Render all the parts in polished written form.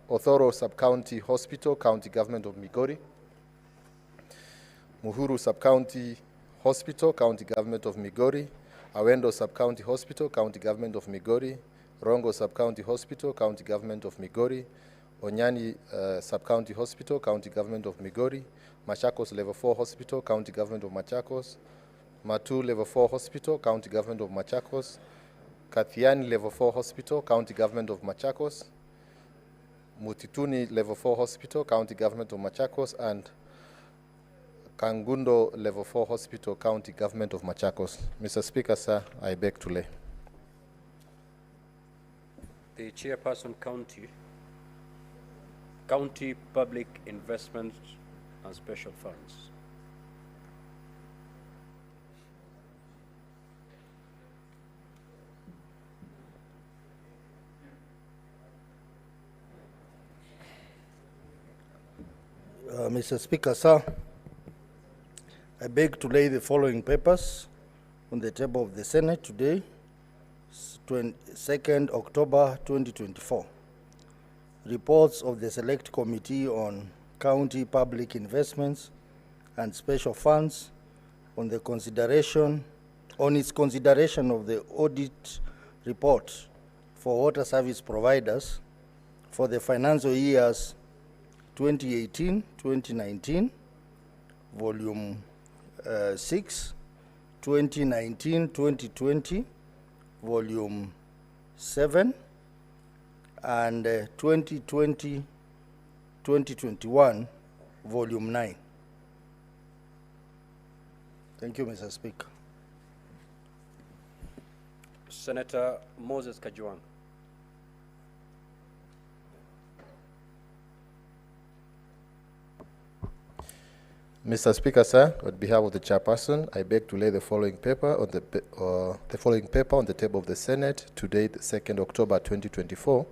Othoro Sub-County Hospital, County Government of Migori. Muhuru Sub-County Hospital, County Government of Migori. Awendo Sub-County Hospital, County Government of Migori. Rongo Sub-County Hospital, County Government of Migori. Onyani Sub-County Hospital, County Government of Migori. Machakos Level 4 Hospital, County Government of Machakos. Matu Level 4 Hospital, County Government of Machakos. Kathiani Level 4 Hospital, County Government of Machakos. Mutituni Level 4 Hospital, County Government of Machakos, and Kangundo Level 4 Hospital, County Government of Machakos. Mr. Speaker, sir, I beg to lay. The Chairperson, County Public Investments and Special Funds. Mr. Speaker, sir, I beg to lay the following papers on the table of the Senate today, 22nd October 2024. Reports of the Select Committee on County Public Investments and Special Funds on its consideration of the audit report for water service providers for the financial years 2018-2019, Volume 6, 2019-2020, Volume 7, and 2020-2021, Volume 9. Thank you, Mr. Speaker. Senator Moses Kajwang. Mr. Speaker, sir, on behalf of the chairperson, I beg to lay the following paper on the table of the Senate today, the 2nd October 2024.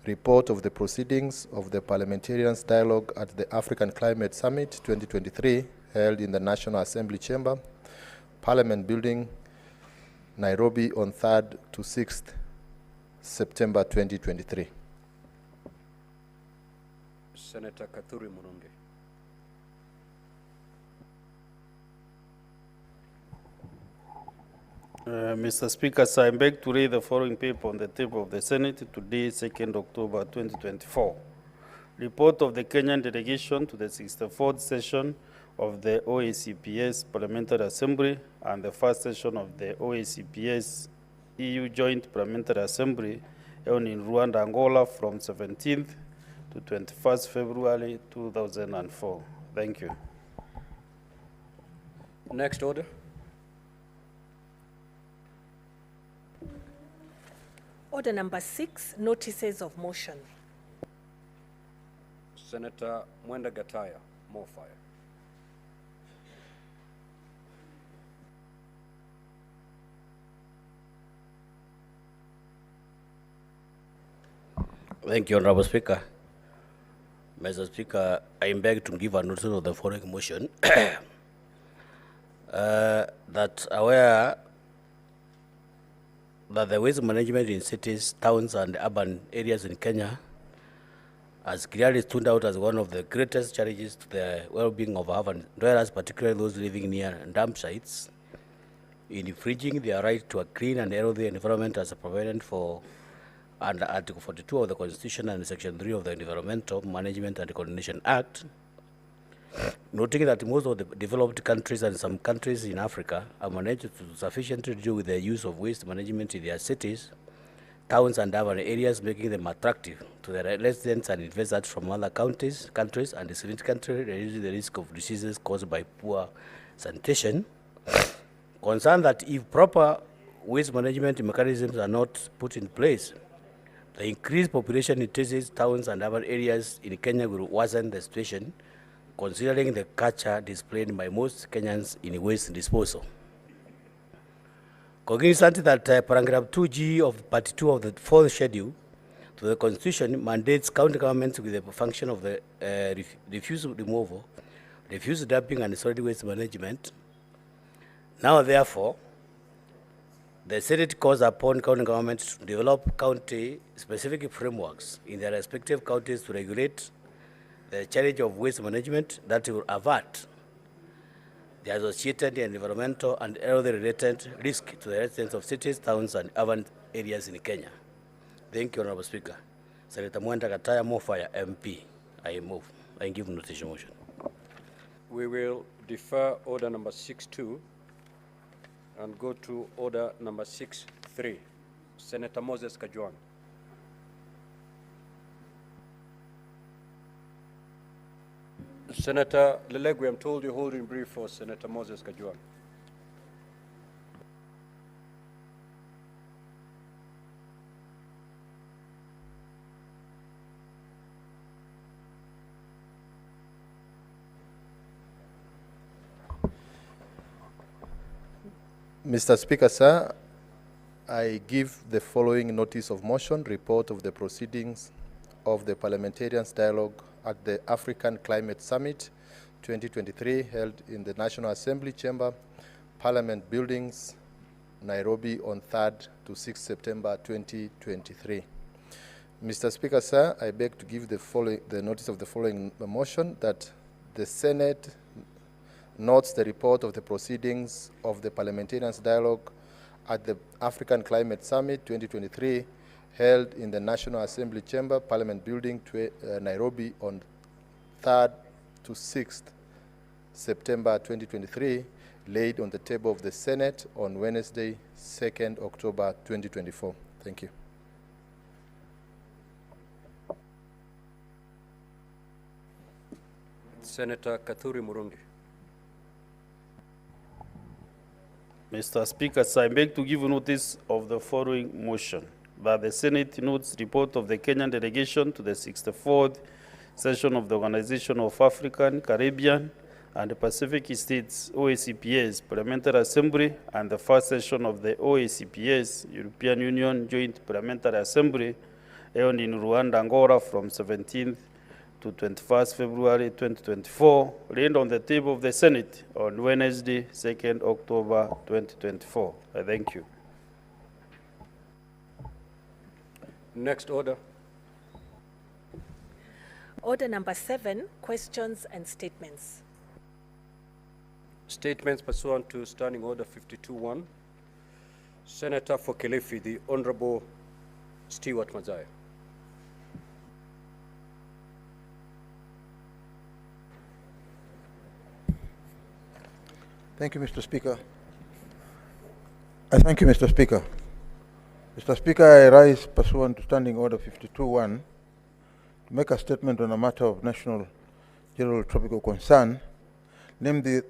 Report of the proceedings of the Parliamentarians' Dialogue at the African Climate Summit 2023, held in the National Assembly Chamber, Parliament Building, Nairobi, on 3rd to 6th September 2023. Senator Kathuri Mununge. Mr. Speaker, sir, I beg to read the following paper on the table of the Senate today, 2nd October 2024. Report of the Kenyan delegation to the 64th session of the OACPS Parliamentary Assembly and the first session of the OACPS EU Joint Parliamentary Assembly held in Rwanda, Angola from 17th to 21st February 2004. Thank you. Next order. Order number 6, notices of motion. Senator Mwenda Gataya, more fire. Thank you, Honorable Speaker. Mr. Speaker, I beg to give a notice of the following motion that aware that the waste management in cities, towns, and urban areas in Kenya has clearly stood out as one of the greatest challenges to the well-being of urban dwellers, particularly those living near dump sites, in infringing their right to a clean and healthy environment as provided for under Article 42 of the Constitution and Section 3 of the Environmental Management and Coordination Act, noting that most of the developed countries and some countries in Africa are managed to sufficiently deal with the use of waste management in their cities, towns, and urban areas, making them attractive to the residents and investors from other countries, and significantly reducing the risk of diseases caused by poor sanitation. Concerned that if proper waste management mechanisms are not put in place, the increased population in cities, towns, and urban areas in Kenya will worsen the situation, considering the culture displayed by most Kenyans in waste disposal. Cognizant that paragraph 2G of part 2 of the 4th schedule to the Constitution mandates county governments with the function of the refuse removal, refuse dumping, and solid waste management. Now, therefore, The Senate calls upon county governments to develop county-specific frameworks in their respective counties to regulate the challenge of waste management that will avert the associated environmental and health-related risk to the residents of cities, towns, and urban areas in Kenya. Thank you, Honorable Speaker. Senator Mwenda Kataya Mofaya, MP. I give notification motion. We will defer order number 6.2 and go to order number 6.3. Senator Moses Kajwang. Senator Lelegwe, I'm told you're holding brief for Senator Moses Kajwang. Mr. Speaker, sir, I give the following notice of motion, report of the proceedings of the Parliamentarians' Dialogue at the African Climate Summit 2023 held in the National Assembly Chamber, Parliament Buildings, Nairobi on 3rd to 6th September 2023. Mr. Speaker, sir, I beg to give the notice of the following motion that the Senate notes the report of the proceedings of the Parliamentarians' Dialogue at the African Climate Summit 2023 held in the National Assembly Chamber, Parliament Building, Nairobi on 3rd to 6th September 2023, laid on the table of the Senate on Wednesday, 2nd October 2024. Thank you. Senator Kathuri Murungi. Mr. Speaker, I beg to give notice of the following motion, that the Senate notes report of the Kenyan delegation to the 64th session of the Organization of African, Caribbean, and Pacific States, OACPS, Parliamentary Assembly, and the first session of the OACPS, European Union Joint Parliamentary Assembly, held in Rwanda, Angola, from 17th to 21st February 2024, laid on the table of the Senate on Wednesday, 2nd October 2024. I thank you. Next order. Order number 7, questions and statements. Statements pursuant to Standing Order 52.1. Senator for Kilifi, the Honorable Stewart Mazaya. Thank you, Mr. Speaker. I thank you, Mr. Speaker. Mr. Speaker, I rise pursuant to Standing Order 52.1 to make a statement on a matter of national general tropical concern, namely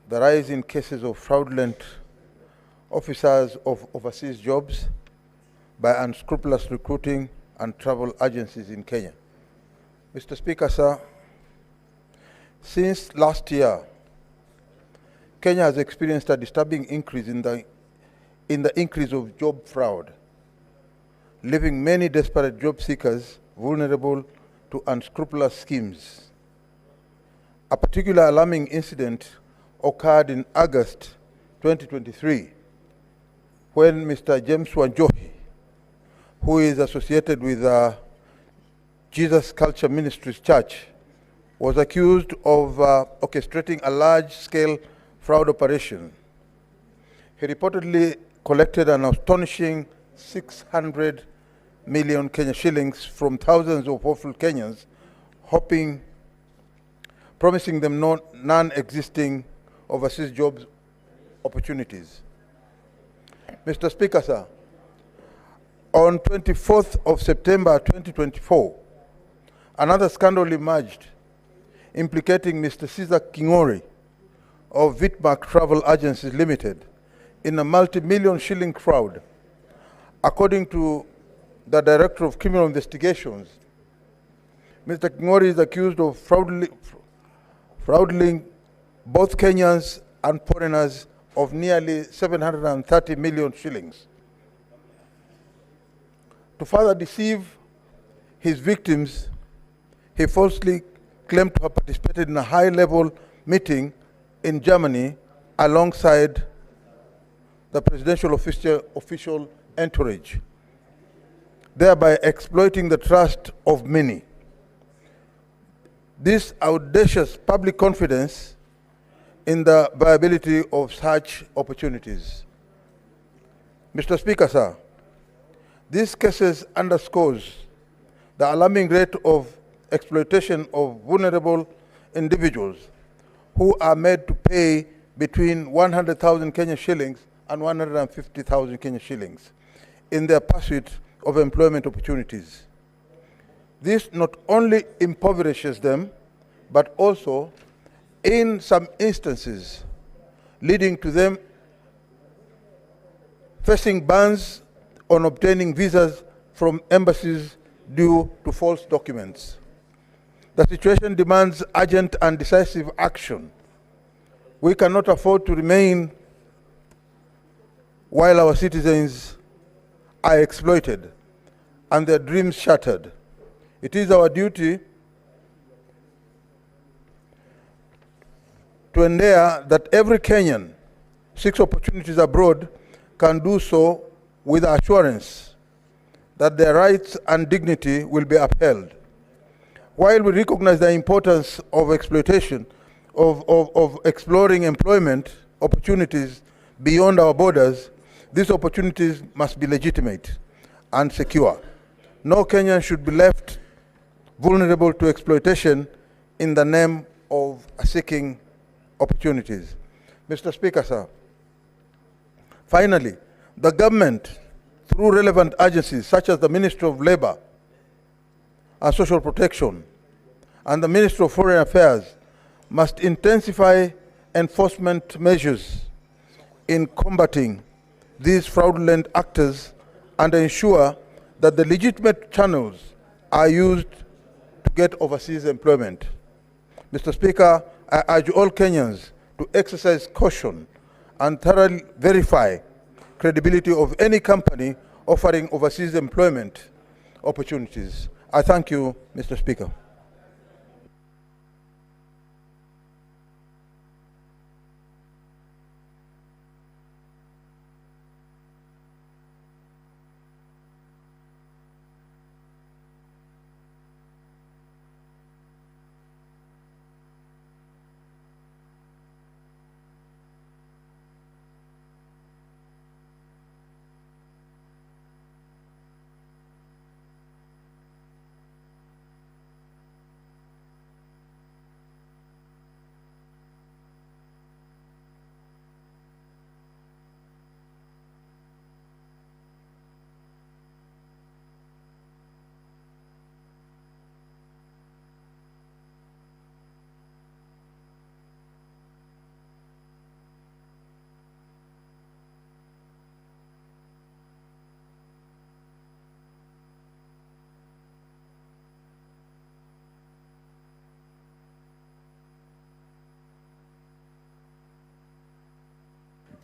the rise in cases of fraudulent officers of overseas jobs by unscrupulous recruiting and travel agencies in Kenya. Mr. Speaker, sir, since last year, Kenya has experienced a disturbing increase in the increase of job fraud, leaving many desperate job seekers vulnerable to unscrupulous schemes. A particular alarming incident occurred in August 2023 when Mr. James Wanjohi, who is associated with Jesus Culture Ministries Church, was accused of orchestrating a large-scale fraud operation. He reportedly collected an astonishing 600 million Kenya shillings from thousands of hopeful Kenyans, promising them non-existing overseas jobs opportunities. Mr. Speaker, sir, on 24th of September 2024, another scandal emerged implicating Mr. Caesar Kingori of Vitmark Travel Agencies Limited in a multi-million shilling fraud. According to the Director of Criminal Investigations, Mr. Kingori is accused of frauduling both Kenyans and foreigners of nearly 730 million shillings. To further deceive his victims, he falsely claimed to have participated in a high-level meeting in Germany alongside the presidential official entourage, thereby exploiting the trust of many. This audacious public confidence in the viability of such opportunities. Mr. Speaker, sir, these cases underscores the alarming rate of exploitation of vulnerable individuals who are made to pay between 100,000 Kenyan shillings and 150,000 Kenyan shillings in their pursuit of employment opportunities. This not only impoverishes them, but also, in some instances, leading to them facing bans on obtaining visas from embassies due to false documents. The situation demands urgent and decisive action. We cannot afford to remain while our citizens are exploited and their dreams shattered. It is our duty to ensure that every Kenyan seeks opportunities abroad can do so with assurance that their rights and dignity will be upheld. While we recognize the importance of exploitation, of exploring employment opportunities beyond our borders, these opportunities must be legitimate and secure. No Kenyan should be left vulnerable to exploitation in the name of seeking opportunities. Mr. Speaker, sir, finally, the government, through relevant agencies such as the Ministry of Labor and Social Protection and the Ministry of Foreign Affairs, must intensify enforcement measures in combating these fraudulent actors and ensure that the legitimate channels are used to get overseas employment. Mr. Speaker, I urge all Kenyans to exercise caution and thoroughly verify credibility of any company offering overseas employment opportunities. I thank you, Mr. Speaker.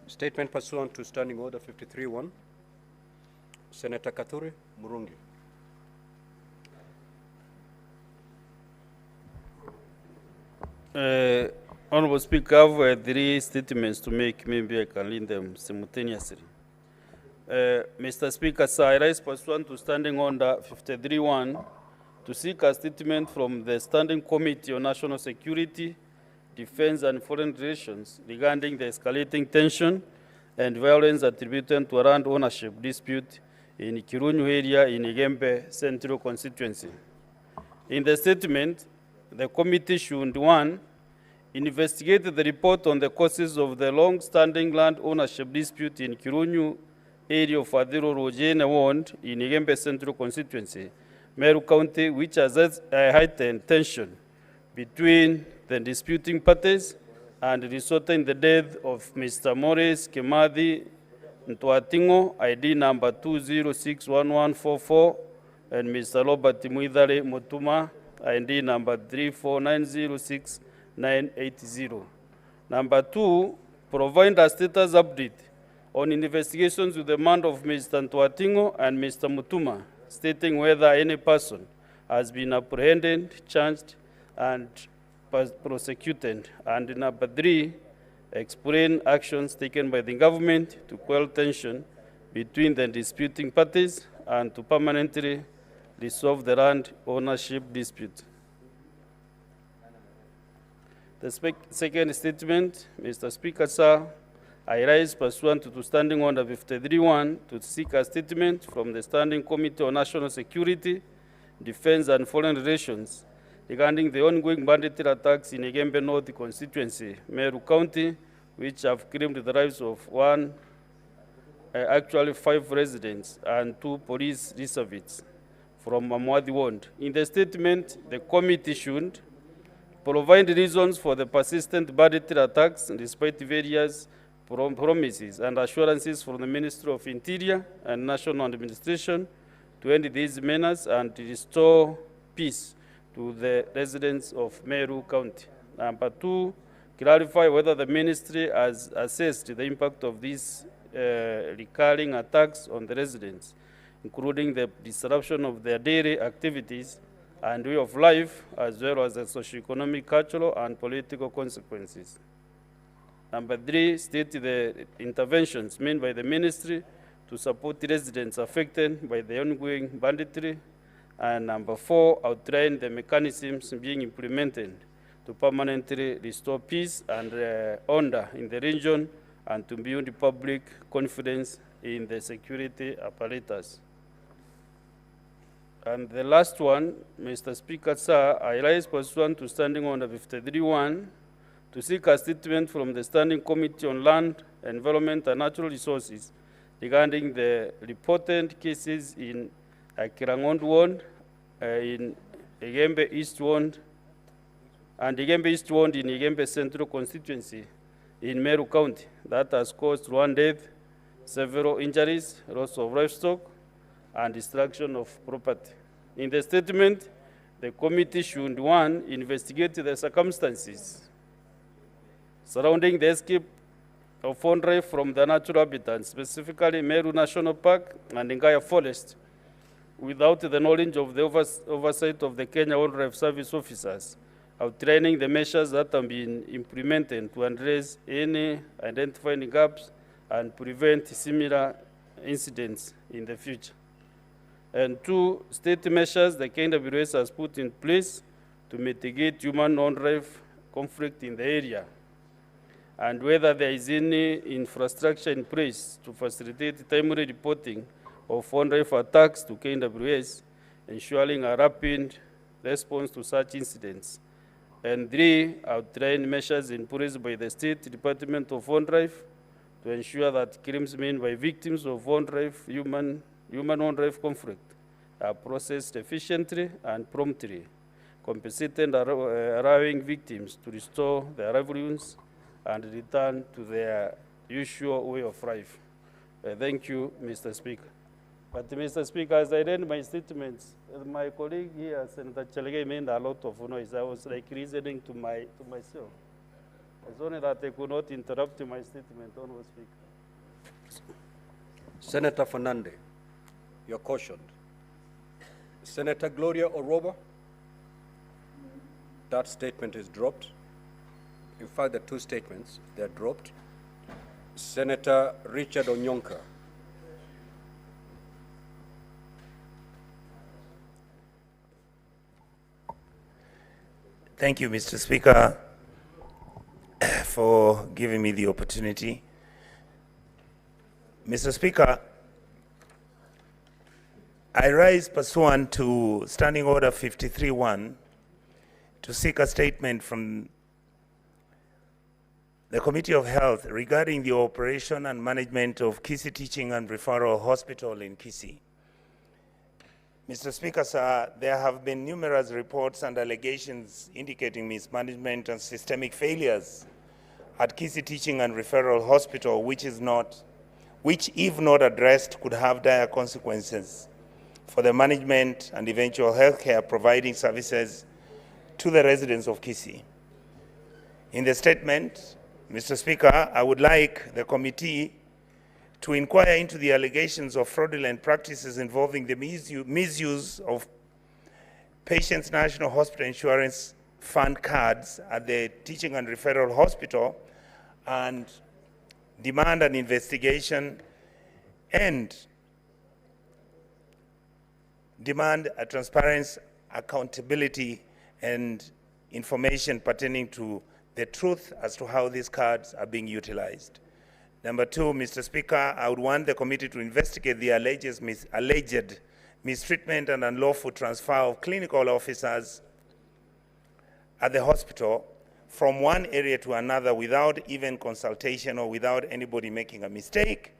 Statement pursuant to Standing Order 53-1. Senator Kathure Murungi. Honorable Speaker, I have 3 statements to make. Maybe I can read them simultaneously. Mr. Speaker, sir, I rise pursuant to Standing Order 53-1 to seek a statement from the Standing Committee on National Security, Defense and Foreign Relations regarding the escalating tension and violence attributed to a land ownership dispute in Kirunyu area in Igembe Central Constituency. In the statement, the committee should, 1, investigate the report on the causes of the long-standing land ownership dispute in Kirunyu area of Adiro Rojene Ward in Igembe Central Constituency, Meru County, which has a heightened tension between the disputing parties and resulted in the death of Mr. Morris Kimathi Ntwatingo, ID number 2061144, and Mr. Robert Muidhare Mutuma, ID number 3490690. Number 2, provide a status update on investigations with the demand of Mr. Ntwatingo and Mr. Mutuma, stating whether any person has been apprehended, charged, and prosecuted. And number 3, explain actions taken by the government to quell tension between the disputing parties and to permanently resolve the land ownership dispute. The second statement, Mr. Speaker, sir, I rise pursuant to Standing Order 53-1 to seek a statement from the Standing Committee on National Security, Defense and Foreign Relations regarding the ongoing banditry attacks in Igembe North constituency, Meru County, which have claimed the lives of actually 5 residents and 2 police reservists from Amwadi Ward. In the statement, the committee should provide reasons for the persistent banditry attacks despite various promises and assurances from the Ministry of Interior and National Administration to end these menaces and to restore peace to the residents of Meru County. Number 2, clarify whether the ministry has assessed the impact of these recurring attacks on the residents, including the disruption of their daily activities and way of life, as well as the socioeconomic, cultural, and political consequences. Number 3, state the interventions made by the ministry to support residents affected by the ongoing banditry. And number 4, outline the mechanisms being implemented to permanently restore peace and order in the region and to build public confidence in the security apparatus. And the last one, Mr. Speaker, sir, I rise pursuant to Standing Order 53-1 to seek a statement from the Standing Committee on Land, Environment and Natural Resources regarding the reported cases in Kirangondo Ward, in Igembe East Ward, and Igembe East Ward in Igembe Central constituency in Meru County that has caused 1 death, several injuries, loss of livestock, and destruction of property. In the statement, the committee should, 1, investigate the circumstances surrounding the escape of Fondre from the natural habitat, specifically Meru National Park and Ngaya Forest, without the knowledge of the oversight of the Kenya Wildlife Service officers, outlining the measures that have been implemented to address any identified gaps and prevent similar incidents in the future. And 2, state measures the KWS has put in place to mitigate human-wildlife conflict in the area, and whether there is any infrastructure in place to facilitate timely reporting of wildlife attacks to KWS, ensuring a rapid response to such incidents. And 3, outline measures in place by the State Department of Wildlife to ensure that crimes made by victims of wildlife, human-wildlife conflict are processed efficiently and promptly, compensating and allowing victims to restore their livelihoods and return to their usual way of life. Thank you, Mr. Speaker. But, Mr. Speaker, as I read my statements, my colleague here, Senator Chalege, made a lot of noise. I was like reasoning to myself. It's only that I could not interrupt my statement, Honorable Speaker. Senator Fernande, you're cautioned. Senator Gloria Oroba, that statement is dropped. In fact, the 2 statements, they're dropped. Senator Richard Onyonka. Thank you, Mr. Speaker, for giving me the opportunity. Mr. Speaker, I rise pursuant to Standing Order 53-1 to seek a statement from the Committee of Health regarding the operation and management of Kisii Teaching and Referral Hospital in Kisii. Mr. Speaker, sir, there have been numerous reports and allegations indicating mismanagement and systemic failures at Kisii Teaching and Referral Hospital, which, if not addressed, could have dire consequences for the management and eventual healthcare providing services to the residents of Kisii. In the statement, Mr. Speaker, I would like the committee to inquire into the allegations of fraudulent practices involving the misuse of Patients' National Hospital Insurance Fund cards at the Teaching and Referral Hospital, and demand an investigation and demand a transparency, accountability, and information pertaining to the truth as to how these cards are being utilized. Number two, Mr. Speaker, I would want the committee to investigate the alleged mistreatment and unlawful transfer of clinical officers at the hospital from one area to another without even consultation or without anybody making a mistake,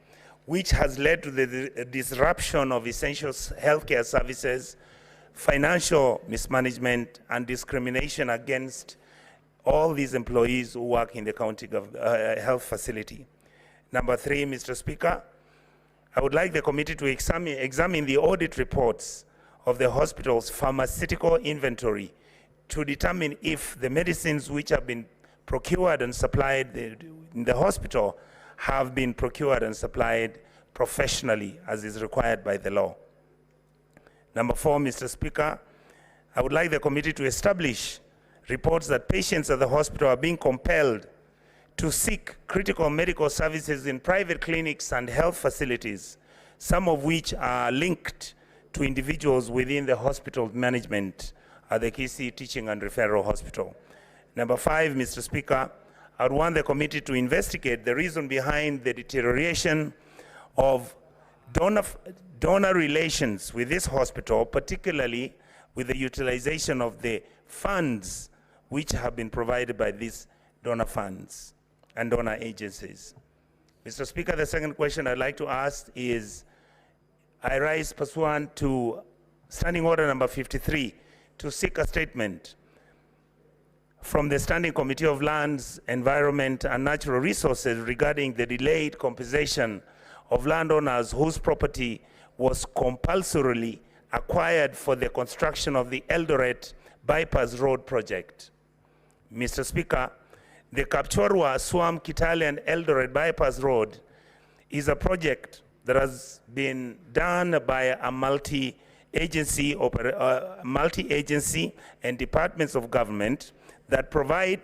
which has led to the disruption of essential healthcare services, financial mismanagement, and discrimination against all these employees who work in the county health facility. Number three, Mr. Speaker, I would like the committee to examine the audit reports of the hospital's pharmaceutical inventory to determine if the medicines which have been procured and supplied in the hospital have been procured and supplied professionally as is required by the law. Number four, Mr. Speaker, I would like the committee to establish reports that patients at the hospital are being compelled to seek critical medical services in private clinics and health facilities, some of which are linked to individuals within the hospital management at the Kisii Teaching and Referral Hospital. Number five, Mr. Speaker, I would want the committee to investigate the reason behind the deterioration of donor relations with this hospital, particularly with the utilization of the funds which have been provided by these donor funds and donor agencies. Mr. Speaker, the second question I'd like to ask is, I rise pursuant to Standing Order number 53 to seek a statement from the Standing Committee of Lands, Environment and Natural Resources regarding the delayed compensation of landowners whose property was compulsorily acquired for the construction of the Eldoret Bypass Road project. Mr. Speaker, the Kapchorwa, Swam, Kitale and Eldoret Bypass Road is a project that has been done by a multi-agency and departments of government that provide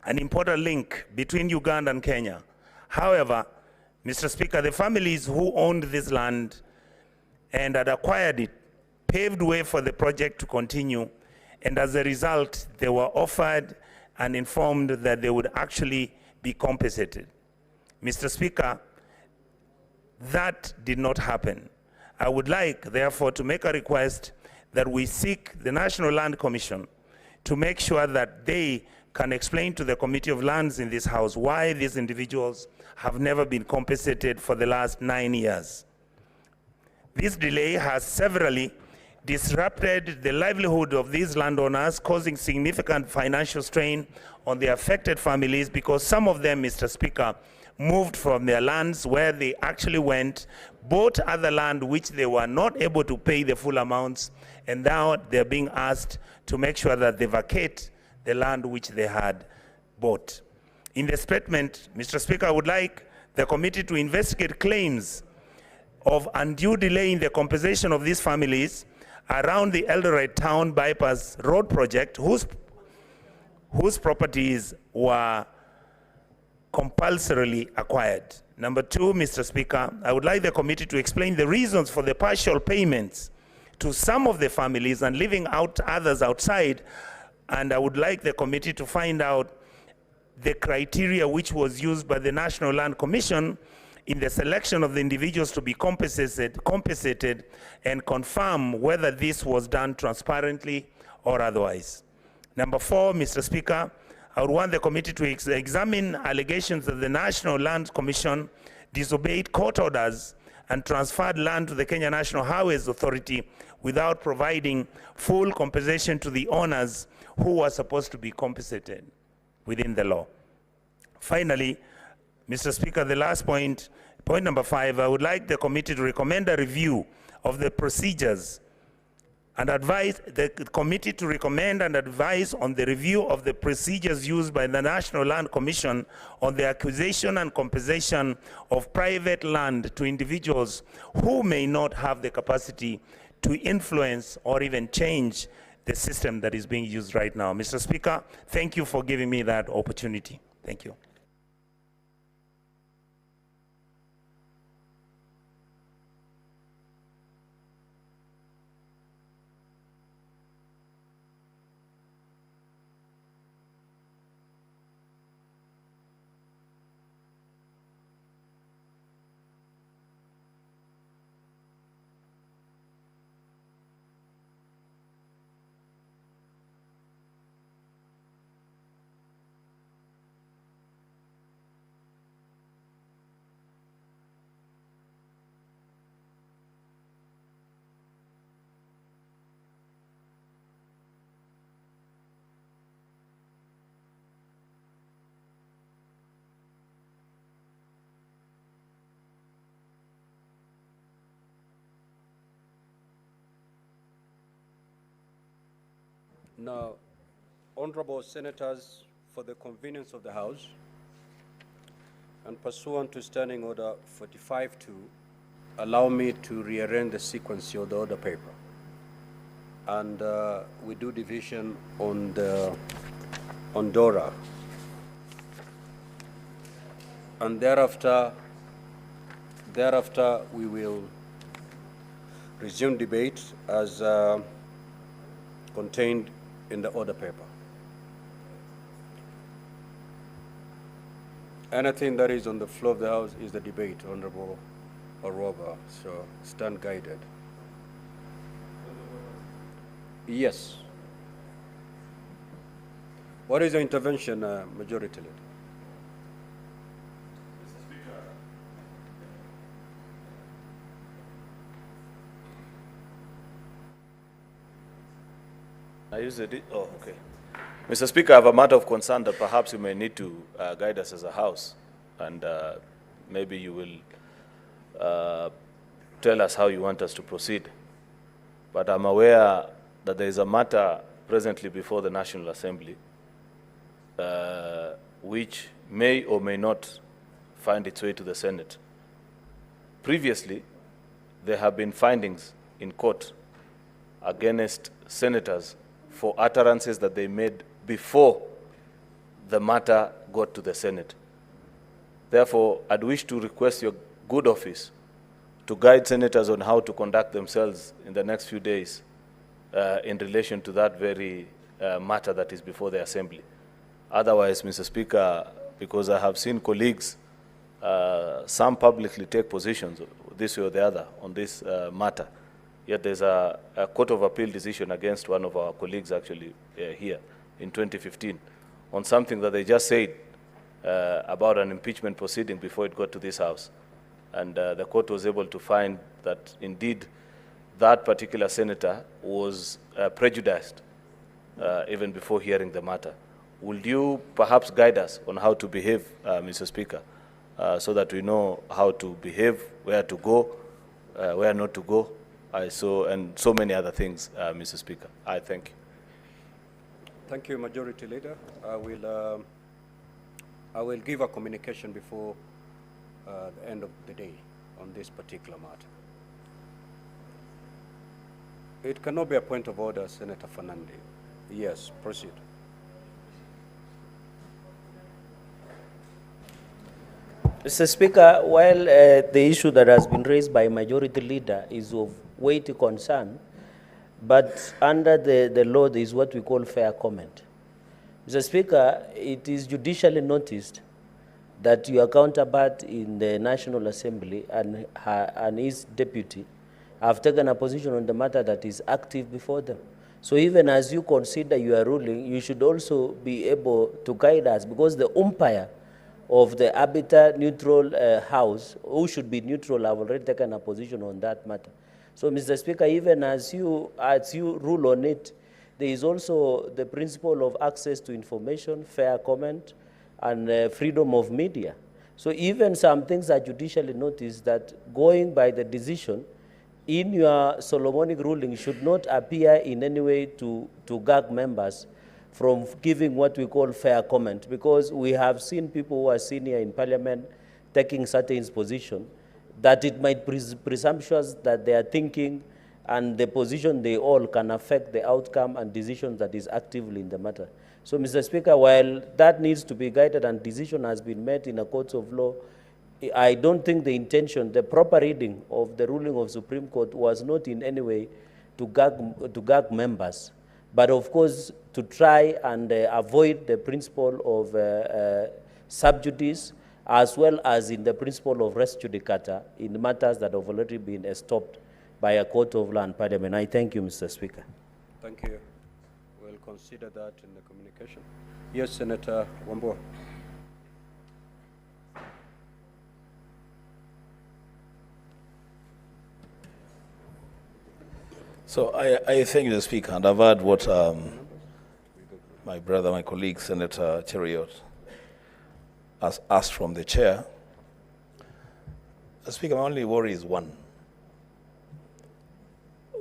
an important link between Uganda and Kenya. However, Mr. Speaker, the families who owned this land and had acquired it paved way for the project to continue, and as a result, they were offered and informed that they would actually be compensated. Mr. Speaker, that did not happen. I would like, therefore, to make a request that we seek the National Land Commission to make sure that they can explain to the Committee of Lands in this House why these individuals have never been compensated for the last 9 years. This delay has severely disrupted the livelihood of these landowners, causing significant financial strain on the affected families because some of them, Mr. Speaker, moved from their lands where they actually went, bought other land which they were not able to pay the full amounts, and now they're being asked to make sure that they vacate the land which they had bought. In the statement, Mr. Speaker, I would like the committee to investigate claims of undue delay in the compensation of these families around the Eldoret Town Bypass Road project, whose properties were compulsorily acquired. Number two, Mr. Speaker, I would like the committee to explain the reasons for the partial payments to some of the families and leaving out others outside. And I would like the committee to find out the criteria which was used by the National Land Commission in the selection of the individuals to be compensated and confirm whether this was done transparently or otherwise. Number four, Mr. Speaker, I would want the committee to examine allegations that the National Land Commission disobeyed court orders and transferred land to the Kenya National Highways Authority without providing full compensation to the owners who were supposed to be compensated within the law. Finally, Mr. Speaker, the last point, point number 5, I would like the committee to recommend a review of the procedures and advise the committee to recommend and advise on the review of the procedures used by the National Land Commission on the acquisition and compensation of private land to individuals who may not have the capacity to influence or even change the system that is being used right now. Mr. Speaker, thank you for giving me that opportunity. Thank you. Now, honorable senators, for the convenience of the House, and pursuant to Standing Order 45-2, allow me to rearrange the sequence of the order paper. And we do division on DORA. And thereafter we will resume debate as contained in the order paper. Anything that is on the floor of the House is the debate, Honorable Oroba, so stand guided. Yes. What is the intervention, Majority Leader? I use it. Oh, okay. Mr. Speaker, I have a matter of concern that perhaps you may need to guide us as a House, and maybe you will tell us how you want us to proceed. But I'm aware that there is a matter presently before the National Assembly which may or may not find its way to the Senate. Previously, there have been findings in court against senators for utterances that they made before the matter got to the Senate. Therefore, I'd wish to request your good office to guide senators on how to conduct themselves in the next few days in relation to that very matter that is before the Assembly. Otherwise, Mr. Speaker, because I have seen colleagues, some publicly take positions this way or the other on this matter, yet there's a Court of Appeal decision against one of our colleagues actually here in 2015 on something that they just said about an impeachment proceeding before it got to this House. And the court was able to find that indeed that particular senator was prejudiced even before hearing the matter. Would you perhaps guide us on how to behave, Mr. Speaker, so that we know how to behave, where to go, where not to go, and so many other things, Mr. Speaker. I thank you. Thank you, Majority Leader. I will give a communication before the end of the day on this particular matter. It cannot be a point of order, Senator Fernandez. Yes, proceed. Mr. Speaker, while the issue that has been raised by Majority Leader is of weighty concern, but under the law there is what we call fair comment. Mr. Speaker, it is judicially noticed that your counterpart in the National Assembly and his deputy have taken a position on the matter that is active before them. So even as you consider your ruling, you should also be able to guide us, because the umpire of the arbiter neutral House, who should be neutral, have already taken a position on that matter. So, Mr. Speaker, even as you rule on it, there is also the principle of access to information, fair comment, and freedom of media. So even some things are judicially noticed that going by the decision in your Solomonic ruling should not appear in any way to gag members from giving what we call fair comment, because we have seen people who are senior in Parliament taking certain position that it might be presumptuous that they are thinking and the position they all can affect the outcome and decisions that is actively in the matter. So, Mr. Speaker, while that needs to be guided and decision has been made in a court of law, I don't think the intention, the proper reading of the ruling of Supreme Court was not in any way to gag members, but of course to try and avoid the principle of sub judice, as well as in the principle of res judicata in matters that have already been stopped by a court of law and Parliament. I thank you, Mr. Speaker. Thank you. We'll consider that in the communication. Yes, Senator Wambua. So I thank you, the Speaker, and I've heard what my brother, my colleague, Senator Cheriot, has asked from the chair. Speaker, my only worry is one.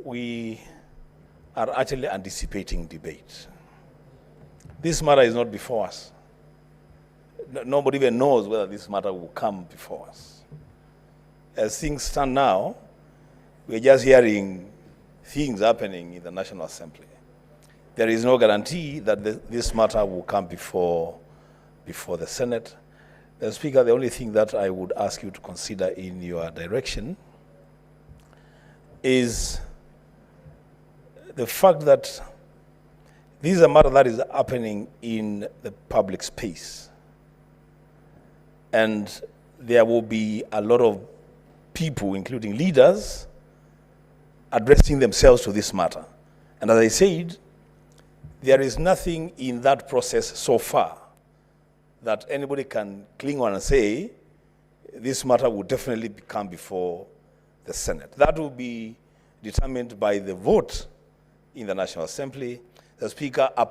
We are actually anticipating debate. This matter is not before us. Nobody even knows whether this matter will come before us. As things stand now, we're just hearing things happening in the National Assembly. There is no guarantee that this matter will come before the Senate. Speaker, the only thing that I would ask you to consider in your direction is the fact that this is a matter that is happening in the public space. And there will be a lot of people, including leaders, addressing themselves to this matter. And as I said, there is nothing in that process so far that anybody can cling on and say, this matter will definitely come before the Senate. That will be determined by the vote in the National Assembly. The Speaker, a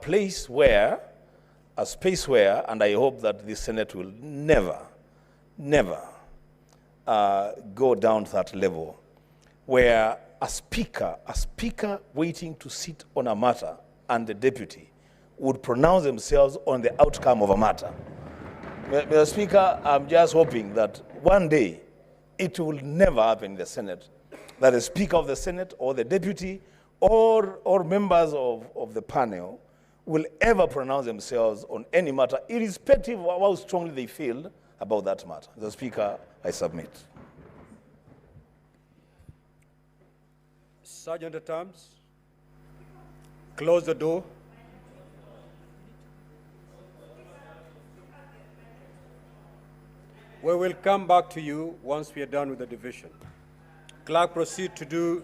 space where, and I hope that the Senate will never go down to that level, where a speaker waiting to sit on a matter and the deputy would pronounce themselves on the outcome of a matter. Mr. Speaker, I'm just hoping that one day it will never happen in the Senate that the Speaker of the Senate or the deputy or members of the panel will ever pronounce themselves on any matter, irrespective of how strongly they feel about that matter. Mr. Speaker, I submit. Sergeant at Arms, close the door. We will come back to you once we are done with the division. Clerk, proceed to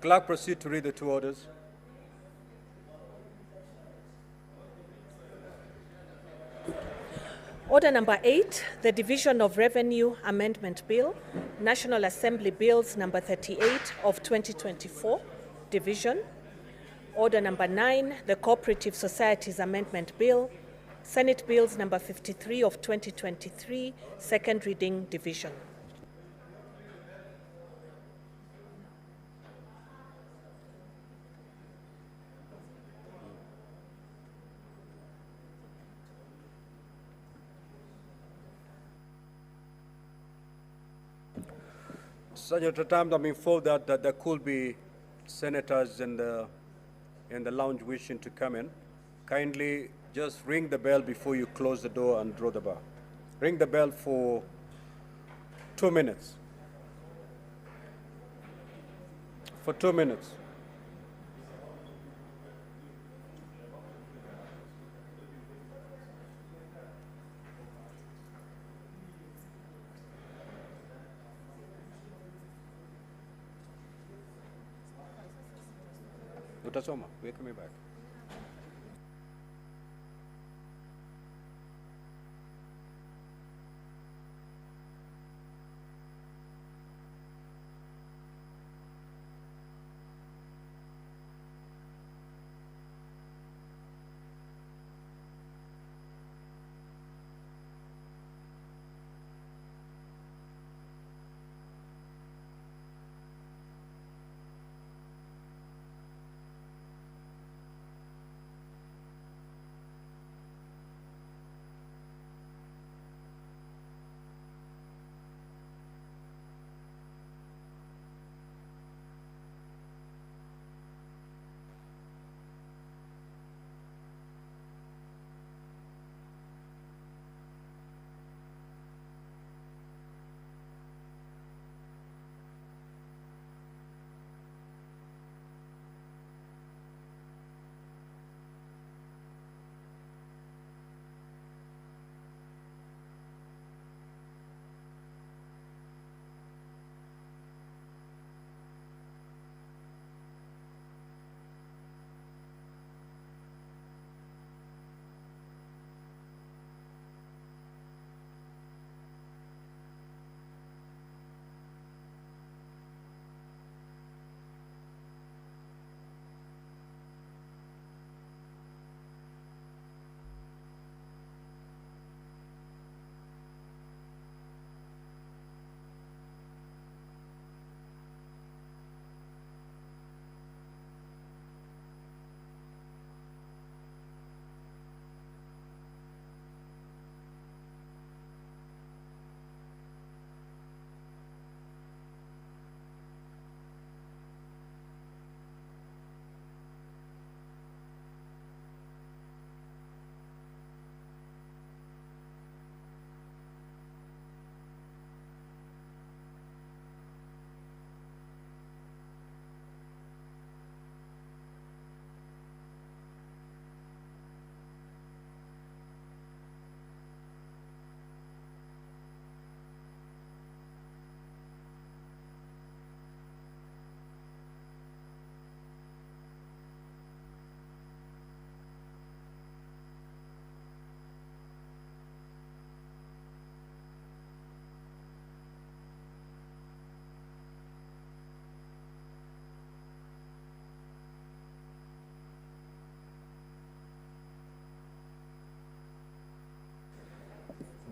read the two orders. Order number 8, the Division of Revenue Amendment Bill, National Assembly Bills number 38 of 2024, Division. Order number 9, the Cooperative Societies Amendment Bill, Senate Bills number 53 of 2023, second reading, Division. Sergeant at Arms, I'm informed that there could be senators in the lounge wishing to come in. Kindly just ring the bell before you close the door and draw the bar. Ring the bell for 2 minutes. For 2 minutes. Utasoma, we're coming back.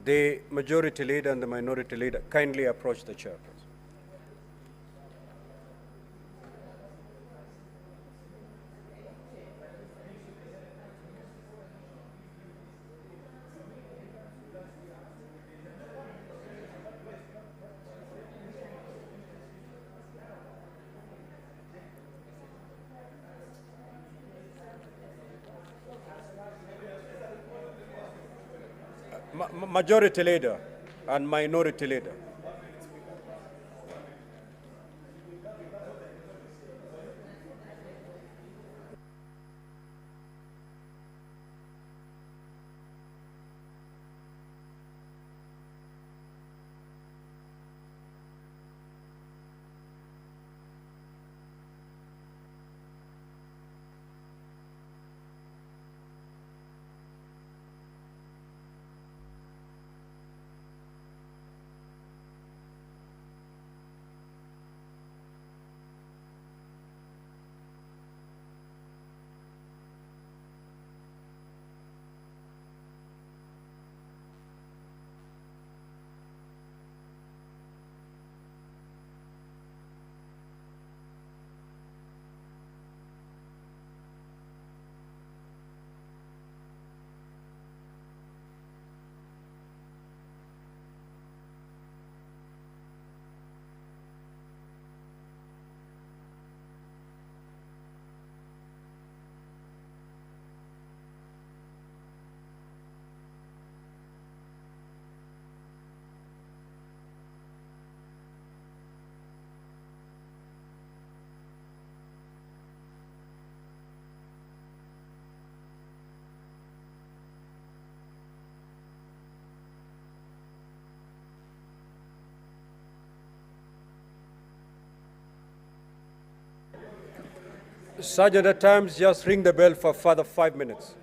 The majority leader and the minority leader kindly approach the chair, please. Majority leader and minority leader. Sergeant, at times, just ring the bell for further 5 minutes.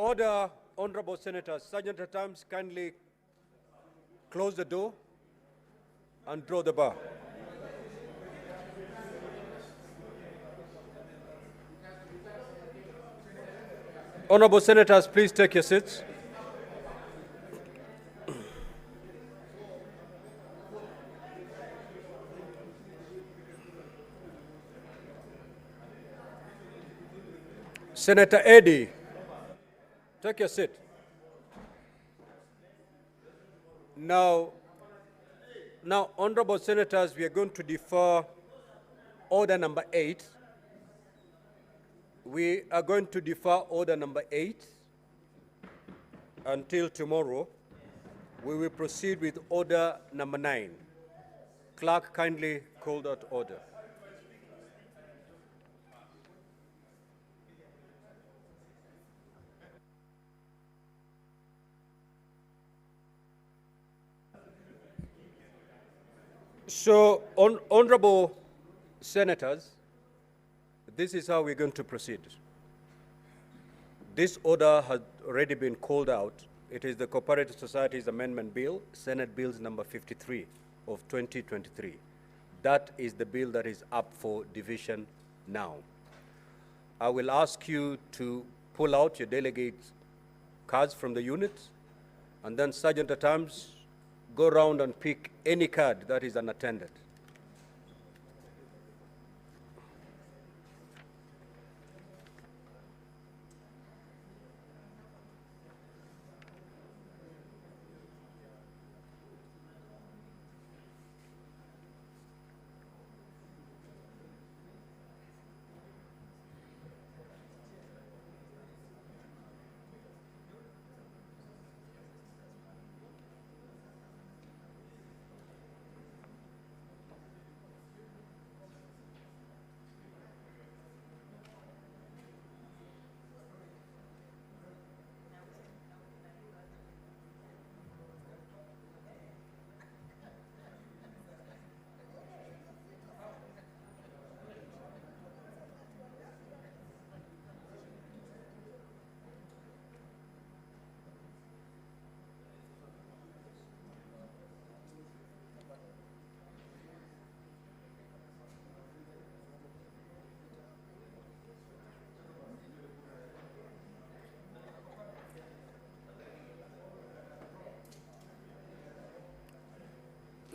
Order, honorable senators. Sergeant at Arms, kindly close the door and draw the bar. Honorable senators, please take your seats. Senator Eddy, take your seat. Now, honorable senators, we are going to defer order number 8. We are going to defer order number 8 until tomorrow. We will proceed with order number 9. Clerk, kindly call that order. So, honorable senators, this is how we're going to proceed. This order has already been called out. It is the Cooperative Societies Amendment Bill, Senate Bills number 53 of 2023. That is the bill that is up for division now. I will ask you to pull out your delegate cards from the units, and then Sergeant at Arms, go around and pick any card that is unattended.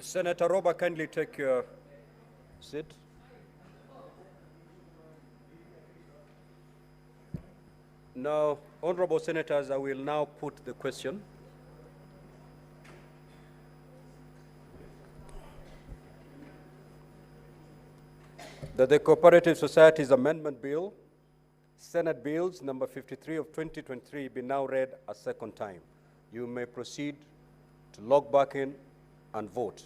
Senator Roba, kindly take your seat. Now, honorable senators, I will now put the question. That the Cooperative Societies Amendment Bill, Senate Bills number 53 of 2023 be now read a second time. You may proceed to log back in and vote.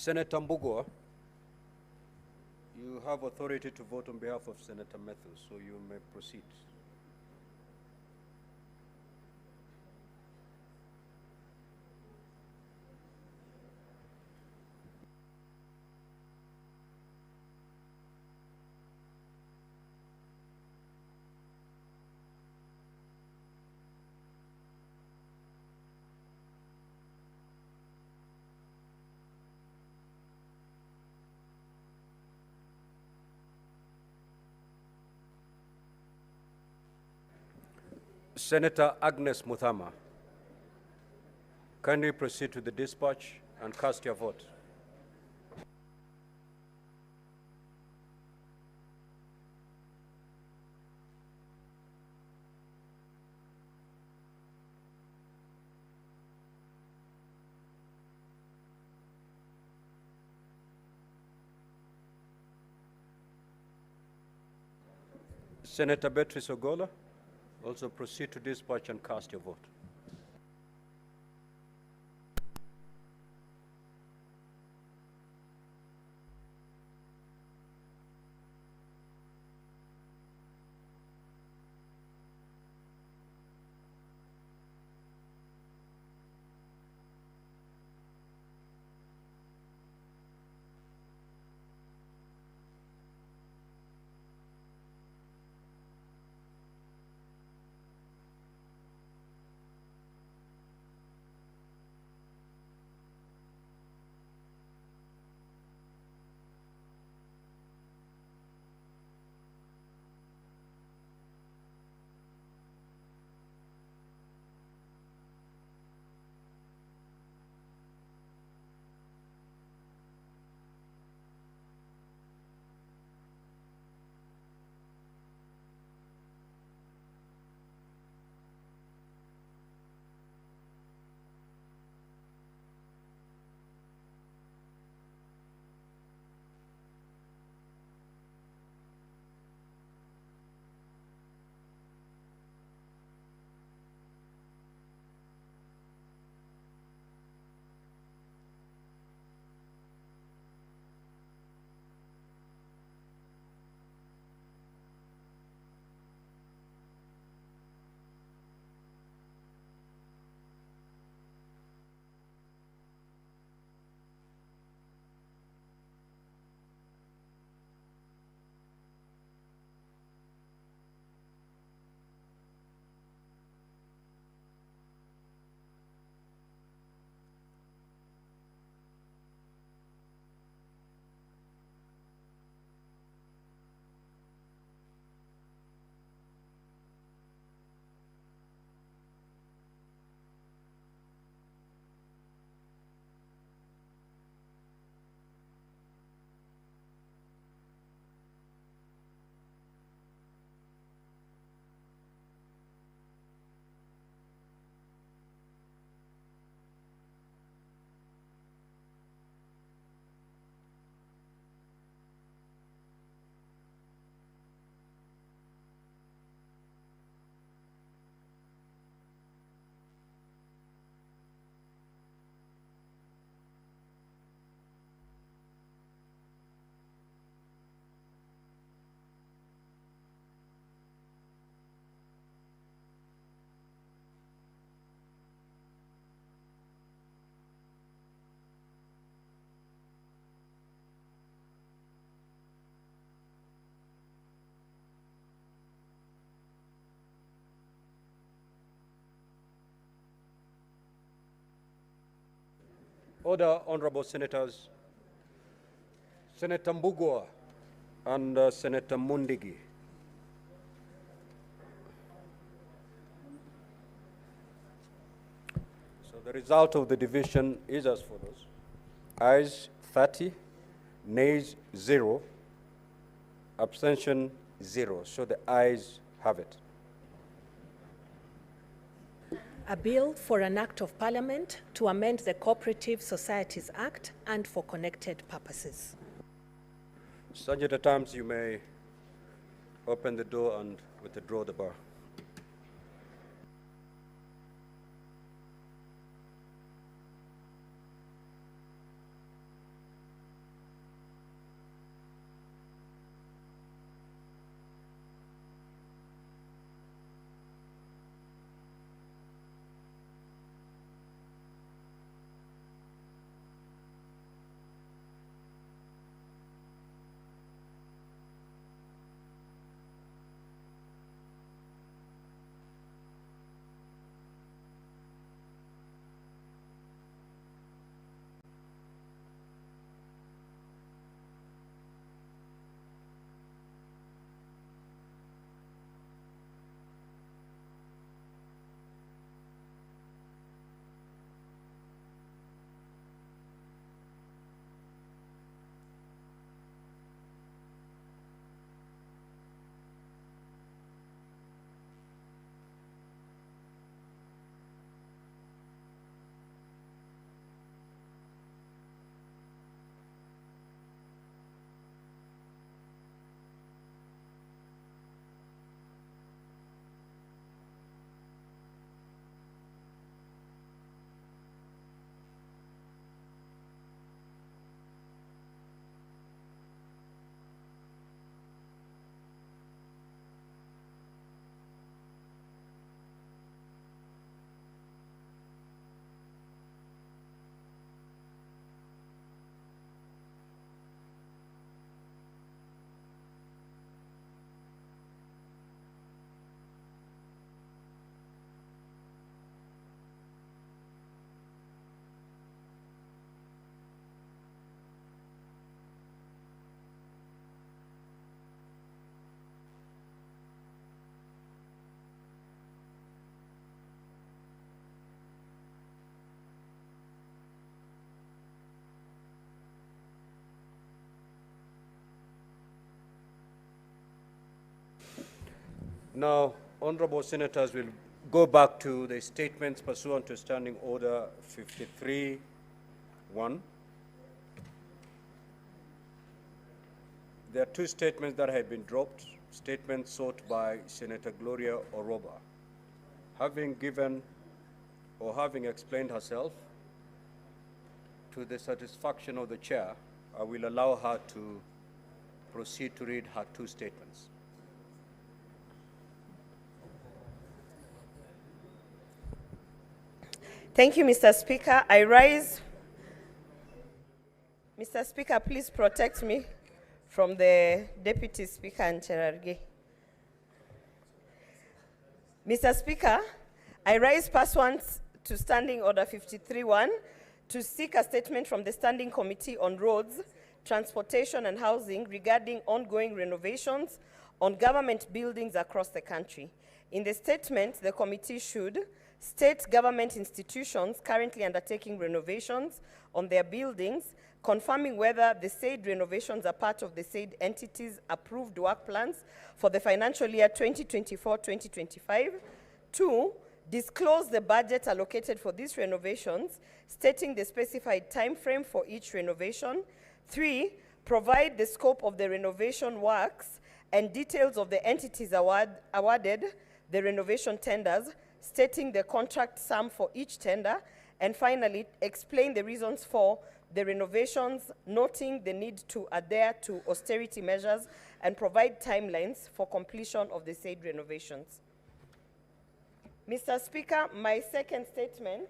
Senator Mbugua, you have authority to vote on behalf of Senator Matthews, so you may proceed. Senator Agnes Muthama, kindly proceed to the dispatch and cast your vote. Senator Beatrice Ogola, also proceed to dispatch and cast your vote. Order, honorable senators. Senator Mbugua and Senator Mundigi. So the result of the division is as follows. Ayes 30, nays 0, abstention 0. So the ayes have it. A bill for an act of parliament to amend the Cooperative Societies Act and for connected purposes. Sergeant at Arms, you may open the door and withdraw the bar. Now, honorable senators will go back to the statements pursuant to Standing Order 53-1. There are two statements that have been dropped, statements sought by Senator Gloria Oroba. Having given or having explained herself to the satisfaction of the chair, I will allow her to proceed to read her two statements. Thank you, Mr. Speaker. I rise. Mr. Speaker, please protect me from the Deputy Speaker and Cherargei. Mr. Speaker, I rise pursuant to Standing Order 53-1 to seek a statement from the Standing Committee on Roads, Transportation and Housing regarding ongoing renovations on government buildings across the country. In the statement, the committee should state government institutions currently undertaking renovations on their buildings, confirming whether the said renovations are part of the said entities' approved work plans for the financial year 2024-2025. 2, disclose the budget allocated for these renovations, stating the specified time frame for each renovation. 3, provide the scope of the renovation works and details of the entities awarded the renovation tenders, stating the contract sum for each tender. And finally, explain the reasons for the renovations, noting the need to adhere to austerity measures and provide timelines for completion of the said renovations. Mr. Speaker, my second statement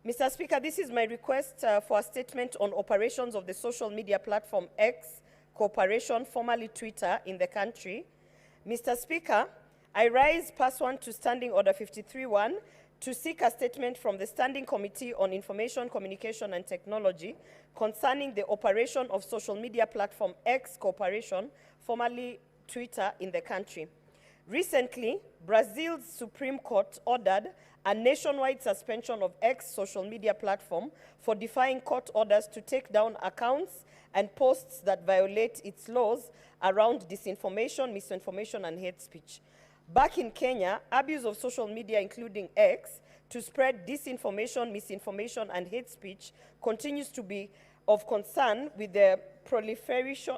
Mr. Speaker, this is my request for a statement on operations of the social media platform X Corporation, formerly Twitter, in the country. Mr. Speaker, I rise pursuant to Standing Order 53-1 to seek a statement from the Standing Committee on Information, Communication and Technology concerning the operation of social media platform X Corporation, formerly Twitter, in the country. Recently, Brazil's Supreme Court ordered a nationwide suspension of X social media platform for defying court orders to take down accounts and posts that violate its laws around disinformation, misinformation, and hate speech. Back in Kenya, abuse of social media, including X, to spread disinformation, misinformation, and hate speech continues to be of concern with the proliferation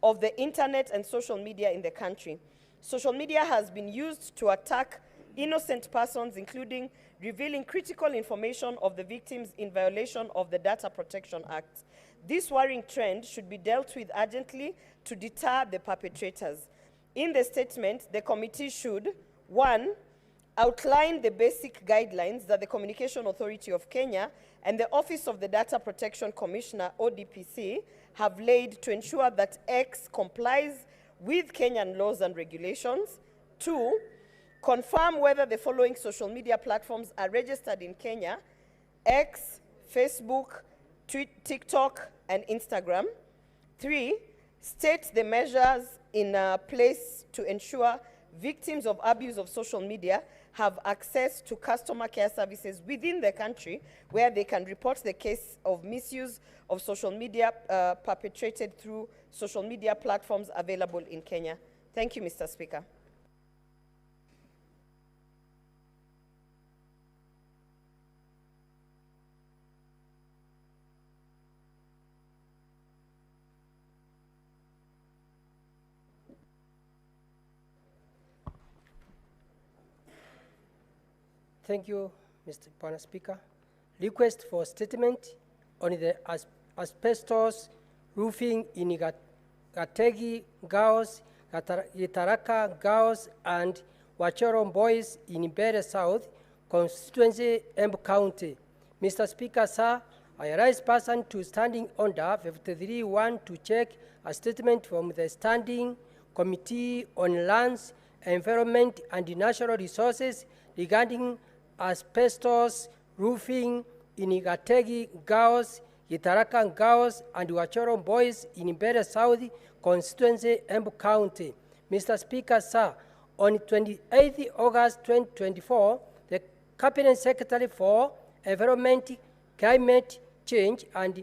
of the internet and social media in the country. Social media has been used to attack innocent persons, including revealing critical information of the victims in violation of the Data Protection Act. This worrying trend should be dealt with urgently to deter the perpetrators. In the statement, the committee should, 1, outline the basic guidelines that the Communication Authority of Kenya and the Office of the Data Protection Commissioner, ODPC, have laid to ensure that X complies with Kenyan laws and regulations. 2, confirm whether the following social media platforms are registered in Kenya: X, Facebook, TikTok, and Instagram. 3, state the measures in place to ensure victims of abuse of social media have access to customer care services within the country, where they can report the case of misuse of social media perpetrated through social media platforms available in Kenya. Thank you, Mr. Speaker. Thank you, Mr. Pana Speaker. Request for statement on the asbestos roofing in Gategi, Gaos, Gitaraka, Gaos, and Wachoro Boys in Mbeere South, constituency, Embu County. Mr. Speaker, sir, I rise pursuant to Standing Order 53-1 to check a statement from the Standing Committee on Lands, Environment, and Natural Resources regarding asbestos roofing in Gategi, Gaos, Gitaraka, Gaos, and Wachoro Boys in Mbeere South, constituency, Embu County. Mr. Speaker, sir, on 28 August 2024, the Cabinet Secretary for Environment, Climate Change and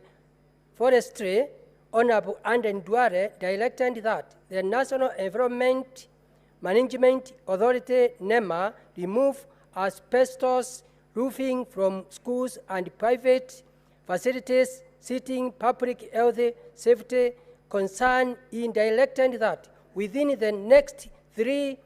Forestry, Honorable Anden Duare, directed that the National Environment Management Authority, NEMA, remove asbestos roofing from schools and private facilities, citing public health safety concern, in directing that within the next 3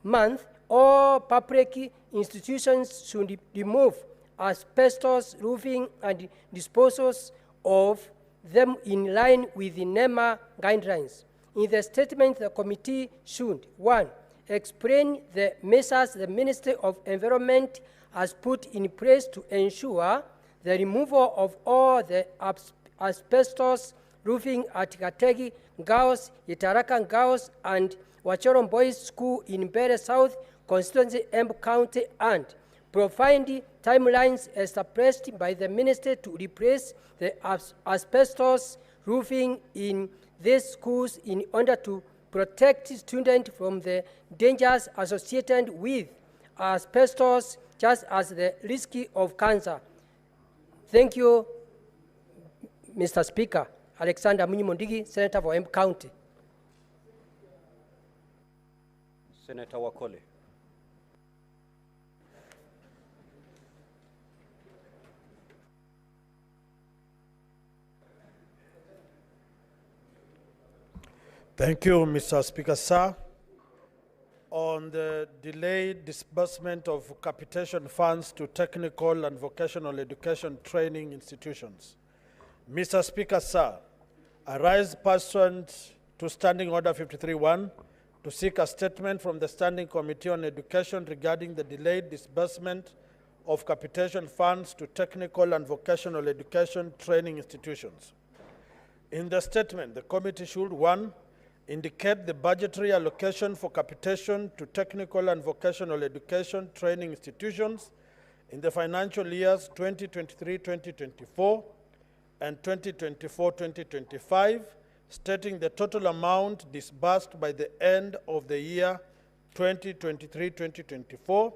months, all public institutions should remove asbestos roofing and dispose of them in line with the NEMA guidelines. In the statement, the committee should, 1, explain the measures the Ministry of Environment has put in place to ensure the removal of all the asbestos roofing at Gategi Girls, Itaraka Girls, and Wachoron Boys School in Bere South Constituency, Embu County, and provide timelines established by the ministry to replace the asbestos roofing in these schools in order to protect students from the dangers associated with asbestos, just as the risk of cancer. Thank you, Mr. Speaker. Alexander Munyimondigi, Senator for Embu County. Senator Wakoli. Thank you, Mr. Speaker, sir. On the delayed disbursement of capitation funds to technical and vocational education training institutions. Mr. Speaker, sir, I rise pursuant to Standing Order 53-1 to seek a statement from the Standing Committee on Education regarding the delayed disbursement of capitation funds to technical and vocational education training institutions. In the statement, the committee should, 1, indicate the budgetary allocation for capitation to technical and vocational education training institutions in the financial years 2023-2024 and 2024-2025, stating the total amount disbursed by the end of the year 2023-2024,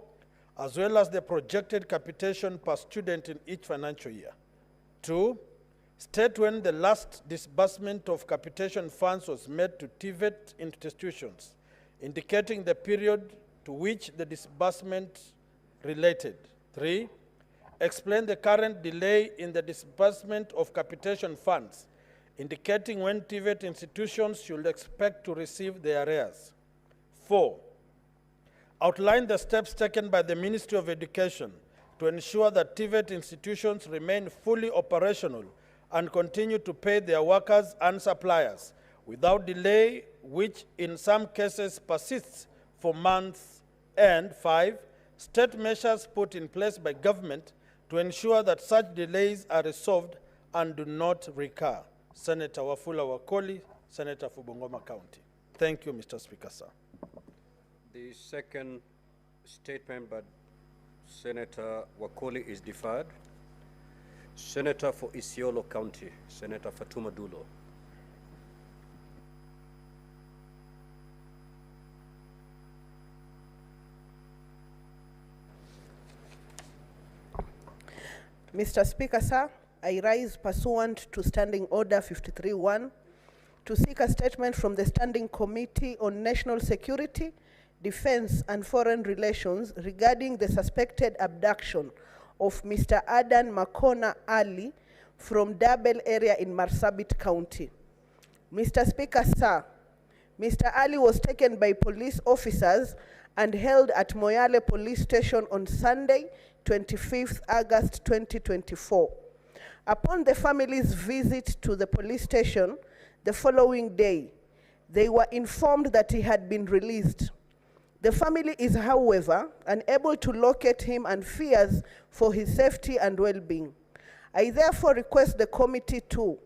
as well as the projected capitation per student in each financial year. 2, state when the last disbursement of capitation funds was made to TVET institutions, indicating the period to which the disbursement related. 3, explain the current delay in the disbursement of capitation funds, indicating when TVET institutions should expect to receive their arrears. 4, outline the steps taken by the Ministry of Education to ensure that TVET institutions remain fully operational and continue to pay their workers and suppliers without delay, which in some cases persists for months. And 5, state measures put in place by government to ensure that such delays are resolved and do not recur. Senator Wafula Wakoli, Senator for Bungoma County. Thank you, Mr. Speaker, sir. The second statement by Senator Wakoli is deferred. Senator for Isiolo County, Senator Fatuma Dulo. Mr. Speaker, sir, I rise pursuant to Standing Order 53-1 to seek a statement from the Standing Committee on National Security, Defense and Foreign Relations regarding the suspected abduction of Mr. Adan Makona Ali from Dabel area in Marsabit County. Mr. Speaker, sir, Mr. Ali was taken by police officers and held at Moyale Police Station on Sunday, 25th August 2024. Upon the family's visit to the police station the following day, they were informed that he had been released. The family is, however, unable to locate him and fears for his safety and well-being. I therefore request the committee to,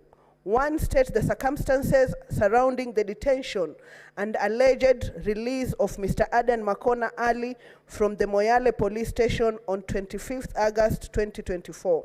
1, state the circumstances surrounding the detention and alleged release of Mr. Adan Makona Ali from the Moyale Police Station on 25th August 2024.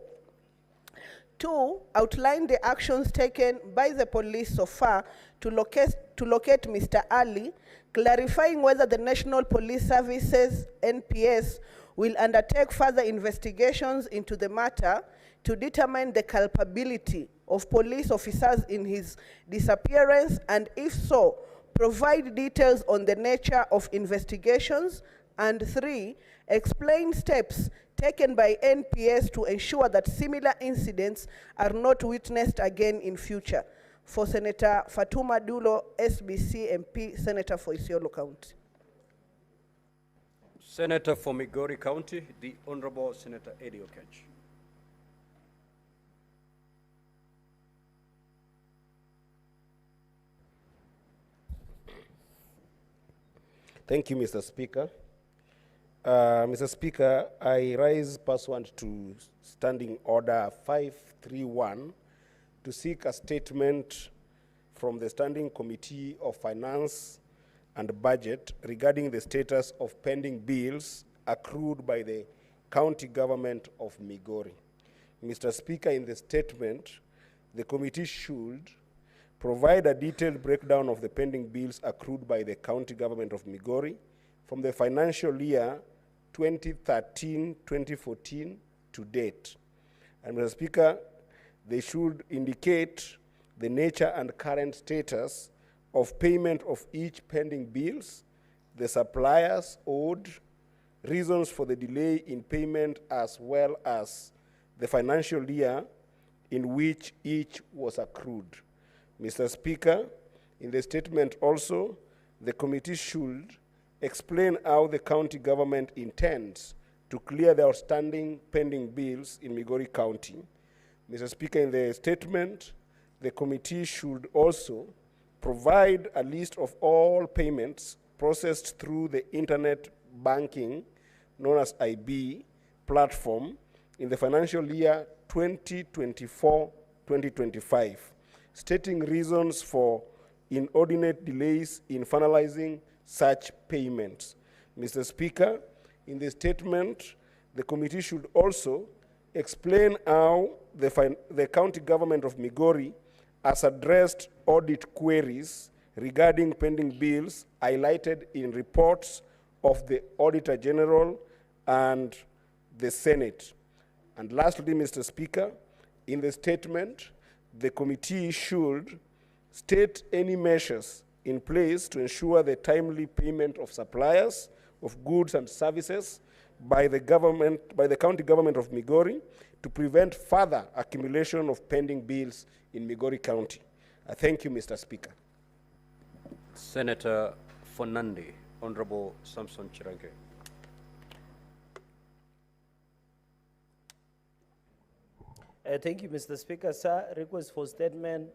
2, outline the actions taken by the police so far to locate Mr. Ali, clarifying whether the National Police Services, NPS, will undertake further investigations into the matter, to determine the culpability of police officers in his disappearance, and if so, provide details on the nature of investigations, and 3, explain steps taken by NPS to ensure that similar incidents are not witnessed again in future. For Senator Fatuma Dulo, SBC MP, Senator for Isiolo County. Senator for Migori County, the Honorable Senator Eddie Okech. Thank you, Mr. Speaker. Mr. Speaker, I rise pursuant to Standing Order 531 to seek a statement from the Standing Committee of Finance and Budget regarding the status of pending bills accrued by the county government of Migori. Mr. Speaker, in the statement, the committee should provide a detailed breakdown of the pending bills accrued by the county government of Migori from the financial year 2013-2014 to date. And Mr. Speaker, they should indicate the nature and current status of payment of each pending bills, the suppliers owed, reasons for the delay in payment, as well as the financial year in which each was accrued. Mr. Speaker, in the statement also, the committee should explain how the county government intends to clear the outstanding pending bills in Migori County. Mr. Speaker, in the statement, the committee should also provide a list of all payments processed through the internet banking, known as IB, platform in the financial year 2024-2025, stating reasons for inordinate delays in finalizing such payments. Mr. Speaker, in the statement, the committee should also explain how the county government of Migori has addressed audit queries regarding pending bills highlighted in reports of the Auditor General and the Senate. And lastly, Mr. Speaker, in the statement, the committee should state any measures in place to ensure the timely payment of suppliers of goods and services by the county government of Migori to prevent further accumulation of pending bills in Migori County. I thank you, Mr. Speaker. Senator for Nandi, Honorable Samson Chirange. Thank you, Mr. Speaker. Sir, request for statement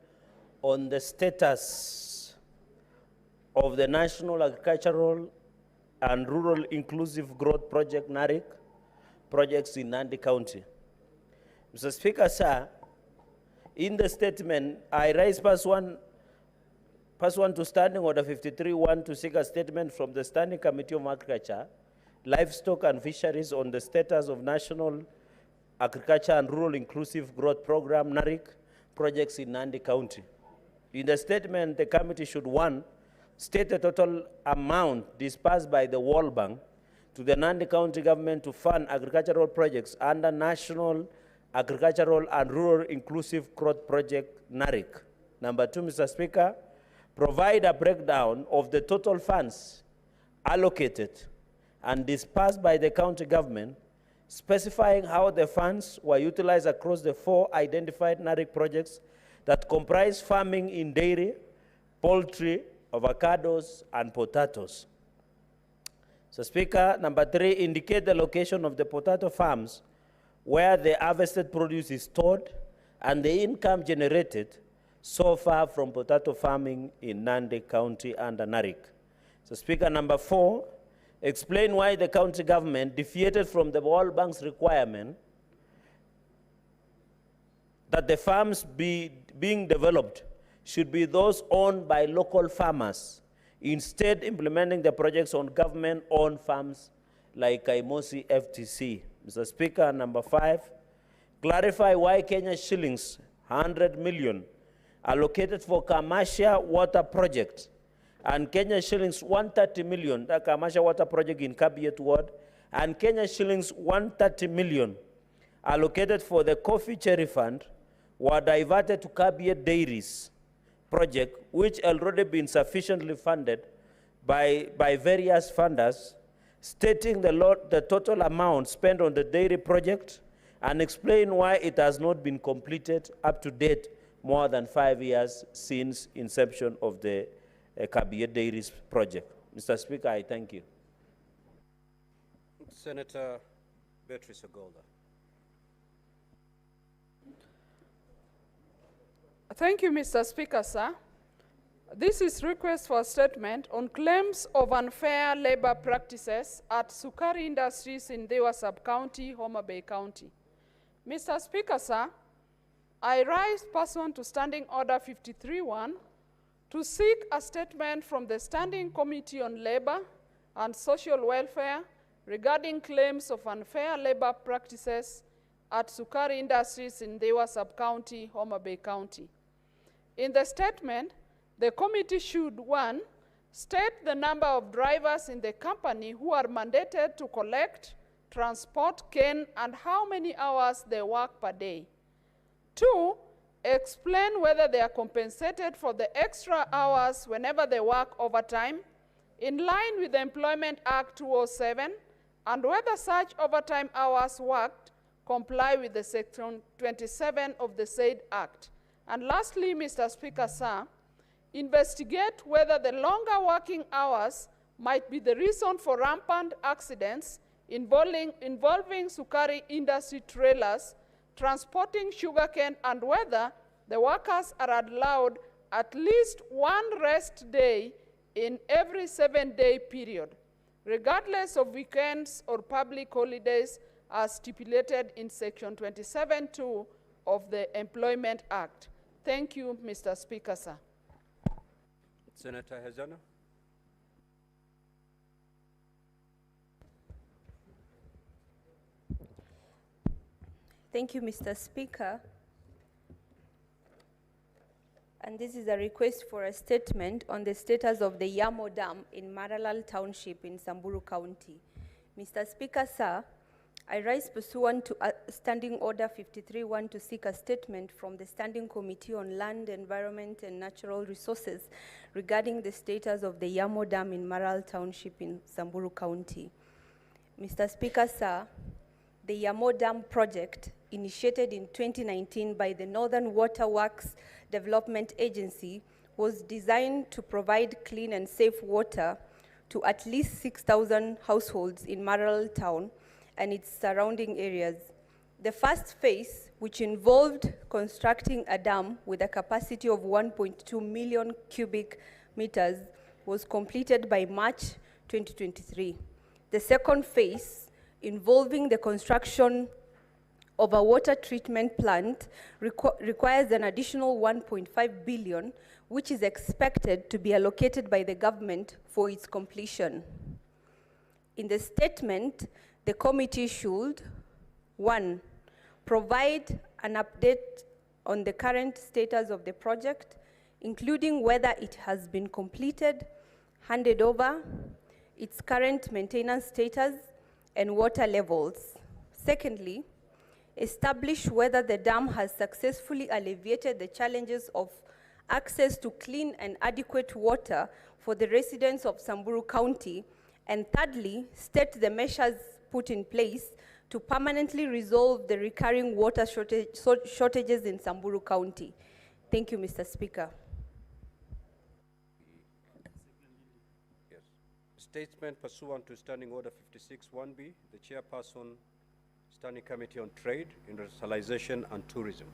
on the status of the National Agricultural and Rural Inclusive Growth Project, NARIC, projects in Nandi County. Mr. Speaker, sir, in the statement, I raise pursuant to Standing Order 53-1 to seek a statement from the Standing Committee of Agriculture, Livestock and Fisheries on the status of National Agriculture and Rural Inclusive Growth Program, NARIC, projects in Nandi County. In the statement, the committee should, 1, state the total amount disbursed by the World Bank to the Nandi County government to fund agricultural projects under National Agricultural and Rural Inclusive Growth Project, NARIC. Number 2, Mr. Speaker, provide a breakdown of the total funds allocated and disbursed by the county government, specifying how the funds were utilized across the 4 identified NARIC projects that comprise farming in dairy, poultry, avocados, and potatoes. So, Speaker, number 3, indicate the location of the potato farms where the harvested produce is stored and the income generated so far from potato farming in Nandi County under NARIC. So, Speaker, number 4, explain why the county government deviated from the World Bank's requirement that the farms being developed should be those owned by local farmers, instead implementing the projects on government-owned farms like Kaimosi FTC. Mr. Speaker, number 5, clarify why Kenya shillings 100 million allocated for commercial water projects and Kenya shillings 130 million, the commercial water project in Kabiet Ward, and Kenya shillings 130 million allocated for the Coffee Cherry Fund were diverted to Kabiet Dairies project, which already been sufficiently funded by various funders, stating the total amount spent on the dairy project and explain why it has not been completed up to date more than 5 years since inception of the Kabiet Dairies project. Mr. Speaker, I thank you. Senator Beatrice Ogolda. Thank you, Mr. Speaker, sir. This is request for a statement on claims of unfair labor practices at Sukari Industries in Dewa Sub-County, Homa Bay County. Mr. Speaker, sir, I rise pursuant to Standing Order 53-1 to seek a statement from the Standing Committee on Labor and Social Welfare regarding claims of unfair labor practices at Sukari Industries in Dewa Sub-County, Homa Bay County. In the statement, the committee should, 1, state the number of drivers in the company who are mandated to collect, transport, cane, and how many hours they work per day. 2, explain whether they are compensated for the extra hours whenever they work overtime, in line with the Employment Act 2007, and whether such overtime hours worked comply with the Section 27 of the said Act. And lastly, Mr. Speaker, sir, investigate whether the longer working hours might be the reason for rampant accidents involving Sukari industry trailers transporting sugarcane, and whether the workers are allowed at least one rest day in every 7-day period, regardless of weekends or public holidays as stipulated in Section 27(2) of the Employment Act. Thank you, Mr. Speaker, sir. Senator Hezana. Thank you, Mr. Speaker. And this is a request for a statement on the status of the Yamo Dam in Maralal Township in Samburu County. Mr. Speaker, sir, I rise pursuant to Standing Order 53-1 to seek a statement from the Standing Committee on Land, Environment and Natural Resources regarding the status of the Yamo Dam in Maralal Township in Samburu County. Mr. Speaker, sir, the Yamo Dam project, initiated in 2019 by the Northern Water Works Development Agency, was designed to provide clean and safe water to at least 6,000 households in Maralal town and its surrounding areas. The first phase, which involved constructing a dam with a capacity of 1.2 million cubic meters, was completed by March 2023. The second phase, involving the construction of a water treatment plant, requires an additional 1.5 billion, which is expected to be allocated by the government for its completion. In the statement, the committee should, 1, provide an update on the current status of the project, including whether it has been completed, handed over, its current maintenance status, and water levels. Secondly, establish whether the dam has successfully alleviated the challenges of access to clean and adequate water for the residents of Samburu County. And thirdly, state the measures put in place to permanently resolve the recurring water shortages in Samburu County. Thank you, Mr. Speaker. Yes. Statement pursuant to Standing Order 56-1B, the Chairperson, Standing Committee on Trade, Industrialization and Tourism.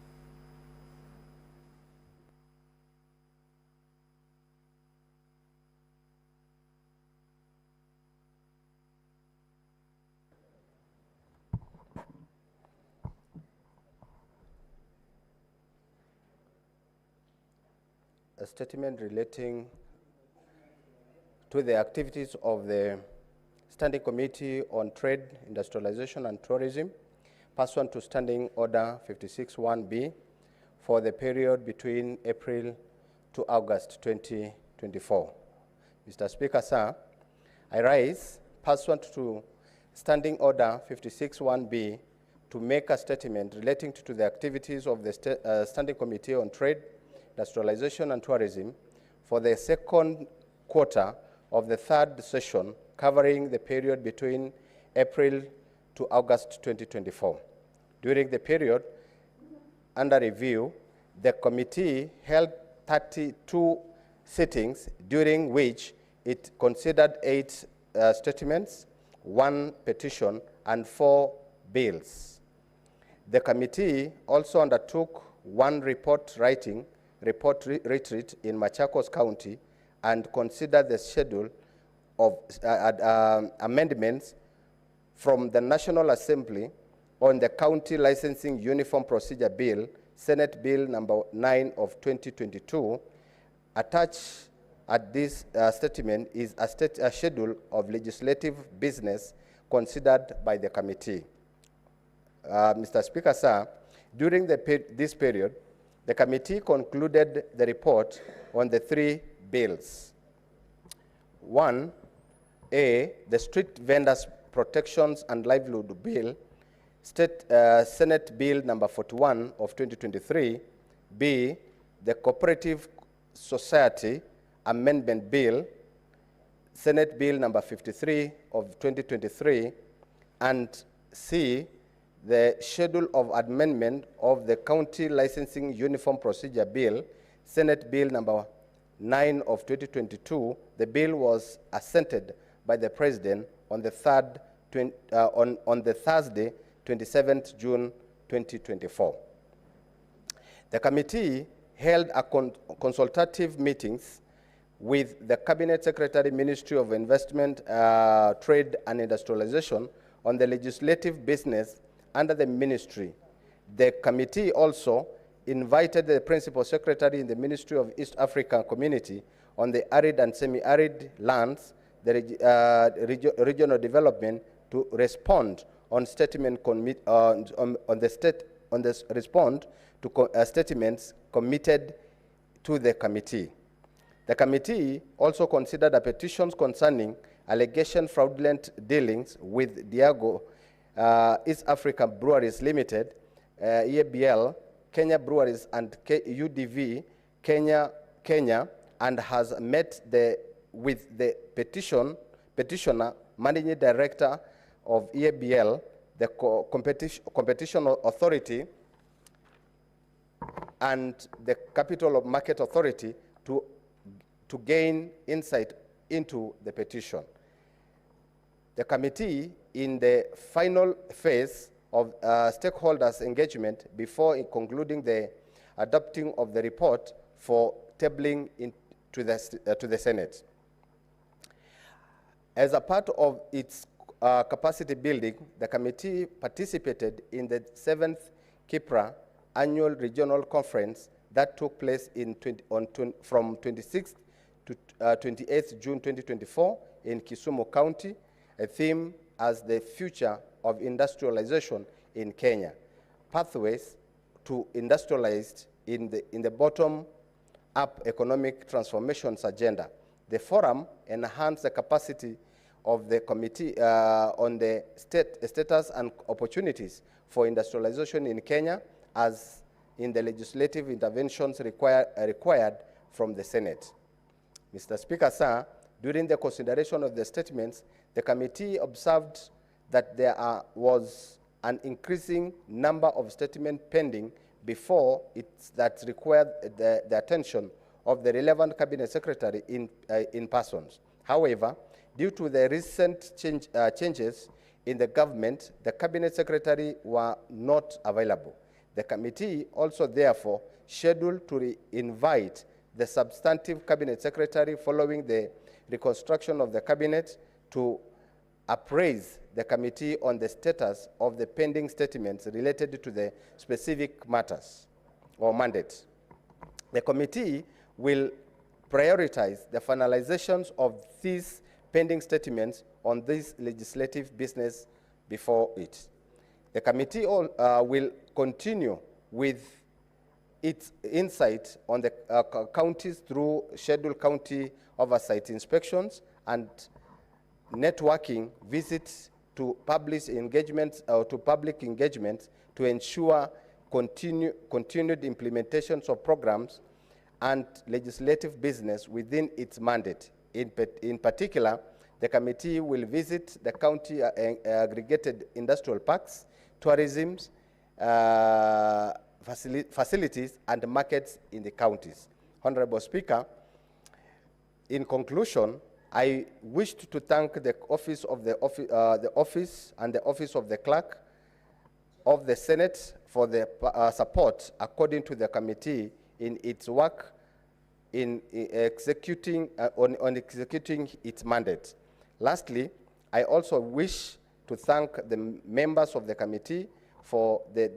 A statement relating to the activities of the Standing Committee on Trade, Industrialization and Tourism, pursuant to Standing Order 56-1B for the period between April to August 2024. Mr. Speaker, sir, I rise pursuant to Standing Order 56-1B to make a statement relating to the activities of the Standing Committee on Trade, Industrialization and Tourism for the second quarter of the third session, covering the period between April to August 2024. During the period under review, the committee held 32 sittings, during which it considered 8 statements, 1 petition, and 4 bills. The committee also undertook 1 report retreat in Machakos County and considered the schedule of amendments from the National Assembly on the County Licensing Uniform Procedure Bill, Senate Bill number 9 of 2022. Attached at this statement is a schedule of legislative business considered by the committee. Mr. Speaker, sir, during this period, the committee concluded the report on the 3 bills. 1A, the Street Vendors Protections and Livelihood Bill, Senate Bill number 41 of 2023. B, the Cooperative Society Amendment Bill, Senate Bill number 53 of 2023. And C, the Schedule of Amendment of the County Licensing Uniform Procedure Bill, Senate Bill number 9 of 2022. The bill was assented by the President on the Thursday, 27th June 2024. The committee held a consultative meetings with the Cabinet Secretary, Ministry of Investment, Trade and Industrialization on the legislative business under the ministry. The committee also invited the Principal Secretary in the Ministry of East African Community on the arid and semi-arid lands, the regional development, to respond on statements committed to the committee. The committee also considered a petitions concerning allegation fraudulent dealings with Diageo East African Breweries Limited, EABL, Kenya Breweries and UDV, Kenya, and has met with the petitioner, Managing Director of EABL, the Competition Authority, and the Capital Market Authority to gain insight into the petition. The committee, in the final phase of stakeholders' engagement before concluding the adopting of the report for tabling to the Senate. As a part of its capacity building, the committee participated in the 7th KIPRA Annual Regional Conference that took place from 26th to 28th June 2024 in Kisumu County, a theme as the future of industrialization in Kenya, pathways to industrialized in the bottom-up economic transformations agenda. The forum enhanced the capacity of the committee on the status and opportunities for industrialization in Kenya, as in the legislative interventions required from the Senate. Mr. Speaker, sir, during the consideration of the statements, the committee observed that there was an increasing number of statements pending before that required the attention of the relevant cabinet secretary in persons. However, due to the recent changes in the government, the cabinet secretary were not available. The committee also therefore scheduled to invite the substantive cabinet secretary following the reconstruction of the cabinet to appraise the committee on the status of the pending statements related to the specific matters or mandates. The committee will prioritize the finalizations of these pending statements on this legislative business before it. The committee will continue with its insight on the counties through scheduled county oversight inspections and networking visits to public engagements to ensure continued implementations of programs and legislative business within its mandate. In particular, the committee will visit the county aggregated industrial parks, tourism facilities, and markets in the counties. Honorable Speaker, in conclusion, I wished to thank the office of the office and the office of the clerk of the Senate for the support according to the committee in its work in executing on executing its mandate. Lastly, I also wish to thank the members of the committee for the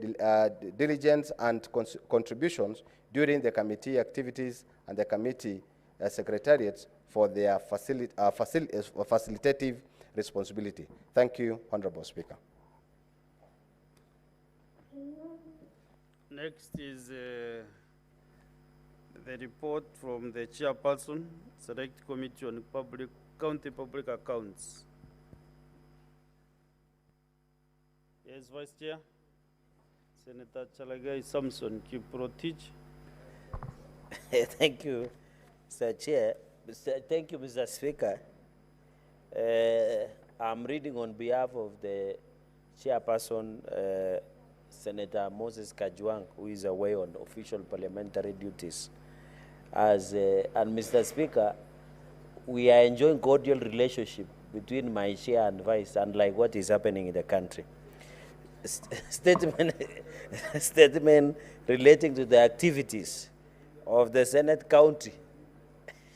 diligence and contributions during the committee activities and the committee secretariats for their facilitative responsibility. Thank you, Honorable Speaker. Next is the report from the Chairperson, Select Committee on County Public Accounts. Yes, Vice Chair. Senator Chalagai Samson Kiprotich. Thank you, Mr. Chair. Thank you, Mr. Speaker. I'm reading on behalf of the Chairperson, Senator Moses Kajwang, who is away on official parliamentary duties. And Mr. Speaker, we are enjoying cordial relationship between my chair and vice, unlike what is happening in the country. Statement relating to the activities of the Senate County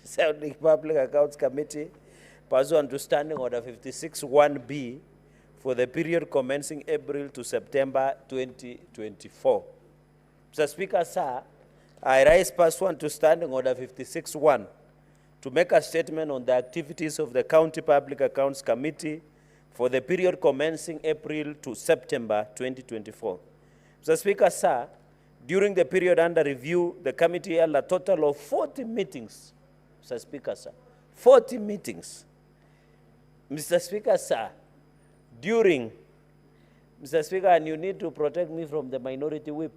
Sounding Public Accounts Committee pursuant to Standing Order 56-1B for the period commencing April to September 2024. Mr. Speaker, sir, I rise pursuant to Standing Order 56-1 to make a statement on the activities of the County Public Accounts Committee for the period commencing April to September 2024. Mr. Speaker, sir, during the period under review, the committee held a total of 40 meetings. Mr. Speaker, sir, 40 meetings. Mr. Speaker, sir, Mr. Speaker, and you need to protect me from the minority whip.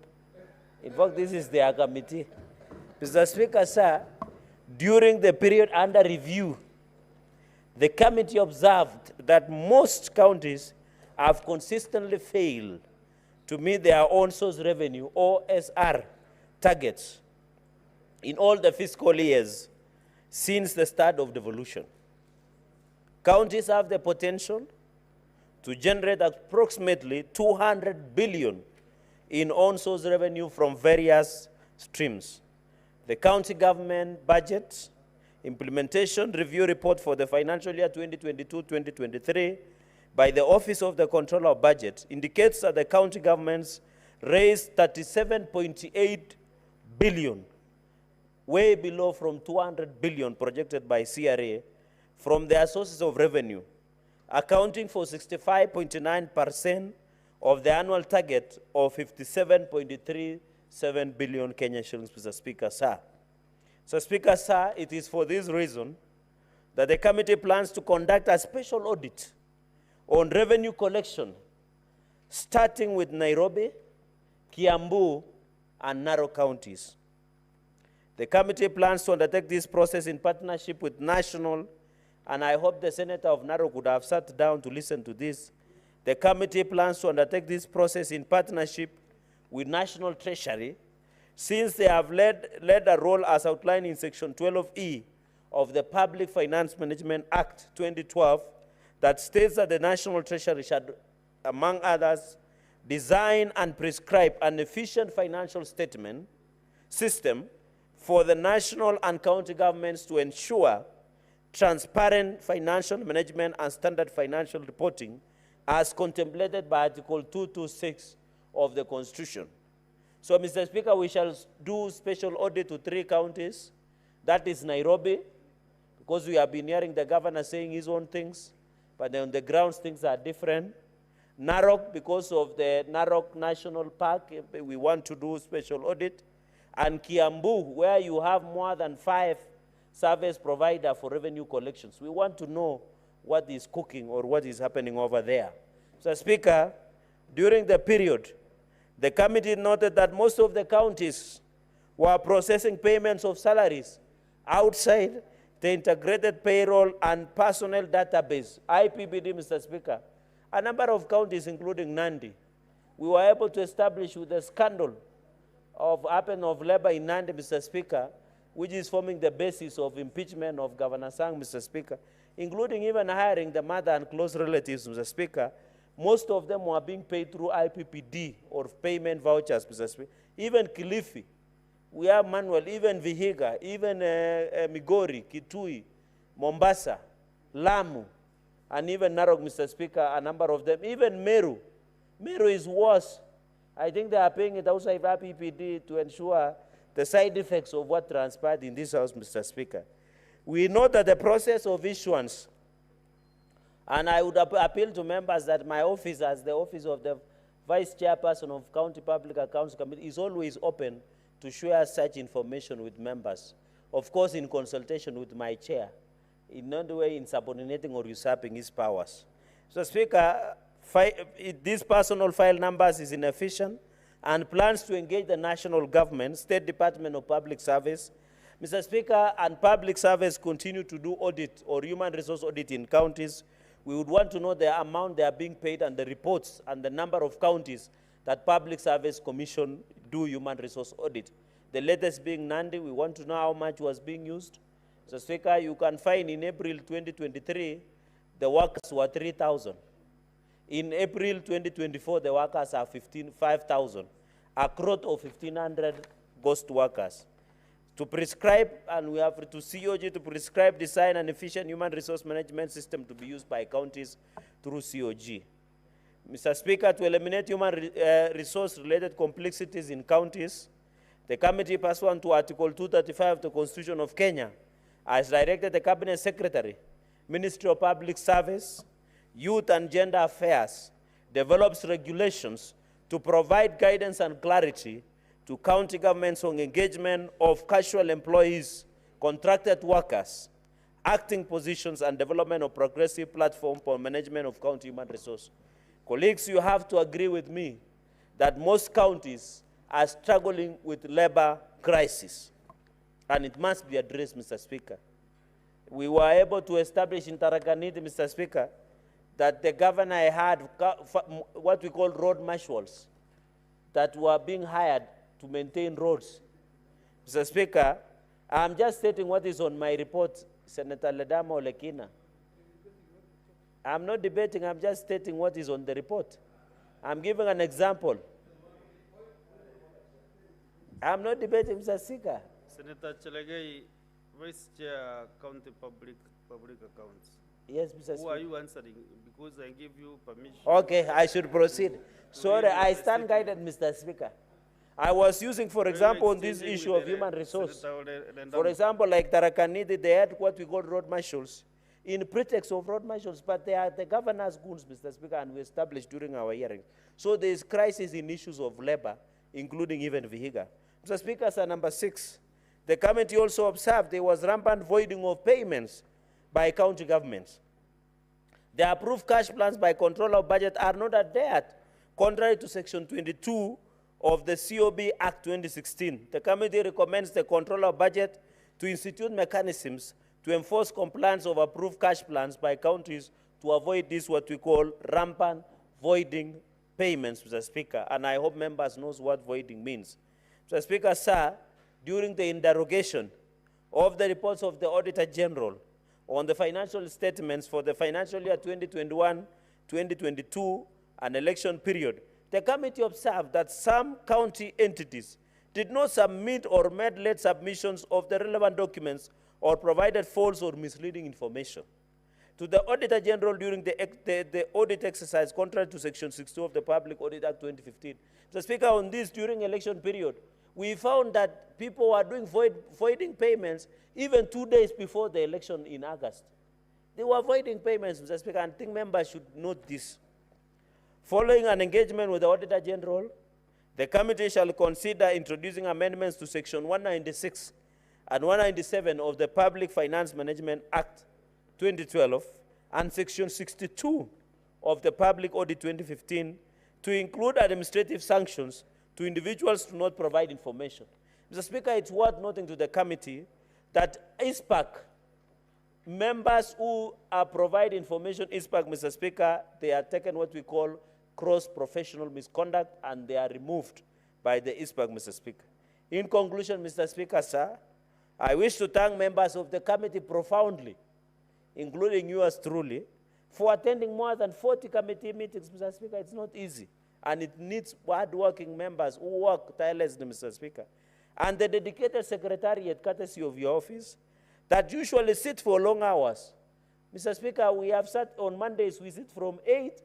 In fact, this is their committee. Mr. Speaker, sir, during the period under review, the committee observed that most counties have consistently failed to meet their own source revenue, OSR, targets in all the fiscal years since the start of devolution. Counties have the potential to generate approximately 200 billion in own source revenue from various streams. The county government budget implementation review report for the financial year 2022-2023 by the Office of the Controller of Budget indicates that the county governments raised 37.8 billion, way below from 200 billion projected by CRA from their sources of revenue, accounting for 65.9% of the annual target of 57.37 billion Kenyan shillings, Mr. Speaker, sir. So, Speaker, sir, it is for this reason that the committee plans to conduct a special audit on revenue collection, starting with Nairobi, Kiambu, and Narok counties. The committee plans to undertake this process in partnership with national, and I hope the Senator of Narok would have sat down to listen to this. The committee plans to undertake this process in partnership with National Treasury, since they have led a role as outlined in Section 12E of the Public Finance Management Act 2012 that states that the National Treasury should, among others, design and prescribe an efficient financial statement system for the national and county governments to ensure transparent financial management and standard financial reporting as contemplated by Article 226 of the Constitution. So, Mr. Speaker, we shall do special audit to 3 counties. That is Nairobi, because we have been hearing the governor saying his own things, but on the grounds things are different. Narok, because of the Narok National Park, we want to do special audit. And Kiambu, where you have more than 5 service providers for revenue collections. We want to know what is cooking or what is happening over there. Mr. Speaker, during the period, the committee noted that most of the counties were processing payments of salaries outside the integrated payroll and personnel database, IPBD, Mr. Speaker. A number of counties, including Nandi, we were able to establish with the scandal of labor in Nandi, Mr. Speaker, which is forming the basis of impeachment of Governor Sang, Mr. Speaker, including even hiring the mother and close relatives, Mr. Speaker. Most of them were being paid through IPPD or payment vouchers, Mr. Speaker. Even Kilifi, we have manual, even Vihiga, even Migori, Kitui, Mombasa, Lamu, and even Narok, Mr. Speaker, a number of them. Even Meru. Meru is worse. I think they are paying it outside IPPD to ensure the side effects of what transpired in this house, Mr. Speaker. We know that the process of issuance, and I would appeal to members that my office, as the office of the Vice Chairperson of County Public Accounts Committee, is always open to share such information with members. Of course, in consultation with my chair, in no way insubordinating or usurping his powers. So, Speaker, this personal file numbers is inefficient and plans to engage the national government, State Department of Public Service, Mr. Speaker, and public service continue to do audit or human resource audit in counties. We would want to know the amount they are being paid and the reports and the number of counties that Public Service Commission do human resource audit. The latest being Nandi, we want to know how much was being used. Mr. Speaker, you can find in April 2023, the workers were 3,000. In April 2024, the workers are 5,000. A growth of 1,500 ghost workers. To prescribe, and we have to COG to prescribe, design an efficient human resource management system to be used by counties through COG. Mr. Speaker, to eliminate human resource-related complexities in counties, the committee pursuant to Article 235 of the Constitution of Kenya has directed the Cabinet Secretary, Ministry of Public Service, Youth and Gender Affairs, develops regulations to provide guidance and clarity to county governments on engagement of casual employees, contracted workers, acting positions, and development of progressive platform for management of county human resource. Colleagues, you have to agree with me that most counties are struggling with labor crisis, and it must be addressed, Mr. Speaker. We were able to establish in Tarakaniti, Mr. Speaker, that the governor had what we call road marshals that were being hired to maintain roads. Mr. Speaker, I'm just stating what is on my report, Senator Ledama Olekina. I'm not debating, I'm just stating what is on the report. I'm giving an example. I'm not debating, Mr. Speaker. Senator Chelagai, Vice Chair, County Public Accounts. Yes, Mr. Speaker. Who are you answering? Because I give you permission. Okay, I should proceed. Sorry, I stand guided, Mr. Speaker. I was using, for example, on this issue of human resource. For example, like Tarakaniti, they had what we call road marshals, in pretext of road marshals, but they are the governor's goons, Mr. Speaker, and we established during our hearings. So there is crisis in issues of labor, including even Vihiga. Mr. Speaker, sir, number 6, the committee also observed there was rampant voiding of payments by county governments. The approved cash plans by controller of budget are not adhered, contrary to Section 22 of the COB Act 2016. The committee recommends the controller of budget to institute mechanisms to enforce compliance of approved cash plans by counties to avoid this what we call rampant voiding payments, Mr. Speaker, and I hope members knows what voiding means. Mr. Speaker, sir, during the interrogation of the reports of the Auditor General on the financial statements for the financial year 2021-2022, an election period, the committee observed that some county entities did not submit or made late submissions of the relevant documents or provided false or misleading information to the Auditor General during the audit exercise, contrary to Section 62 of the Public Audit Act 2015. Mr. Speaker, on this, during election period, we found that people were doing voiding payments even 2 days before the election in August. They were voiding payments, Mr. Speaker, and I think members should note this. Following an engagement with the Auditor General, the committee shall consider introducing amendments to Section 196 and 197 of the Public Finance Management Act 2012 and Section 62 of the Public Audit 2015 to include administrative sanctions to individuals to not provide information. Mr. Speaker, it's worth noting to the committee that ISPAC members who provide information, ISPAC, Mr. Speaker, they are taken what we call cross-professional misconduct, and they are removed by the ISPAC, Mr. Speaker. In conclusion, Mr. Speaker, sir, I wish to thank members of the committee profoundly, including yours truly, for attending more than 40 committee meetings, Mr. Speaker. It's not easy, and it needs hard-working members who work tirelessly, Mr. Speaker. And the dedicated secretariat, courtesy of your office, that usually sit for long hours. Mr. Speaker, we have sat on Mondays, we sit from 8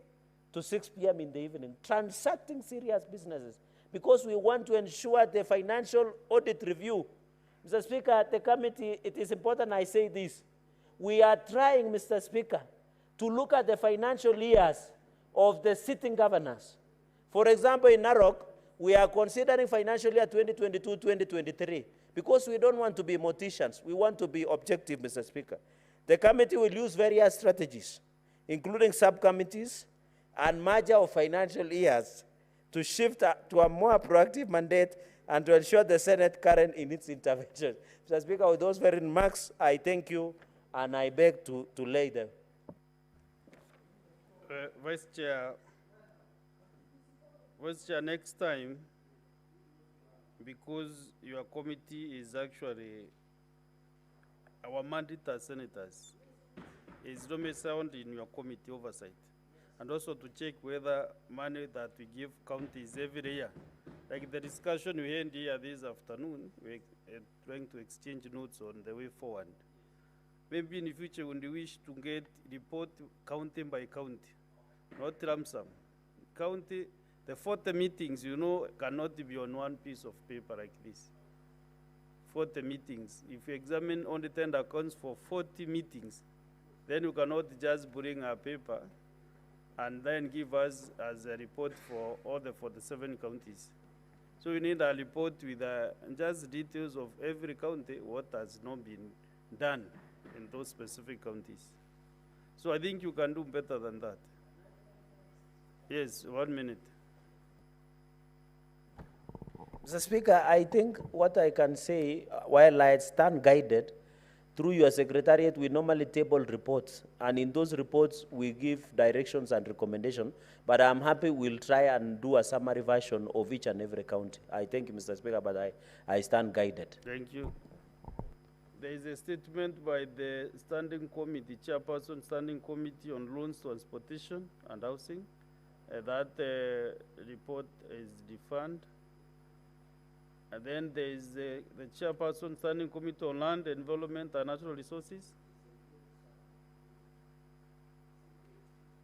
to 6 p.m. in the evening, transacting serious businesses, because we want to ensure the financial audit review. Mr. Speaker, the committee, it is important I say this. We are trying, Mr. Speaker, to look at the financial years of the sitting governors. For example, in Narok, we are considering financial year 2022-2023 because we don't want to be morticians. We want to be objective, Mr. Speaker. The committee will use various strategies, including subcommittees and merger of financial years, to shift to a more proactive mandate and to ensure the Senate current in its intervention. Mr. Speaker, with those very remarks, I thank you and I beg to lay them. Vice Chair, next time, because your committee is actually our mandate as senators, is domiciled in your committee oversight, and also to check whether money that we give counties every year, like the discussion we had here this afternoon, we're trying to exchange notes on the way forward. Maybe in the future when we wish to get report county by county, not lump sum. County, the 40 meetings, you know, cannot be on one piece of paper like this. 40 meetings. If you examine only 10 accounts for 40 meetings, then you cannot just bring a paper and then give us as a report for all the 47 counties. So we need a report with just details of every county, what has not been done in those specific counties. So I think you can do better than that. Yes, 1 minute. Mr. Speaker, I think what I can say, while I stand guided, through your secretariat, we normally table reports, and in those reports, we give directions and recommendations, but I'm happy we'll try and do a summary version of each and every county. I thank you, Mr. Speaker, but I stand guided. Thank you. There is a statement by the Standing Committee, Chairperson, Standing Committee on Loans, Transportation and Housing, that report is defunct. And then there is the Chairperson, Standing Committee on Land, Environment and Natural Resources.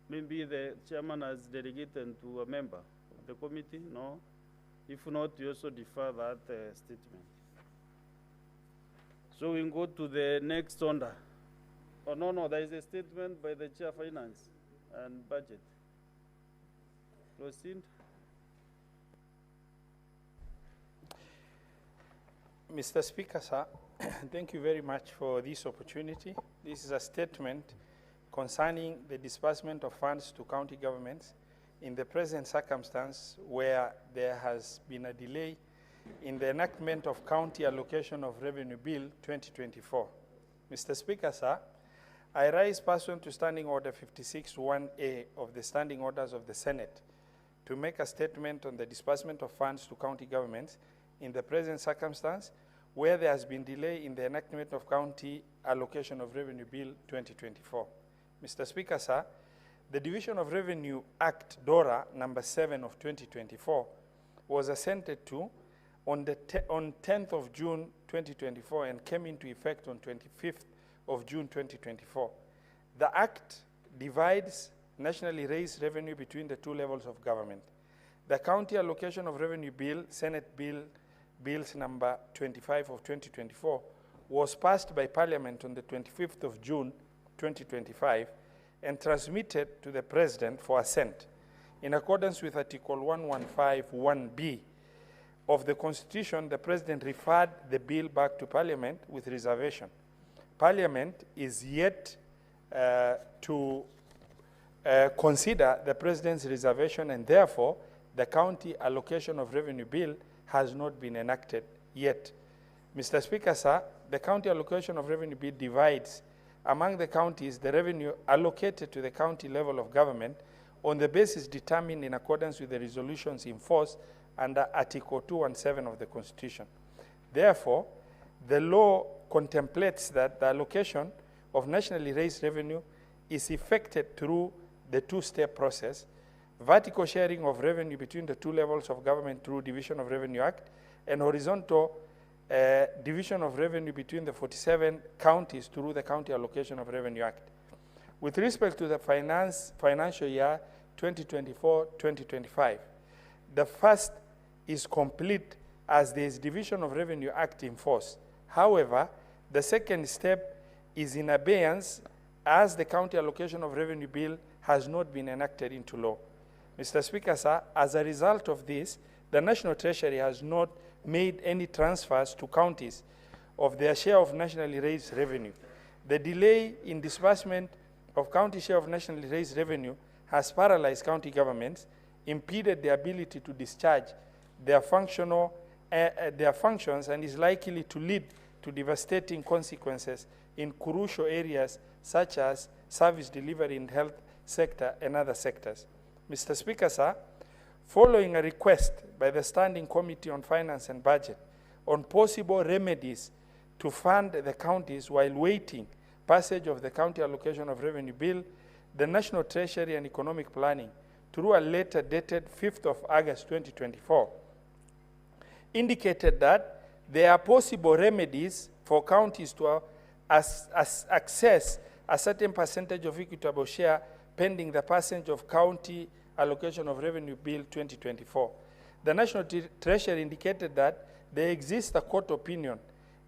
Maybe the chairman has delegated to a member of the committee, no? If not, you also defer that statement. So we go to the next order. Oh, no, there is a statement by the Chair Finance and Budget. Proceed. Mr. Speaker, sir, thank you very much for this opportunity. This is a statement concerning the disbursement of funds to county governments in the present circumstance where there has been a delay in the enactment of County Allocation of Revenue Bill 2024. Mr. Speaker, sir, I rise pursuant to Standing Order 56-1A of the Standing Orders of the Senate to make a statement on the disbursement of funds to county governments in the present circumstance where there has been delay in the enactment of County Allocation of Revenue Bill 2024. Mr. Speaker, sir, the Division of Revenue Act, DORA, number 7 of 2024, was assented to on 10th of June 2024 and came into effect on 25th of June 2024. The Act divides nationally raised revenue between the two levels of government. The County Allocation of Revenue Bill, Senate Bills number 25 of 2024, was passed by Parliament on the 25th of June 2025 and transmitted to the President for assent. In accordance with Article 115(1)(b) of the Constitution, the President referred the bill back to Parliament with reservation. Parliament is yet to consider the President's reservation, and therefore the county allocation of revenue bill has not been enacted yet. Mr. Speaker, sir, the county allocation of revenue bill divides among the counties the revenue allocated to the county level of government on the basis determined in accordance with the resolutions in force under Article 217 of the Constitution. Therefore, the law contemplates that the allocation of nationally raised revenue is effected through the two-step process: vertical sharing of revenue between the two levels of government through Division of Revenue Act, and horizontal division of revenue between the 47 counties through the County Allocation of Revenue Act. With respect to the financial year 2024-2025, the first is complete as there is Division of Revenue Act in force. However, the second step is in abeyance as the County Allocation of Revenue Bill has not been enacted into law. Mr. Speaker, sir, as a result of this, the National Treasury has not made any transfers to counties of their share of nationally raised revenue. The delay in disbursement of county share of nationally raised revenue has paralyzed county governments, impeded their ability to discharge their functions, and is likely to lead to devastating consequences in crucial areas such as service delivery in health sector and other sectors. Mr. Speaker, sir, following a request by the Standing Committee on Finance and Budget on possible remedies to fund the counties while waiting passage of the County Allocation of Revenue Bill, the National Treasury and Economic Planning, through a letter dated 5th of August 2024, indicated that there are possible remedies for counties to access a certain percentage of equitable share pending the passage of County Allocation of Revenue Bill 2024. The National Treasury indicated that there exists a court opinion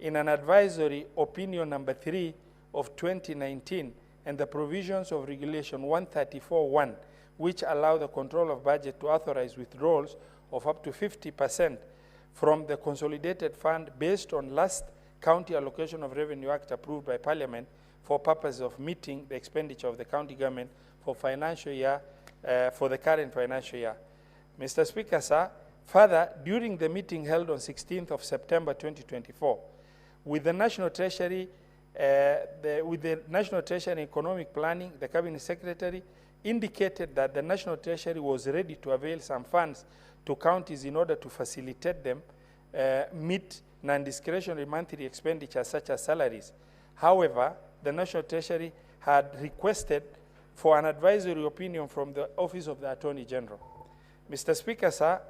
in an advisory opinion number 3 of 2019 and the provisions of Regulation 134.1, which allow the control of budget to authorize withdrawals of up to 50% from the consolidated fund based on last County Allocation of Revenue Act approved by Parliament for purposes of meeting the expenditure of the county government for financial year, for the current financial year. Mr. Speaker, sir, further, during the meeting held on 16th of September 2024, with the National Treasury, and Economic Planning, the Cabinet Secretary indicated that the National Treasury was ready to avail some funds to counties in order to facilitate them meet non-discretionary monthly expenditures such as salaries. However, the National Treasury had requested for an advisory opinion from the Office of the Attorney General. Mr. Speaker, sir,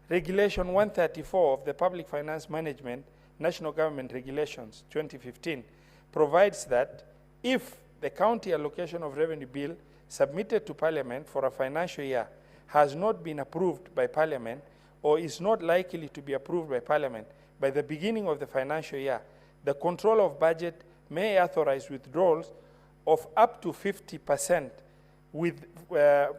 Regulation 134 of the Public Finance Management National Government Regulations 2015 provides that if the County Allocation of Revenue Bill submitted to Parliament for a financial year has not been approved by Parliament or is not likely to be approved by Parliament by the beginning of the financial year, the control of budget may authorize withdrawals of up to 50%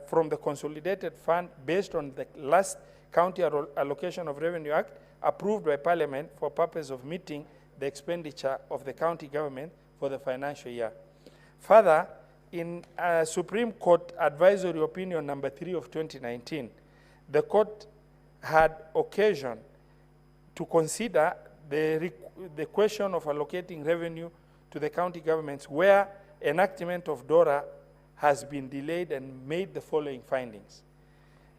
from the consolidated fund based on the last County Allocation of Revenue Act approved by Parliament for purpose of meeting the expenditure of the county government for the financial year. Further, in Supreme Court Advisory Opinion number 3 of 2019, the court had occasion to consider the question of allocating revenue to the county governments where enactment of DORA has been delayed and made the following findings: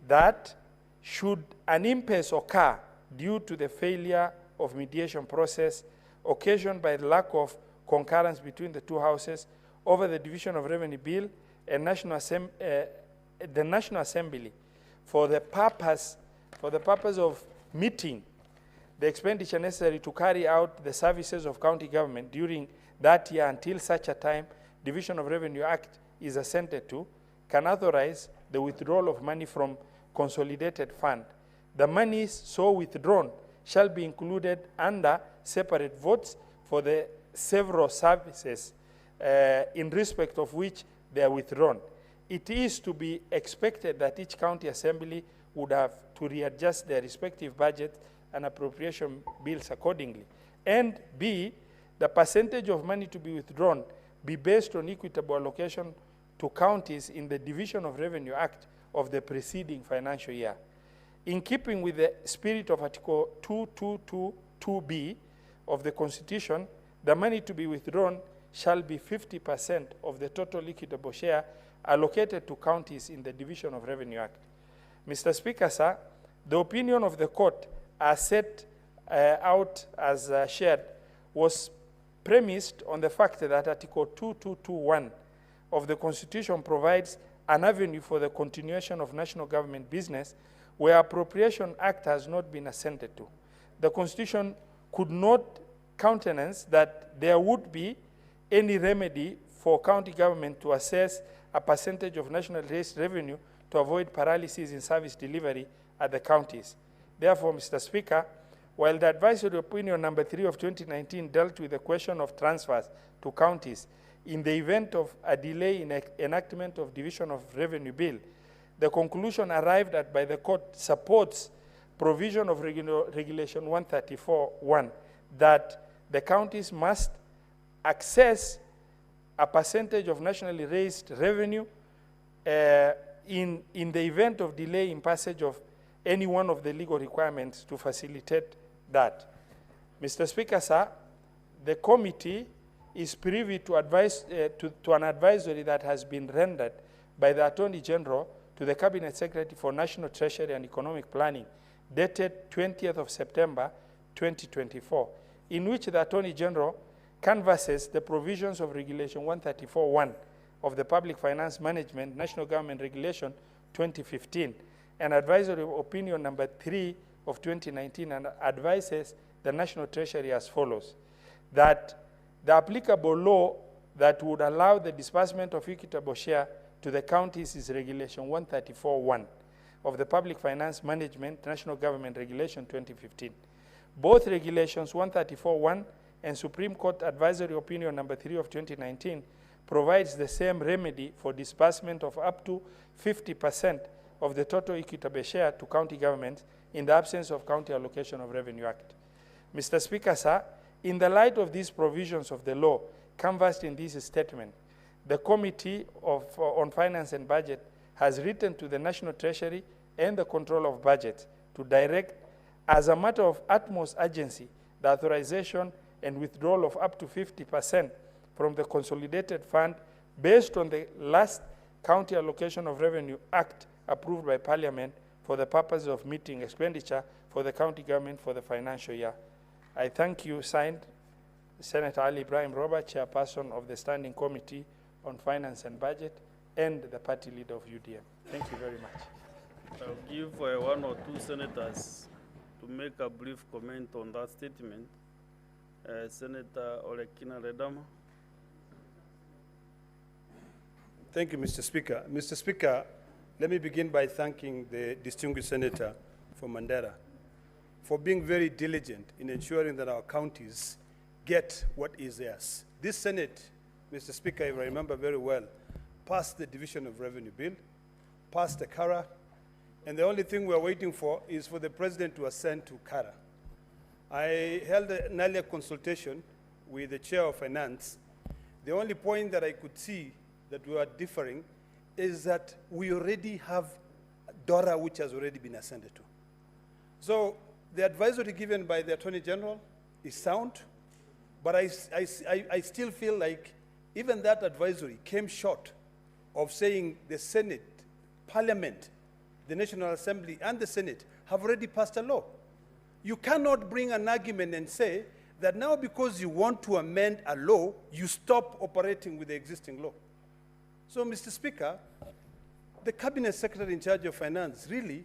that should an impasse occur due to the failure of mediation process occasioned by the lack of concurrence between the two houses over the Division of Revenue Bill and the National Assembly for the purpose of meeting the expenditure necessary to carry out the services of county government during that year until such a time Division of Revenue Act is assented to, can authorize the withdrawal of money from consolidated fund. The monies so withdrawn shall be included under separate votes for the several services in respect of which they are withdrawn. It is to be expected that each county assembly would have to readjust their respective budget and appropriation bills accordingly. And B, the percentage of money to be withdrawn be based on equitable allocation to counties in the Division of Revenue Act of the preceding financial year. In keeping with the spirit of Article 2222B of the Constitution, the money to be withdrawn shall be 50% of the total equitable share allocated to counties in the Division of Revenue Act. Mr. Speaker, sir, the opinion of the court as set out as shared was premised on the fact that Article 2221 of the Constitution provides an avenue for the continuation of national government business where Appropriation Act has not been assented to. The Constitution could not countenance that there would be any remedy for county government to assess a percentage of national raised revenue to avoid paralysis in service delivery at the counties. Therefore, Mr. Speaker, while the advisory opinion number 3 of 2019 dealt with the question of transfers to counties in the event of a delay in enactment of Division of Revenue Bill, the conclusion arrived at by the court supports provision of Regulation 134.1 that the counties must access a percentage of nationally raised revenue in the event of delay in passage of any one of the legal requirements to facilitate that. Mr. Speaker, sir, the committee is privy to an advisory that has been rendered by the Attorney General to the Cabinet Secretary for National Treasury and Economic Planning, dated 20th of September 2024, in which the Attorney General canvasses the provisions of Regulation 134.1 of the Public Finance Management National Government Regulation 2015 and advisory opinion number 3 of 2019 and advises the National Treasury as follows: that the applicable law that would allow the disbursement of equitable share to the counties is Regulation 134.1 of the Public Finance Management National Government Regulation 2015. Both Regulations 134.1 and Supreme Court Advisory Opinion number 3 of 2019 provides the same remedy for disbursement of up to 50% of the total equitable share to county governments in the absence of County Allocation of Revenue Act. Mr. Speaker, sir, in the light of these provisions of the law canvassed in this statement, the Committee on Finance and Budget has written to the National Treasury and the Control of Budgets to direct, as a matter of utmost urgency, the authorization and withdrawal of up to 50% from the Consolidated Fund based on the last County Allocation of Revenue Act approved by Parliament for the purpose of meeting expenditure for the county government for the financial year. I thank you, signed Senator Ali Ibrahim Robert, Chairperson of the Standing Committee on Finance and Budget, and the party leader of UDM. Thank you very much. I'll give one or two senators to make a brief comment on that statement. Senator Olekina Redama. Thank you, Mr. Speaker. Mr. Speaker, let me begin by thanking the distinguished senator from Mandera for being very diligent in ensuring that our counties get what is theirs. This Senate, Mr. Speaker, if I remember very well, passed the Division of Revenue Bill, passed the CARA, and the only thing we're waiting for is for the President to assent to CARA. I held an earlier consultation with the Chair of Finance. The only point that I could see that we are differing is that we already have DORA which has already been assented to. So the advisory given by the Attorney General is sound, but I still feel like even that advisory came short of saying the Senate, Parliament, the National Assembly, and the Senate have already passed a law. You cannot bring an argument and say that now because you want to amend a law, you stop operating with the existing law. So, Mr. Speaker, the Cabinet Secretary in charge of Finance really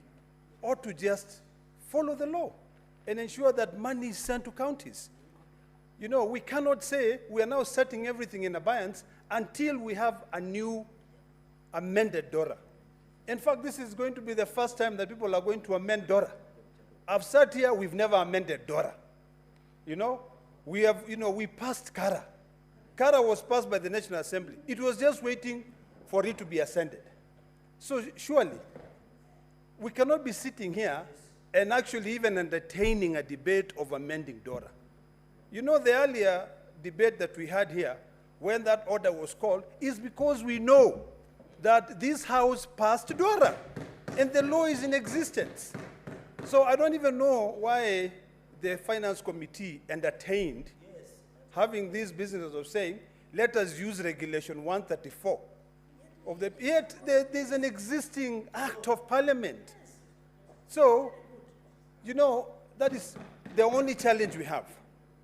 ought to just follow the law and ensure that money is sent to counties. You know, we cannot say we are now setting everything in abeyance until we have a new amended DORA. In fact, this is going to be the first time that people are going to amend DORA. I've sat here, we've never amended DORA. You know, we passed CARA. CARA was passed by the National Assembly. It was just waiting for it to be ascended. So surely, we cannot be sitting here and actually even entertaining a debate of amending DORA. You know, the earlier debate that we had here when that order was called is because we know that this House passed DORA, and the law is in existence. So I don't even know why the Finance Committee entertained having these businesses of saying, let us use Regulation 134. Yet there's an existing Act of Parliament. So, you know, that is the only challenge we have.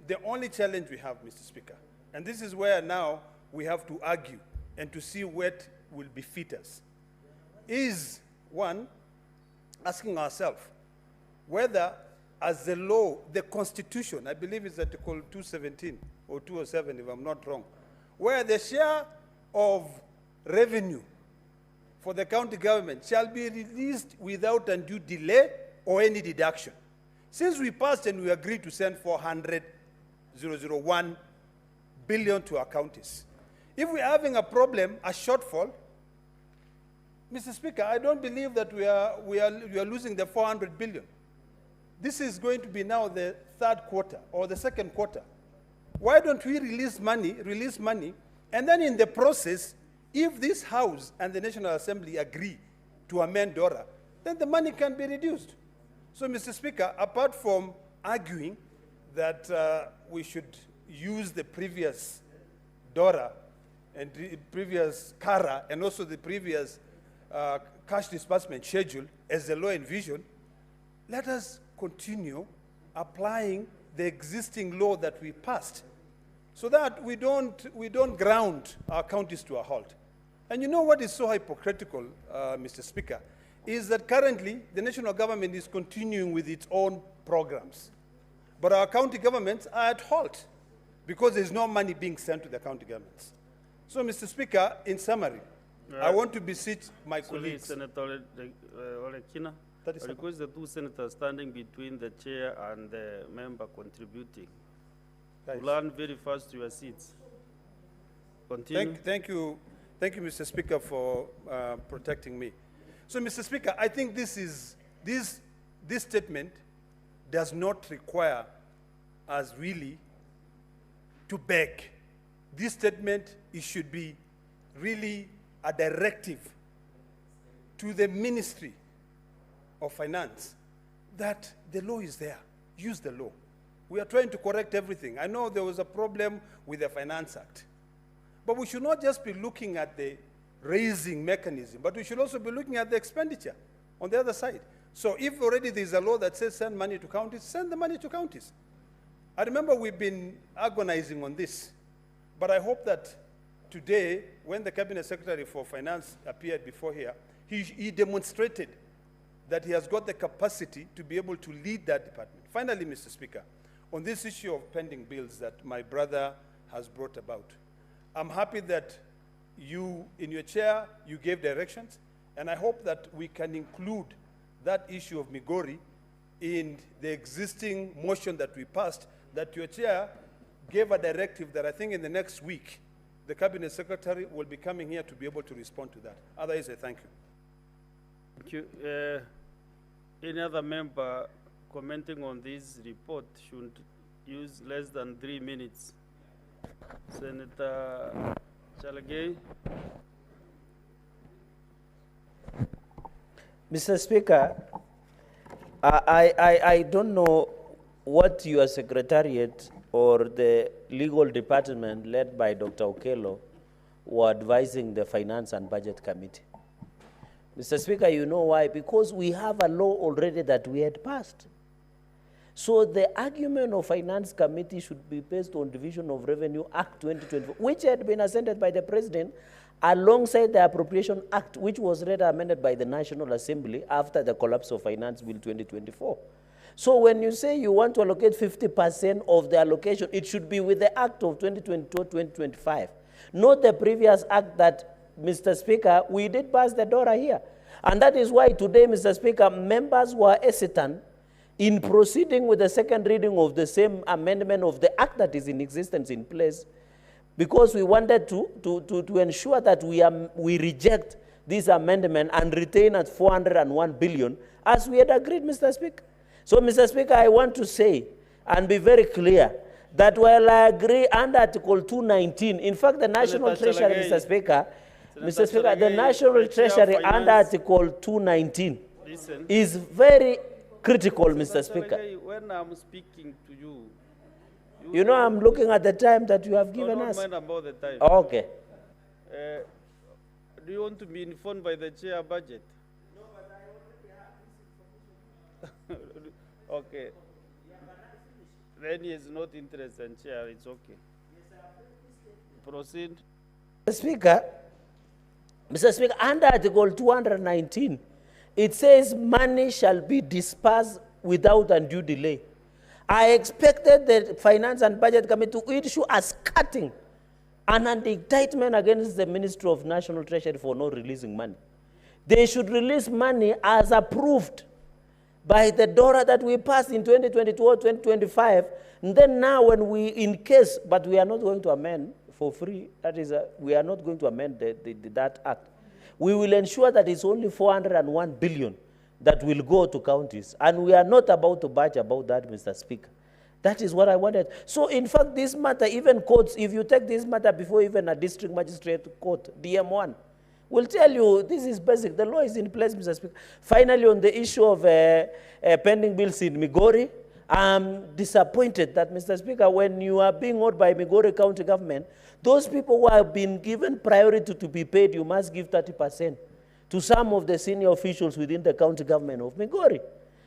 The only challenge we have, Mr. Speaker. And this is where now we have to argue and to see what will befit us. Is, one, asking ourselves whether, as the law, the Constitution, I believe it's Article 217 or 207, if I'm not wrong, where the share of revenue for the county government shall be released without undue delay or any deduction. Since we passed and we agreed to send 400,001 billion to our counties, if we're having a problem, a shortfall, Mr. Speaker, I don't believe that we are losing the 400 billion. This is going to be now the third quarter or the second quarter. Why don't we release money, and then in the process, if this House and the National Assembly agree to amend DORA, then the money can be reduced. So, Mr. Speaker, apart from arguing that we should use the previous DORA and the previous CARA and also the previous cash disbursement schedule as the law envisioned, let us continue applying the existing law that we passed so that we don't ground our counties to a halt. And you know what is so hypocritical, Mr. Speaker, is that currently the national government is continuing with its own programs. But our county governments are at halt because there's no money being sent to the county governments. So, Mr. Speaker, in summary, I want to beseech my colleagues. Senator Olekina, I request the two senators standing between the chair and the member contributing to learn very fast to your seats. Continue. Thank you, Mr. Speaker, for protecting me. So, Mr. Speaker, I think this statement does not require us really to beg. This statement, it should be really a directive to the Ministry of Finance that the law is there. Use the law. We are trying to correct everything. I know there was a problem with the Finance Act, but we should not just be looking at the raising mechanism, but we should also be looking at the expenditure on the other side. So if already there's a law that says send money to counties, send the money to counties. I remember we've been agonizing on this, but I hope that today, when the Cabinet Secretary for Finance appeared before here, he demonstrated that he has got the capacity to be able to lead that department. Finally, Mr. Speaker, on this issue of pending bills that my brother has brought about, I'm happy that you, in your chair, you gave directions, and I hope that we can include that issue of Migori in the existing motion that we passed, that your chair gave a directive that I think in the next week, the Cabinet Secretary will be coming here to be able to respond to that. Otherwise, I thank you. Thank you. Any other member commenting on this report should use less than 3 minutes. Senator Chalagay. Mr. Speaker, I don't know what your secretariat or the legal department led by Dr. Okello were advising the Finance and Budget Committee. Mr. Speaker, you know why? Because we have a law already that we had passed. So the argument of Finance Committee should be based on Division of Revenue Act 2024, which had been assented by the President alongside the Appropriation Act, which was later amended by the National Assembly after the collapse of Finance Bill 2024. So when you say you want to allocate 50% of the allocation, it should be with the Act of 2022-2025, not the previous Act that, Mr. Speaker, we did pass the DORA here. And that is why today, Mr. Speaker, members were hesitant in proceeding with the second reading of the same amendment of the Act that is in existence in place, because we wanted to ensure that we reject this amendment and retain at 401 billion, as we had agreed, Mr. Speaker. So, Mr. Speaker, I want to say and be very clear that while I agree under Article 219, in fact, the National Senator Treasury, Chelagay. Mr. Speaker, Senator Mr. Speaker, the Chelagay, National the Chair of Treasury under Finance. Article 219 Listen. is very critical, Mr. Senator Speaker. Chelagay, when I'm speaking to you, You know, I'm looking at the time that you have given don't us. mind about the time. Okay. Do you want to be informed by the chair budget? No, but I already have this information. Okay. Then he is not interested, chair. It's okay. Proceed. Mr. Speaker, under Article 219, it says money shall be dispersed without undue delay. I expected the Finance and Budget Committee to issue a cutting and an indictment against the Ministry of National Treasury for not releasing money. They should release money as approved by the DORA that we passed in 2022 or 2025. And then now when we, in case, but we are not going to amend for free, that is, we are not going to amend that act. We will ensure that it's only 401 billion that will go to counties. And we are not about to budge about that, Mr. Speaker. That is what I wanted. So, in fact, this matter, even courts, if you take this matter before even a district magistrate court, DM1, will tell you this is basic. The law is in place, Mr. Speaker. Finally, on the issue of pending bills in Migori, I'm disappointed that, Mr. Speaker, when you are being owed by Migori County government, those people who have been given priority to be paid, you must give 30% to some of the senior officials within the county government of Migori.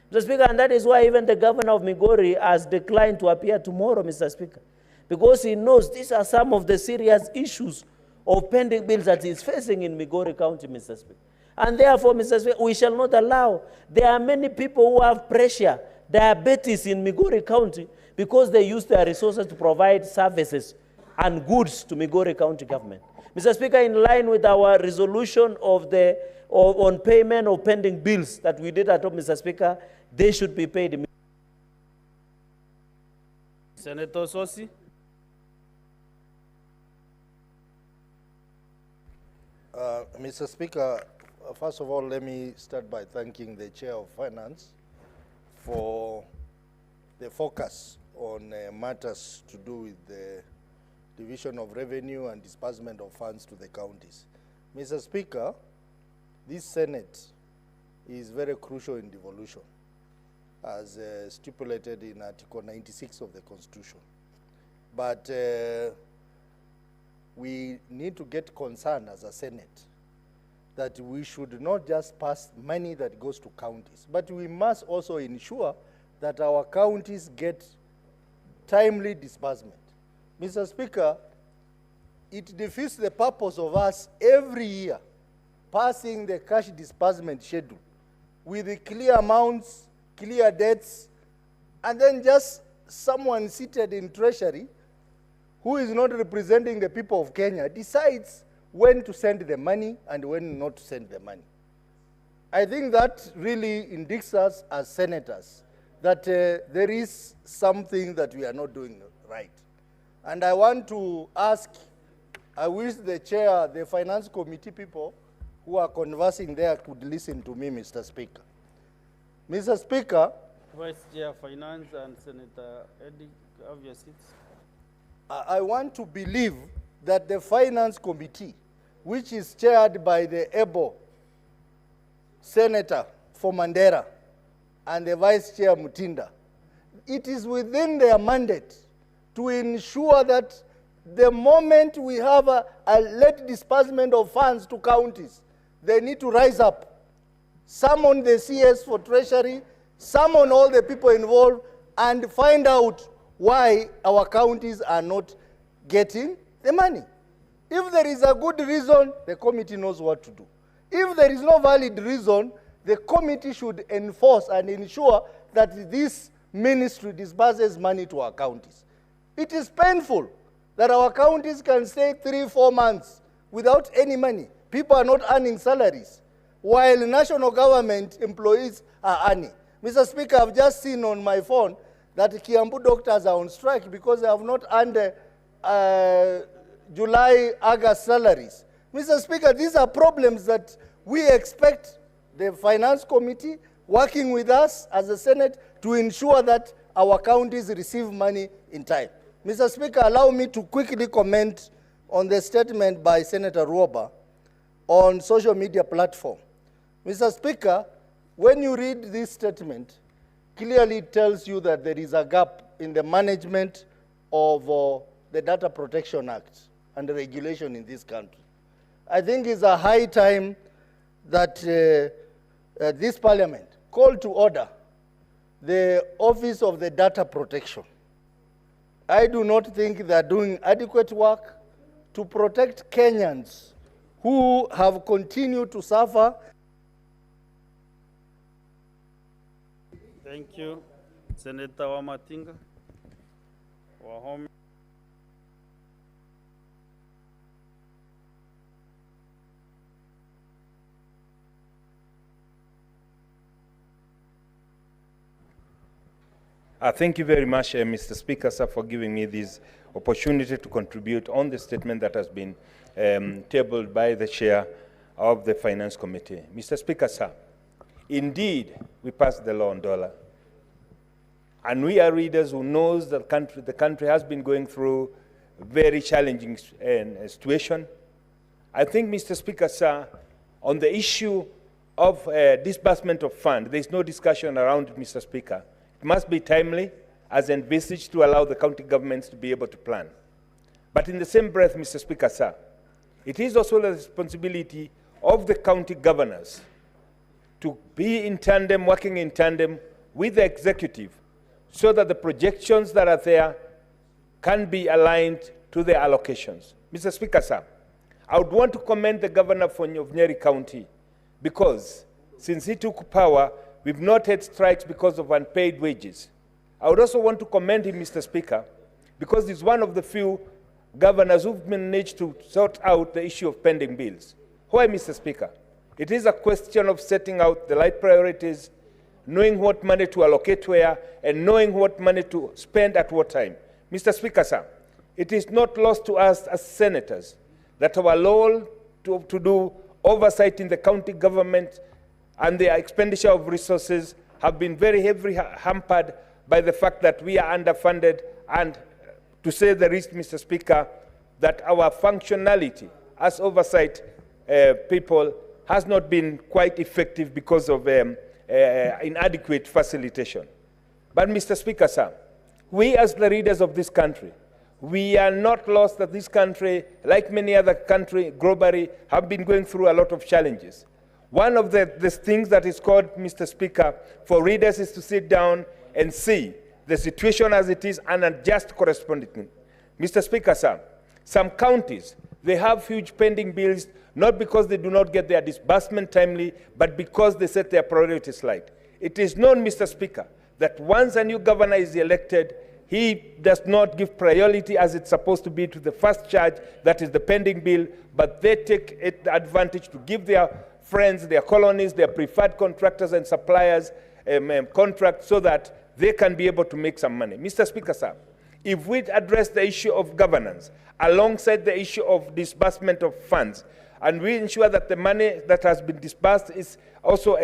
Mr. Speaker, and that is why even the governor of Migori has declined to appear tomorrow, Mr. Speaker, because he knows these are some of the serious issues of pending bills that he is facing in Migori County, Mr. Speaker. And therefore, Mr. Speaker, we shall not allow. There are many people who have pressure, diabetes in Migori County because they use their resources to provide services and goods to Migori County government. Mr. Speaker, in line with our resolution on payment of pending bills that we did at home, Mr. Speaker, they should be paid. Senator Sosi. Mr. Speaker, first of all, let me start by thanking the Chair of Finance for the focus on matters to do with the division of revenue and disbursement of funds to the counties. Mr. Speaker, this Senate is very crucial in devolution, as stipulated in Article 96 of the Constitution. But we need to get concerned as a Senate that we should not just pass money that goes to counties, but we must also ensure that our counties get timely disbursement. Mr. Speaker, it defeats the purpose of us every year passing the cash disbursement schedule with the clear amounts, clear dates, and then just someone seated in Treasury who is not representing the people of Kenya decides when to send the money and when not to send the money. I think that really indicates us as senators that there is something that we are not doing right. And I want to ask, I wish the chair, the finance committee people who are conversing there could listen to me, Mr. Speaker. Mr. Speaker, Vice Chair Finance and Senator Eddie, have your seats. I want to believe that the finance committee, which is chaired by the able Senator for Mandera and the Vice Chair Mutinda, it is within their mandate to ensure that the moment we have a late disbursement of funds to counties, they need to rise up, summon the CS for Treasury, summon all the people involved, and find out why our counties are not getting the money. If there is a good reason, the committee knows what to do. If there is no valid reason, the committee should enforce and ensure that this ministry disburses money to our counties. It is painful that our counties can stay 3-4 months without any money. People are not earning salaries, while national government employees are earning. Mr. Speaker, I've just seen on my phone that Kiambu doctors are on strike because they have not earned July, August salaries. Mr. Speaker, these are problems that we expect the Finance Committee working with us as the Senate to ensure that our counties receive money in time. Mr. Speaker, allow me to quickly comment on the statement by Senator Ruoba on social media platform. Mr. Speaker, when you read this statement, clearly it tells you that there is a gap in the management of the Data Protection Act and the regulation in this country. I think it's a high time that this Parliament call to order the Office of the Data Protection. I do not think they're doing adequate work to protect Kenyans who have continued to suffer. Thank you. Senator Wamatinga. Wahome. Thank you very much, Mr. Speaker, sir, for giving me this opportunity to contribute on the statement that has been tabled by the chair of the Finance Committee. Mr. Speaker, sir, indeed, we passed the law on dollar. And we are readers who knows that the country has been going through a very challenging situation. I think, Mr. Speaker, sir, on the issue of disbursement of funds, there is no discussion around it, Mr. Speaker. It must be timely, as envisaged, to allow the county governments to be able to plan. But in the same breath, Mr. Speaker, sir, it is also the responsibility of the county governors to be in tandem, working in tandem with the executive, so that the projections that are there can be aligned to the allocations. Mr. Speaker, sir, I would want to commend the governor of Nyeri County because since he took power, we've not had strikes because of unpaid wages. I would also want to commend him, Mr. Speaker, because he's one of the few governors who've managed to sort out the issue of pending bills. Why, Mr. Speaker? It is a question of setting out the right priorities, knowing what money to allocate where, and knowing what money to spend at what time. Mr. Speaker, sir, it is not lost to us as senators that our role to do oversight in the county government and the expenditure of resources have been very heavily hampered by the fact that we are underfunded and, to say the least, Mr. Speaker, that our functionality as oversight people has not been quite effective because of inadequate facilitation. But, Mr. Speaker, sir, we as the leaders of this country, we are not lost that this country, like many other countries globally, have been going through a lot of challenges. One of the things that is called, Mr. Speaker, for readers is to sit down and see the situation as it is and adjust correspondingly. Mr. Speaker, sir, some counties, they have huge pending bills, not because they do not get their disbursement timely, but because they set their priorities right. It is known, Mr. Speaker, that once a new governor is elected, he does not give priority as it's supposed to be to the first charge, that is the pending bill, but they take advantage to give their friends, their colonies, their preferred contractors and suppliers contracts so that they can be able to make some money. Mr. Speaker, sir, if we address the issue of governance alongside the issue of disbursement of funds, and we ensure that the money that has been disbursed is also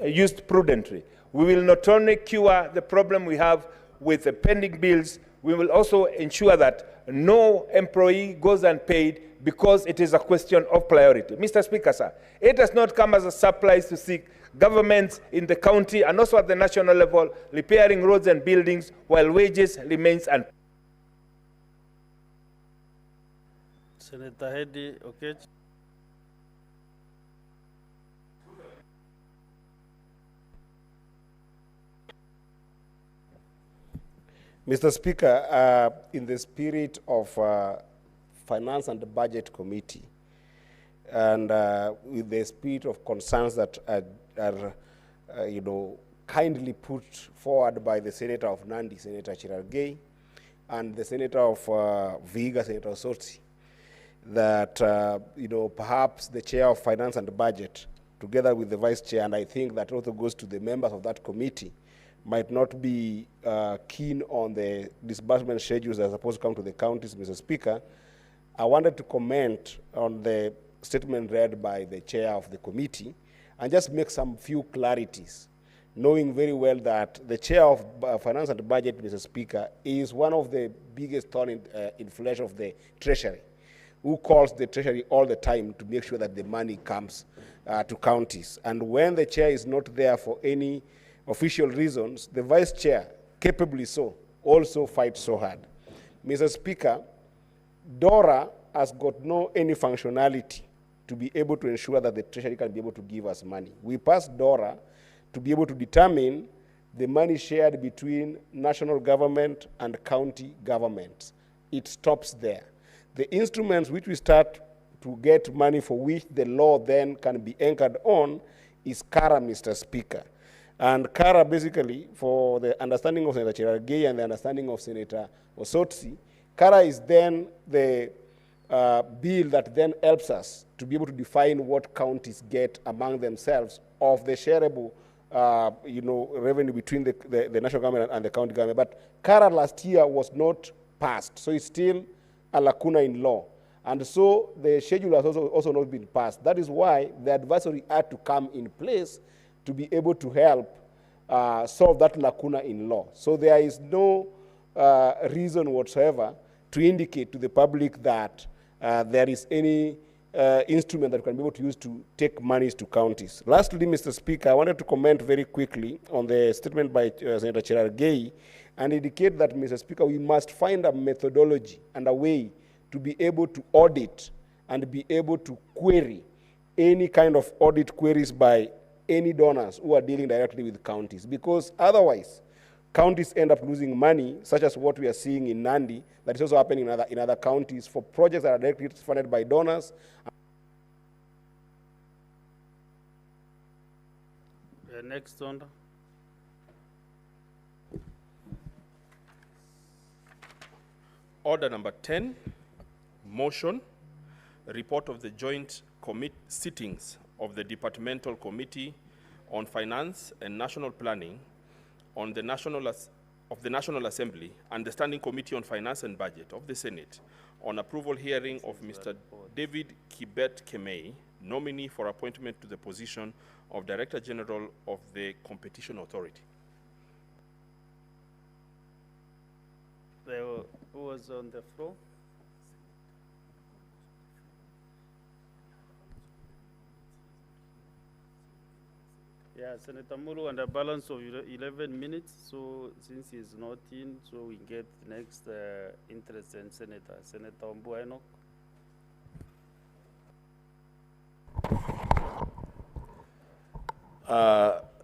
used prudently, we will not only cure the problem we have with the pending bills, we will also ensure that no employee goes unpaid because it is a question of priority. Mr. Speaker, sir, it does not come as a surprise to see governments in the county and also at the national level repairing roads and buildings while wages remains unpaid. Senator Hedy Okech. Mr. Speaker, in the spirit of Finance and Budget Committee, and with the spirit of concerns that are kindly put forward by the Senator of Nandi, Senator Chirargei, and the Senator of Vihiga, Senator Sotsi, that perhaps the Chair of Finance and Budget, together with the Vice Chair, and I think that also goes to the members of that committee, might not be keen on the disbursement schedules that are supposed to come to the counties, Mr. Speaker. I wanted to comment on the statement read by the chair of the committee and just make some few clarities. knowing very well that the chair of Finance and Budget, Mr. Speaker, is one of the biggest thorn in flesh of the Treasury, who calls the Treasury all the time to make sure that the money comes to counties. And when the chair is not there for any official reasons, the vice chair, capably so, also fights so hard. Mr. Speaker, DORA has got any functionality to be able to ensure that the Treasury can be able to give us money. We passed DORA to be able to determine the money shared between national government and county governments. It stops there. The instruments which we start to get money for which the law then can be anchored on is CARA, Mr. Speaker. And CARA basically, for the understanding of Senator Cherargei and the understanding of Senator Osotsi, CARA is then the bill that then helps us to be able to define what counties get among themselves of the shareable revenue between the national government and the county government. But CARA last year was not passed, so it's still a lacuna in law. And so the schedule has also not been passed. That is why the advisory had to come in place to be able to help solve that lacuna in law. So there is no reason whatsoever to indicate to the public that there is any instrument that we can be able to use to take monies to counties. Lastly, Mr. Speaker, I wanted to comment very quickly on the statement by Senator Cherargei and indicate that, Mr. Speaker, we must find a methodology and a way to be able to audit and be able to query any kind of audit queries by any donors who are dealing directly with counties, because otherwise counties end up losing money, such as what we are seeing in Nandi, that is also happening in other counties for projects that are directly funded by donors. Next on. Order number 10, motion, report of the joint sittings of the Departmental Committee on Finance and National Planning of the National Assembly and the Standing Committee on Finance and Budget of the Senate on approval hearing of Mr. David Kibet Kemei, nominee for appointment to the position of Director General of the Competition Authority. Who was on the floor? Yeah, Senator Mulu under balance of 11 minutes. So since he's not in, so we get the next interested senator, Senator Ombuainok.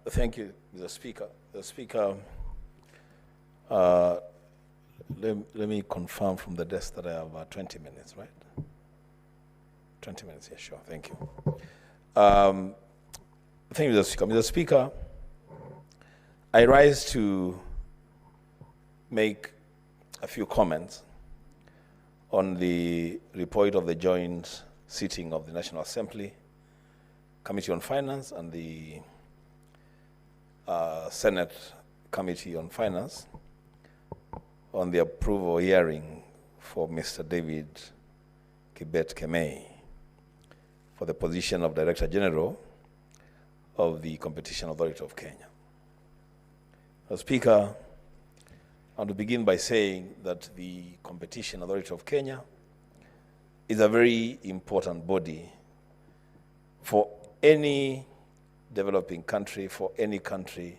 Thank you, Mr. Speaker. The Speaker, let me confirm from the desk that I have 20 minutes, right? 20 minutes, yeah, sure, thank you. Thank you, Mr. Speaker. Mr. Speaker, I rise to make a few comments on the report of the joint sitting of the National Assembly, Committee on Finance, and the Senate Committee on Finance on the approval hearing for Mr. David Kibet Kemei for the position of Director General of the Competition Authority of Kenya. As Speaker, I want to begin by saying that the Competition Authority of Kenya is a very important body for any developing country, for any country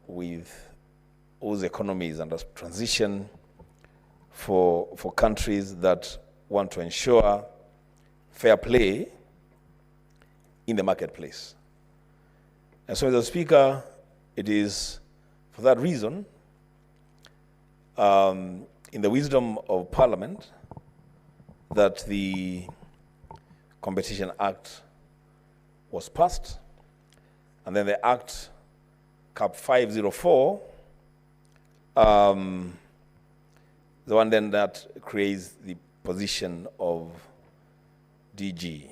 whose economy is under transition, for countries that want to ensure fair play in the marketplace. And so, Mr. Speaker, it is for that reason, in the wisdom of Parliament, that the Competition Act was passed, and then the Act Cap 504, the one then that creates the position of DG.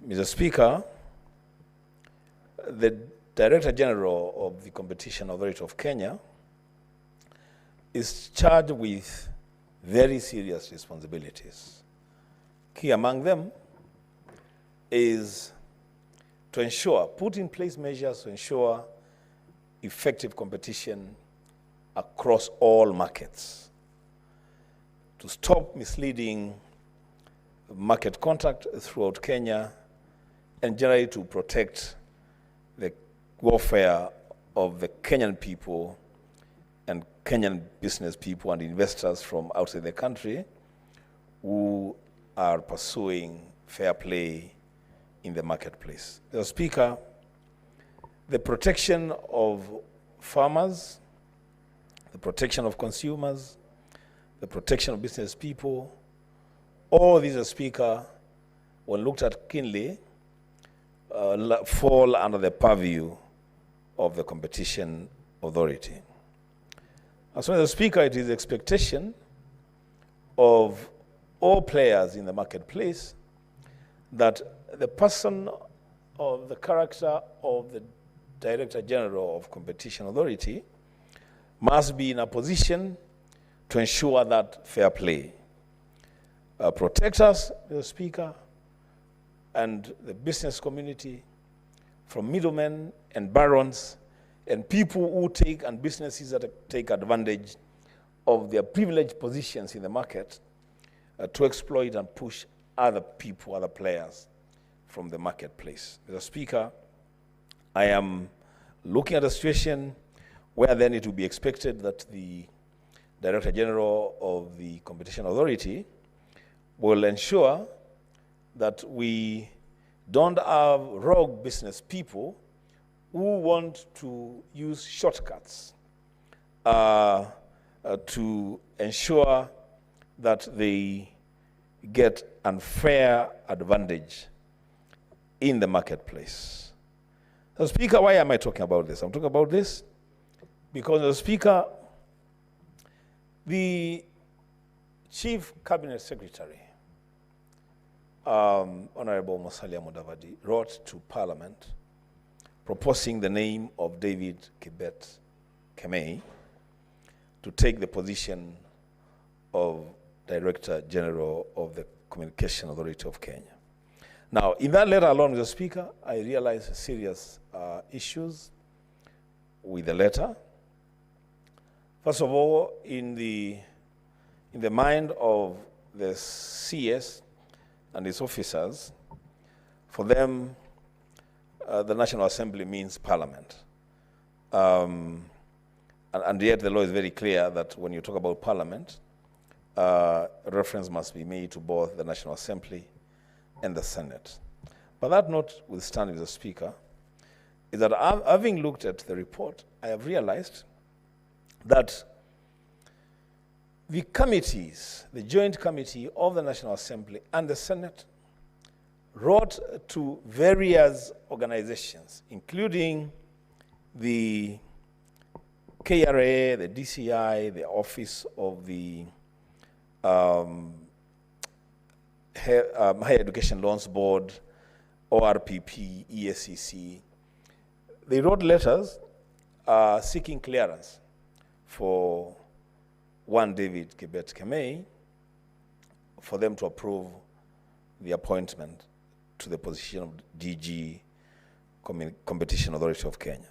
Mr. Speaker, the Director General of the Competition Authority of Kenya is charged with very serious responsibilities. Key among them is to ensure, put in place measures to ensure effective competition across all markets, to stop misleading market conduct throughout Kenya, and generally to protect the welfare of the Kenyan people and Kenyan business people and investors from outside the country who are pursuing fair play in the marketplace. Mr. Speaker, the protection of farmers, the protection of consumers, the protection of business people, all these, Mr. Speaker, when looked at keenly, fall under the purview of the Competition Authority. As well as the Speaker, it is the expectation of all players in the marketplace that the person of the character of the Director General of Competition Authority must be in a position to ensure that fair play. Protect us, Mr. Speaker, and the business community from middlemen and barons and people who take, and businesses that take advantage of their privileged positions in the market to exploit and push other people, other players from the marketplace. Mr. Speaker, I am looking at a situation where then it will be expected that the Director General of the Competition Authority will ensure that we don't have rogue business people who want to use shortcuts to ensure that they get unfair advantage in the marketplace. So, Speaker, why am I talking about this? I'm talking about this because, the Speaker, the Chief Cabinet Secretary, Honorable Musalia Mudavadi, wrote to Parliament proposing the name of David Kibet Kemei to take the position of Director General of the Communication Authority of Kenya. Now, in that letter alone, Mr. Speaker, I realized serious issues with the letter. First of all, in the mind of the CS and its officers, for them, the National Assembly means Parliament. And yet the law is very clear that when you talk about Parliament, reference must be made to both the National Assembly and the Senate. But that notwithstanding, the Speaker, is that having looked at the report, I have realized that the committees, the joint committee of the National Assembly and the Senate, wrote to various organizations, including the KRA, the DCI, the Office of the Higher Education Loans Board, ORPP, ESCC. They wrote letters seeking clearance for one David Kibet Kemei for them to approve the appointment to the position of DG Competition Authority of Kenya.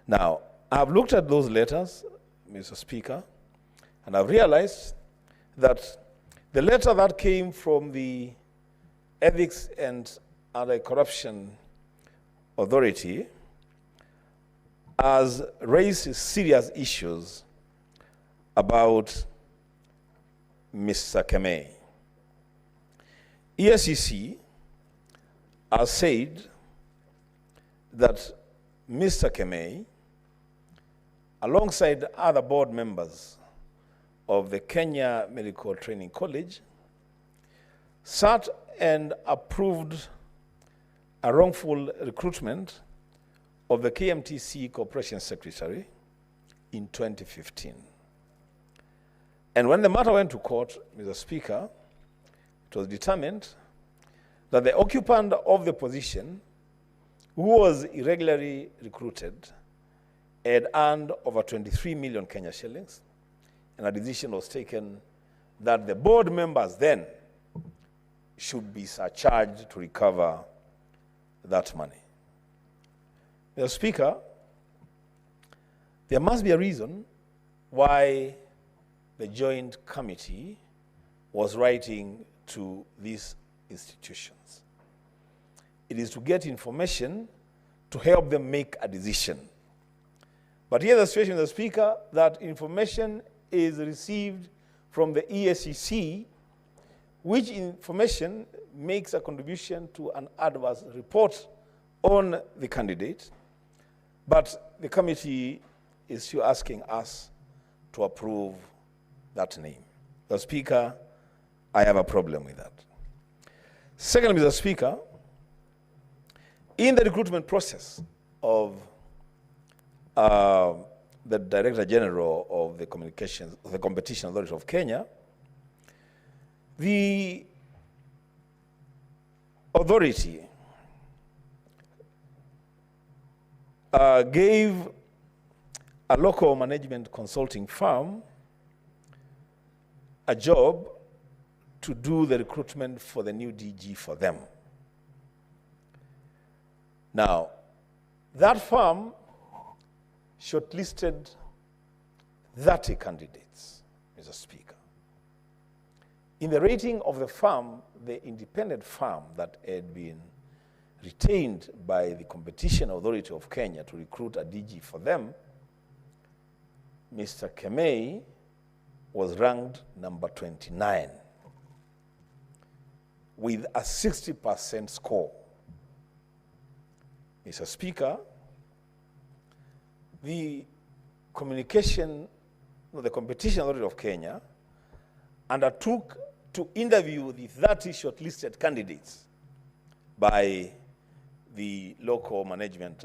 Now, I've looked at those letters, Mr. Speaker, and I've realized that the letter that came from the Ethics and Anti-Corruption Authority has raised serious issues about Mr. Kemei. ESCC has said that Mr. Kemei, alongside other board members of the Kenya Medical Training College, sat and approved a wrongful recruitment of the KMTC Corporation Secretary in 2015. And when the matter went to court, Mr. Speaker, it was determined that the occupant of the position, who was irregularly recruited, had earned over 23 million Kenya shillings, and a decision was taken that the board members then should be surcharged to recover that money. Mr. Speaker, there must be a reason why the Joint Committee was writing to these institutions. It is to get information to help them make a decision. But here the situation, Mr. Speaker, that information is received from the EACC, which information makes a contribution to an adverse report on the candidate, but the committee is still asking us to approve that name. Mr. Speaker, I have a problem with that. Secondly, Mr. Speaker, in the recruitment process of the Director General of the Competition Authority of Kenya, the authority gave a local management consulting firm a job to do the recruitment for the new DG for them. Now, that firm shortlisted 30 candidates, Mr. Speaker. In the rating of the firm, the independent firm that had been retained by the Competition Authority of Kenya to recruit a DG for them, Mr. Kemei was ranked number 29 with a 60% score. Mr. Speaker, the Competition Authority of Kenya undertook to interview the 30 shortlisted candidates by the local management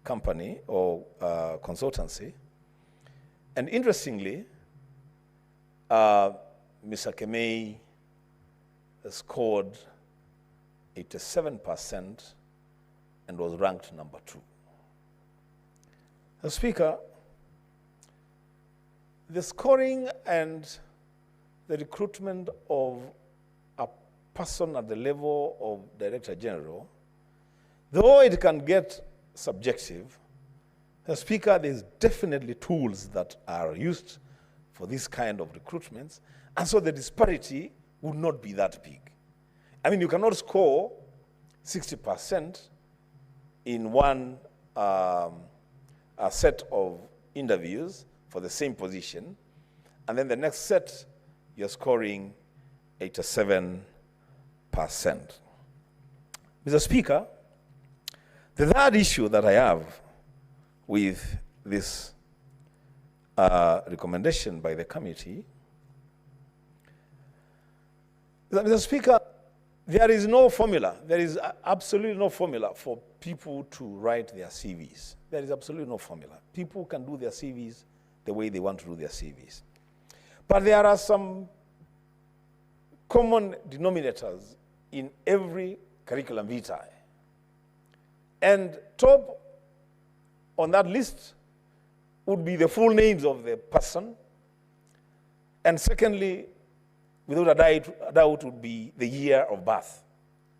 company or consultancy. And interestingly, Mr. Kemei scored 87% and was ranked number 2. Mr. Speaker, the scoring and the recruitment of a person at the level of Director General, though it can get subjective, Mr. Speaker, there's definitely tools that are used for this kind of recruitments, and so the disparity would not be that big. I mean, you cannot score 60% in one set of interviews for the same position, and then the next set, you're scoring 87%. Mr. Speaker, the third issue that I have with this recommendation by the committee is that, Mr. Speaker, there is no formula. There is absolutely no formula for people to write their CVs. There is absolutely no formula. People can do their CVs the way they want to do their CVs. But there are some common denominators in every curriculum vitae. And top on that list would be the full names of the person. And secondly, without a doubt, would be the year of birth.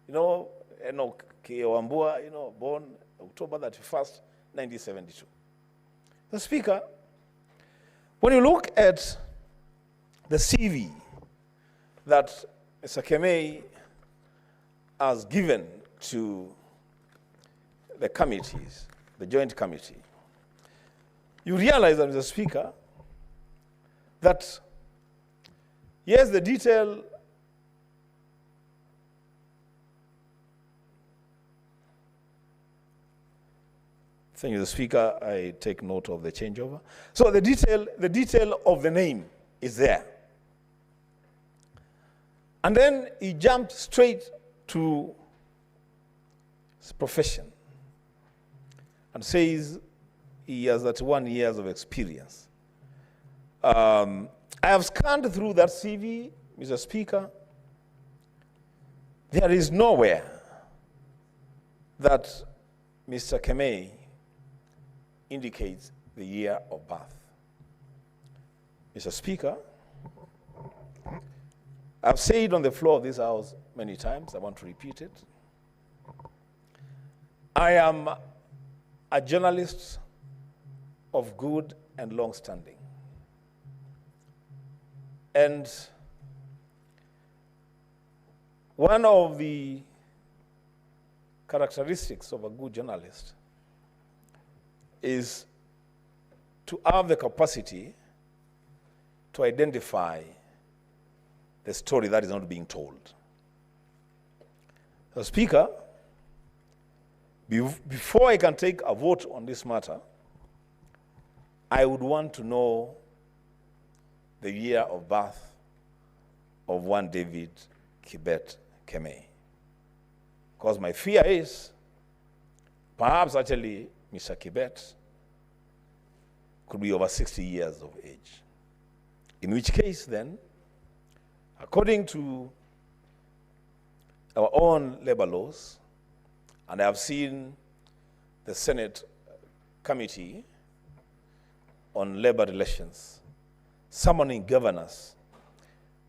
K. Wambua, born October 31st, 1972. The Speaker, when you look at the CV that Mr. Kemei has given to the committees, the Joint Committee, you realize that, Mr. Speaker, that yes, the detail Thank you, Mr. Speaker. I take note of the changeover. So the detail of the name is there. And then he jumped straight to his profession and says he has 31 years of experience. I have scanned through that CV, Mr. Speaker. There is nowhere that Mr. Kemei indicates the year of birth. Mr. Speaker, I've said on the floor of this House many times, I want to repeat it. I am a journalist of good and long standing. And one of the characteristics of a good journalist is to have the capacity to identify the story that is not being told. So, Speaker, before I can take a vote on this matter, I would want to know the year of birth of one David Kibet Kemei. Because my fear is, perhaps actually Mr. Kibet could be over 60 years of age. In which case then, according to our own labor laws, and I have seen the Senate Committee on Labor Relations summoning governors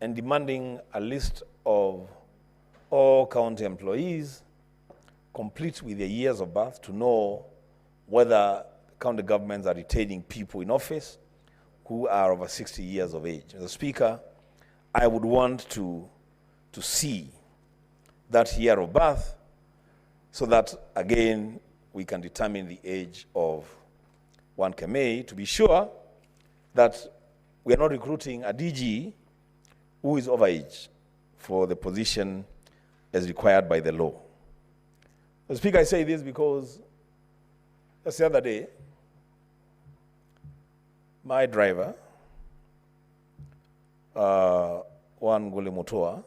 and demanding a list of all county employees complete with their years of birth to know whether county governments are retaining people in office who are over 60 years of age. As a Speaker, I would want to see that year of birth so that, again, we can determine the age of one Kemei to be sure that we are not recruiting a DG who is overage for the position as required by the law. As Speaker, I say this because just the other day, my driver, Wan Gule Mutua,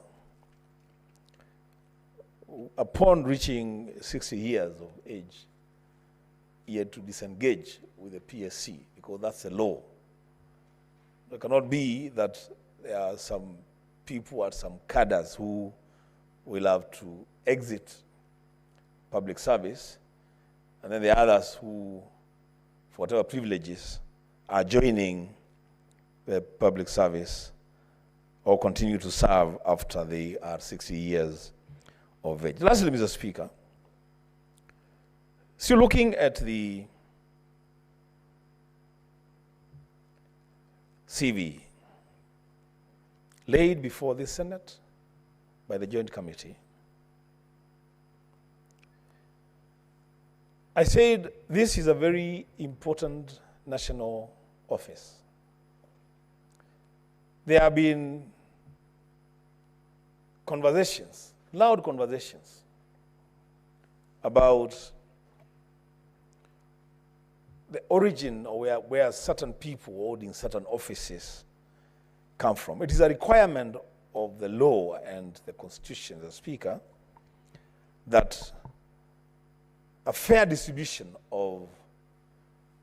upon reaching 60 years of age, he had to disengage with the PSC because that's a law. It cannot be that there are some people at some cadres who will have to exit public service, and then the others who, for whatever privileges, are joining the public service or continue to serve after they are 60 years of age. Lastly, Mr. Speaker, still looking at the CV laid before the Senate by the Joint Committee, I said this is a very important national office. There have been conversations, loud conversations, about the origin or where certain people holding certain offices come from. It is a requirement of the law and the Constitution, the Speaker, that a fair distribution of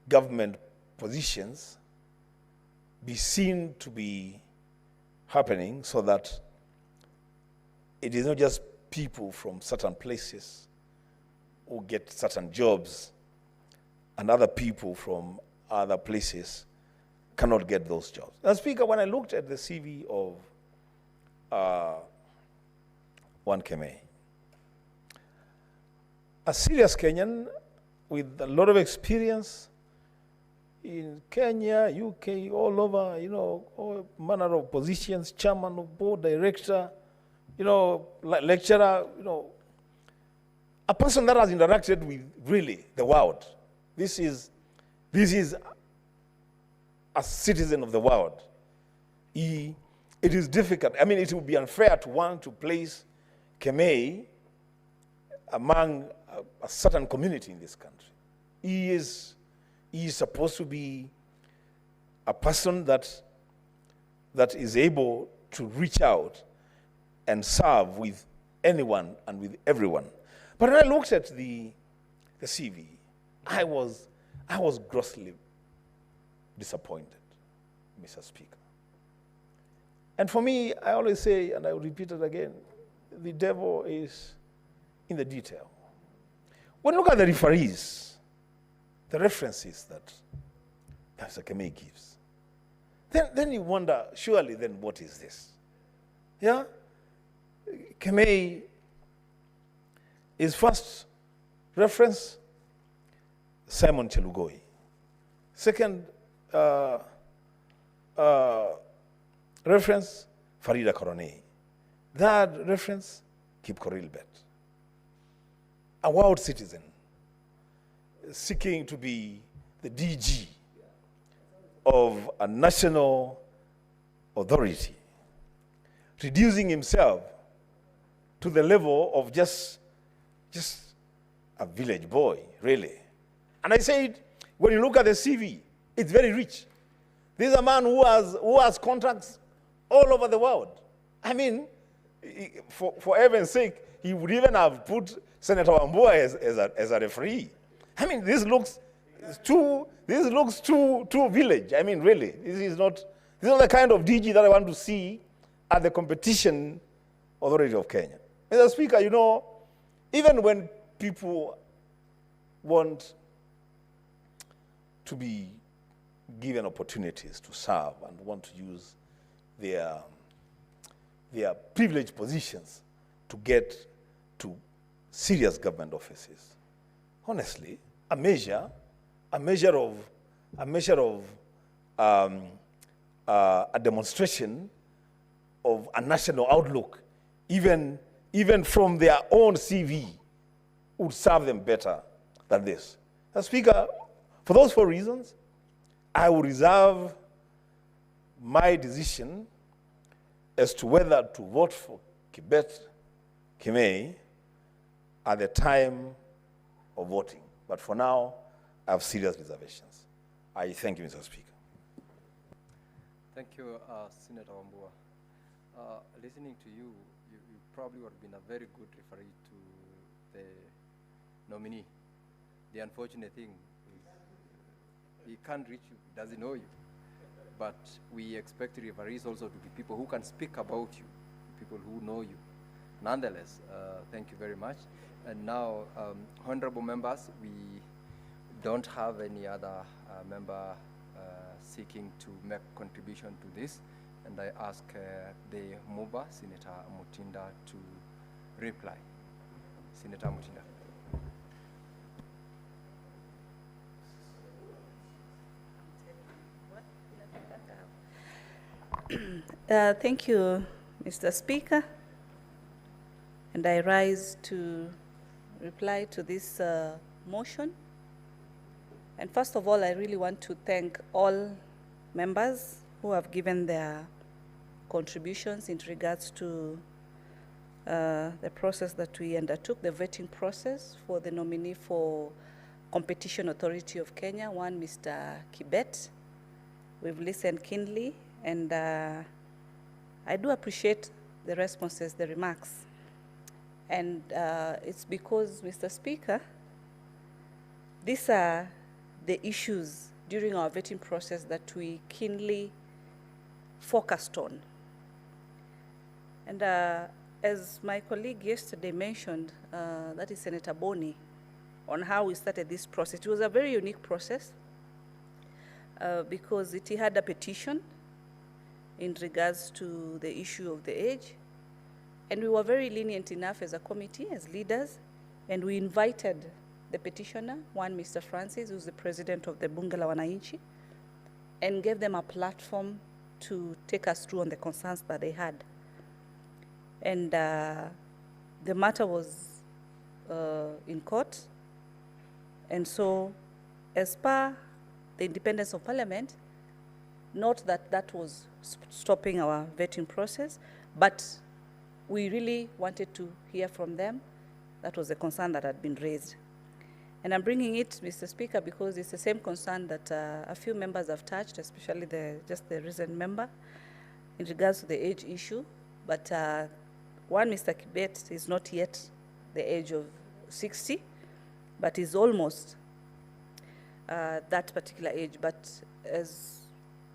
government positions be seen to be happening so that it is not just people from certain places who get certain jobs and other people from other places cannot get those jobs. Now, Speaker, when I looked at the CV of Wan Kemei, a serious Kenyan with a lot of experience in Kenya, UK, all over, all manner of positions, chairman of board, director, lecturer, a person that has interacted with really the world. This is a citizen of the world. It is difficult. I mean, it would be unfair to want to place Kemei among a certain community in this country. He is supposed to be a person that is able to reach out and serve with anyone and with everyone. But when I looked at the CV, I was grossly disappointed, Mr. Speaker. And for me, I always say, and I will repeat it again, the devil is in the detail. When you look at the referees, the references that Mr. Kemei gives, then you wonder, surely then what is this? Yeah? Kemei, his first reference Simon Chelugoi. Second reference, Farida Koronei. Third reference, Kip Korilbet. A world citizen seeking to be the DG of a national authority, reducing himself to the level of just a village boy, really. And I said, when you look at the CV, it's very rich. This is a man who has contracts all over the world. I mean, for heaven's sake, he would even have put Senator Wambua as a referee. I mean, this looks too village. I mean, really, this is not the kind of DG that I want to see at the Competition Authority of Kenya. Mr. Speaker, you know, even when people want to be given opportunities to serve and want to use their privileged positions to get to serious government offices, honestly, a measure of a demonstration of a national outlook, even from their own CV, would serve them better than this. As Speaker, for those 4 reasons, I will reserve my decision as to whether to vote for Kibet Kimei at the time of voting. But for now, I have serious reservations. I thank you, Mr. Speaker. Thank you, Senator Wambua. Listening to you, you probably would have been a very good referee to the nominee. The unfortunate thing is he can't reach you, doesn't know you. But we expect referees also to be people who can speak about you, people who know you. Nonetheless, thank you very much. And now, honorable members, we don't have any other member seeking to make contribution to this. And I ask the mover, Senator Mutinda, to reply. Senator Mutinda. Thank you, Mr. Speaker. And I rise to reply to this motion. And first of all, I really want to thank all members who have given their contributions in regards to the process that we undertook, the vetting process for the nominee for Competition Authority of Kenya, one Mr. Kibet. We've listened keenly, and I do appreciate the responses, the remarks. And it's because, Mr. Speaker, these are the issues during our vetting process that we keenly focused on. And as my colleague yesterday mentioned, that is Senator Boni, on how we started this process. It was a very unique process because it had a petition in regards to the issue of the age. And we were very lenient enough as a committee, as leaders, and we invited the petitioner, one Mr. Francis, who's the president of the Bunge la Wananchi, and gave them a platform to take us through on the concerns that they had. And the matter was in court. And so, as per the independence of Parliament, not that that was stopping our vetting process, but we really wanted to hear from them. That was a concern that had been raised. And I'm bringing it, Mr. Speaker, because it's the same concern that a few members have touched, especially just the recent member, in regards to the age issue. But one, Mr. Kibet, is not yet the age of 60, but is almost that particular age. But as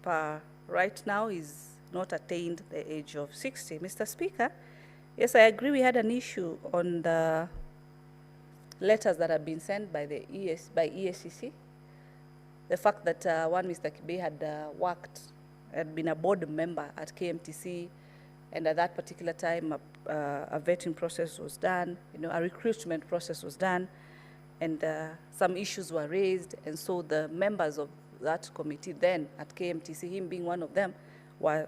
per right now, is not attained the age of 60. Mr. Speaker, yes, I agree we had an issue on the letters that have been sent by the EACC. The fact that one Mr. Kibe had been a board member at KMTC, and at that particular time a vetting process was done, a recruitment process was done, and some issues were raised, and so the members of that committee then at KMTC, him being one of them, were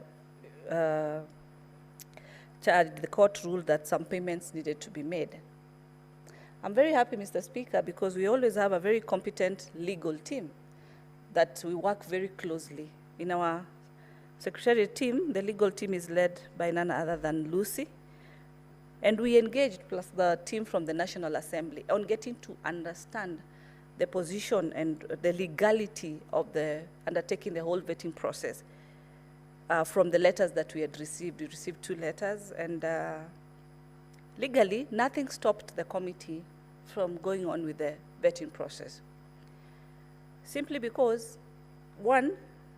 charged. The court ruled that some payments needed to be made. I'm very happy, Mr. Speaker, because we always have a very competent legal team that we work very closely. In our secretariat team, the legal team is led by none other than Lucy, and we engaged, plus the team from the National Assembly, on getting to understand the position and the legality of the undertaking the whole vetting process. From the letters that we had received, we received 2 letters, and legally, nothing stopped the committee from going on with the vetting process. Simply because, one,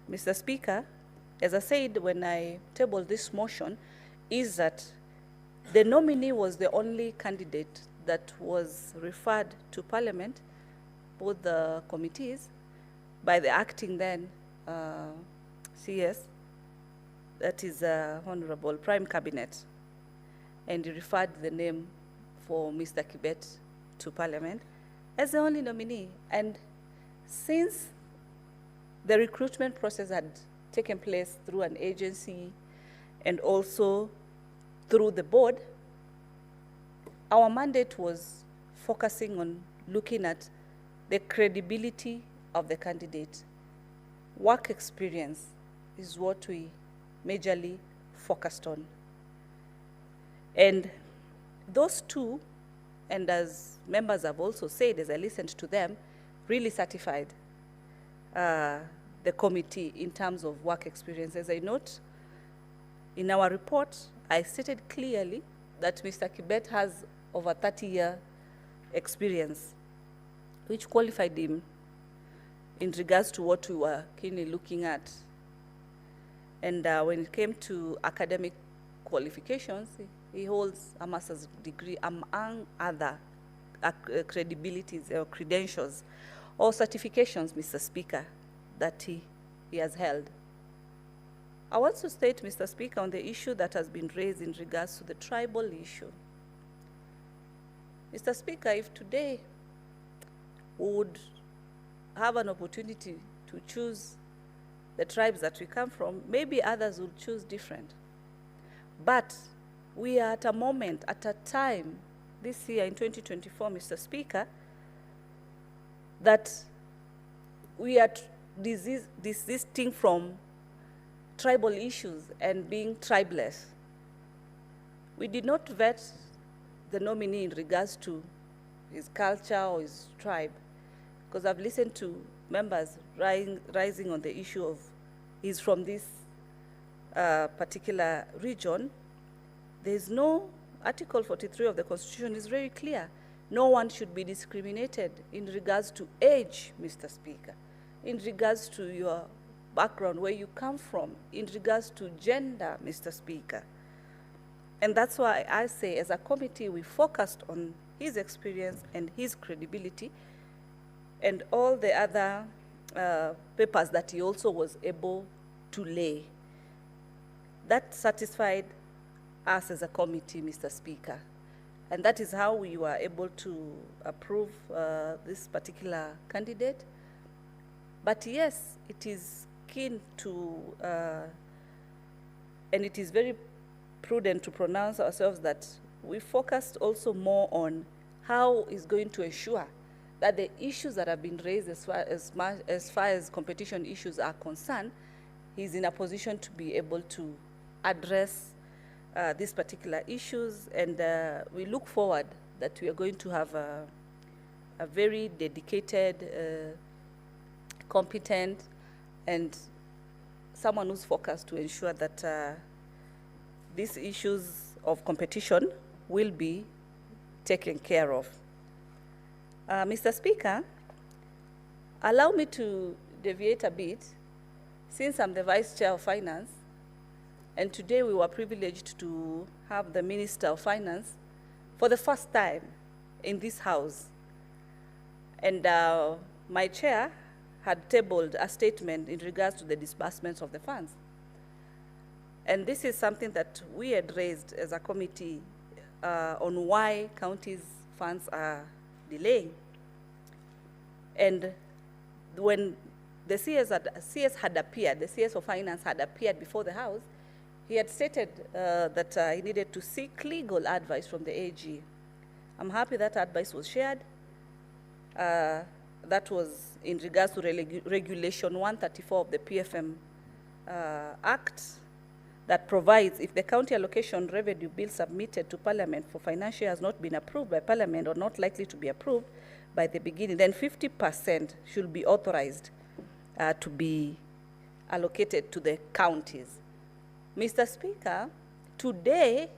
Mr. Speaker, as I said when I tabled this motion, is that the nominee was the only candidate that was referred to Parliament, both the committees, by the acting then CS, that is Honorable Prime Cabinet, and he referred the name for Mr. Kibet to Parliament as the only nominee. And since the recruitment process had taken place through an agency and also through the board, our mandate was focusing on looking at the credibility of the candidate. Work experience is what we majorly focused on. And those two, and as members have also said, as I listened to them, really certified the committee in terms of work experience. As I note, in our report, I stated clearly that Mr. Kibet has over 30-year experience, which qualified him in regards to what we were keenly looking at. And when it came to academic qualifications, he holds a master's degree among other credibilities or credentials or certifications, Mr. Speaker, that he has held. I want to state, Mr. Speaker, on the issue that has been raised in regards to the tribal issue. Mr. Speaker, if today we would have an opportunity to choose the tribes that we come from, maybe others would choose different. But we are at a moment, at a time, this year in 2024, Mr. Speaker, that we are desisting from tribal issues and being tribeless. We did not vet the nominee in regards to his culture or his tribe, because I've listened to members rising on the issue of he's from this particular region. There's no, Article 43 of the Constitution is very clear. No one should be discriminated in regards to age, Mr. Speaker, in regards to your background, where you come from, in regards to gender, Mr. Speaker. And that's why I say, as a committee, we focused on his experience and his credibility and all the other papers that he also was able to lay. That satisfied us as a committee, Mr. Speaker. And that is how we were able to approve this particular candidate. But yes, it is keen to, and it is very prudent to pronounce ourselves that we focused also more on how is going to ensure that the issues that have been raised as far as competition issues are concerned, he's in a position to be able to address these particular issues, and we look forward that we are going to have a very dedicated, competent, and someone who's focused to ensure that these issues of competition will be taken care of. Mr. Speaker, allow me to deviate a bit, since I'm the Vice Chair of Finance, and today we were privileged to have the Minister of Finance for the first time in this House. And my chair had tabled a statement in regards to the disbursements of the funds. And this is something that we had raised as a committee on why counties' funds are delaying. And when the CS had appeared, the CS of Finance had appeared before the House, he had stated that he needed to seek legal advice from the AG. I'm happy that advice was shared. That was in regards to Regulation 134 of the PFM Act that provides if the county allocation revenue bill submitted to Parliament for financial year has not been approved by Parliament or not likely to be approved by the beginning, then 50% should be authorized to be allocated to the counties. Mr. Speaker, today,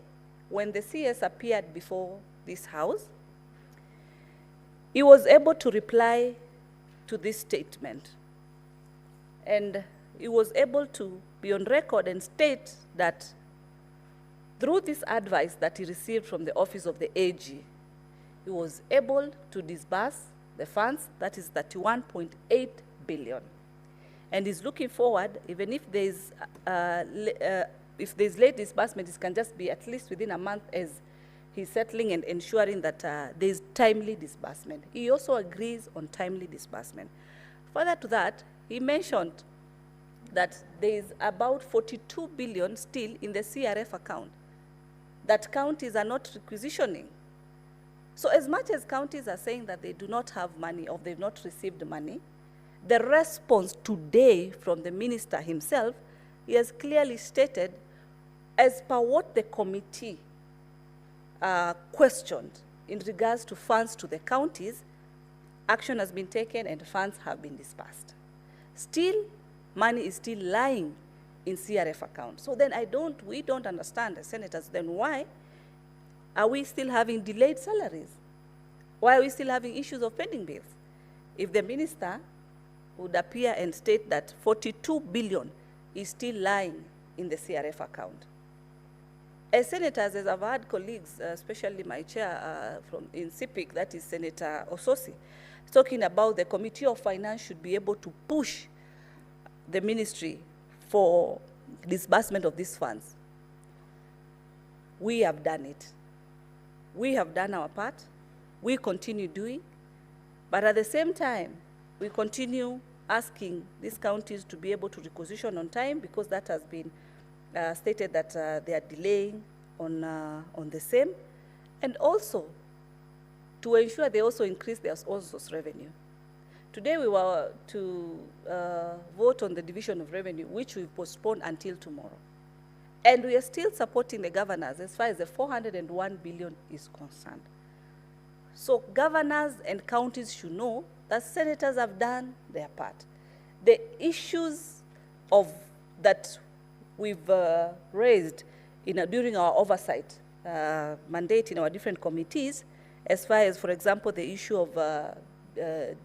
when the CS appeared before this House, he was able to reply to this statement. And he was able to be on record and state that through this advice that he received from the office of the AG, he was able to disburse the funds, that is 31.8 billion. And he's looking forward, even if there's late disbursement, it can just be at least within a month as he's settling and ensuring that there's timely disbursement. He also agrees on timely disbursement. Further to that, he mentioned that there is about 42 billion still in the CRF account that counties are not requisitioning. So as much as counties are saying that they do not have money or they've not received money, the response today from the minister himself, he has clearly stated, as per what the committee questioned in regards to funds to the counties, action has been taken and funds have been dispersed. Still, money is still lying in CRF accounts. So then we don't understand as senators, then why are we still having delayed salaries? Why are we still having issues of pending bills? If the minister would appear and state that 42 billion is still lying in the CRF account. As senators, as I've had colleagues, especially my chair in CPIC, that is Senator Ososi, talking about the Committee of Finance should be able to push the ministry for disbursement of these funds. We have done it. We have done our part. We continue doing. But at the same time, we continue asking these counties to be able to requisition on time because that has been stated that they are delaying on the same. And also, to ensure they also increase their own source revenue. Today we were to vote on the division of revenue, which we postponed until tomorrow. And we are still supporting the governors as far as the 401 billion is concerned. So governors and counties should know that senators have done their part. The issues that we've raised during our oversight mandate in our different committees, as far as, for example, the issue of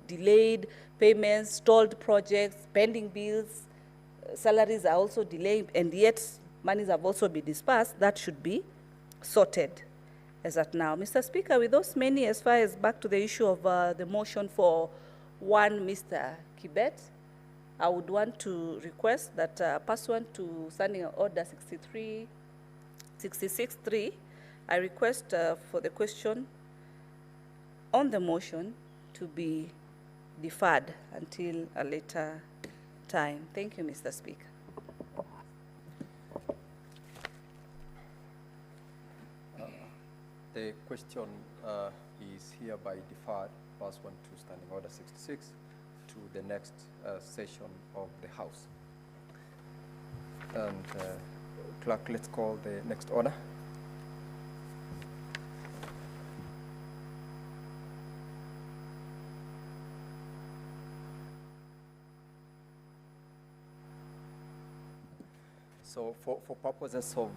delayed payments, stalled projects, pending bills, salaries are also delayed, and yet monies have also been dispersed, that should be sorted as at now. Mr. Speaker, with those many, as far as back to the issue of the motion for one Mr. Kibet, I would want to request that pursuant to Standing Order 66.3, I request for the question on the motion to be deferred until a later time. Thank you, Mr. Speaker. The question is hereby deferred, pursuant to Standing Order 66, to the next session of the House. And clerk, let's call the next order. So for purposes of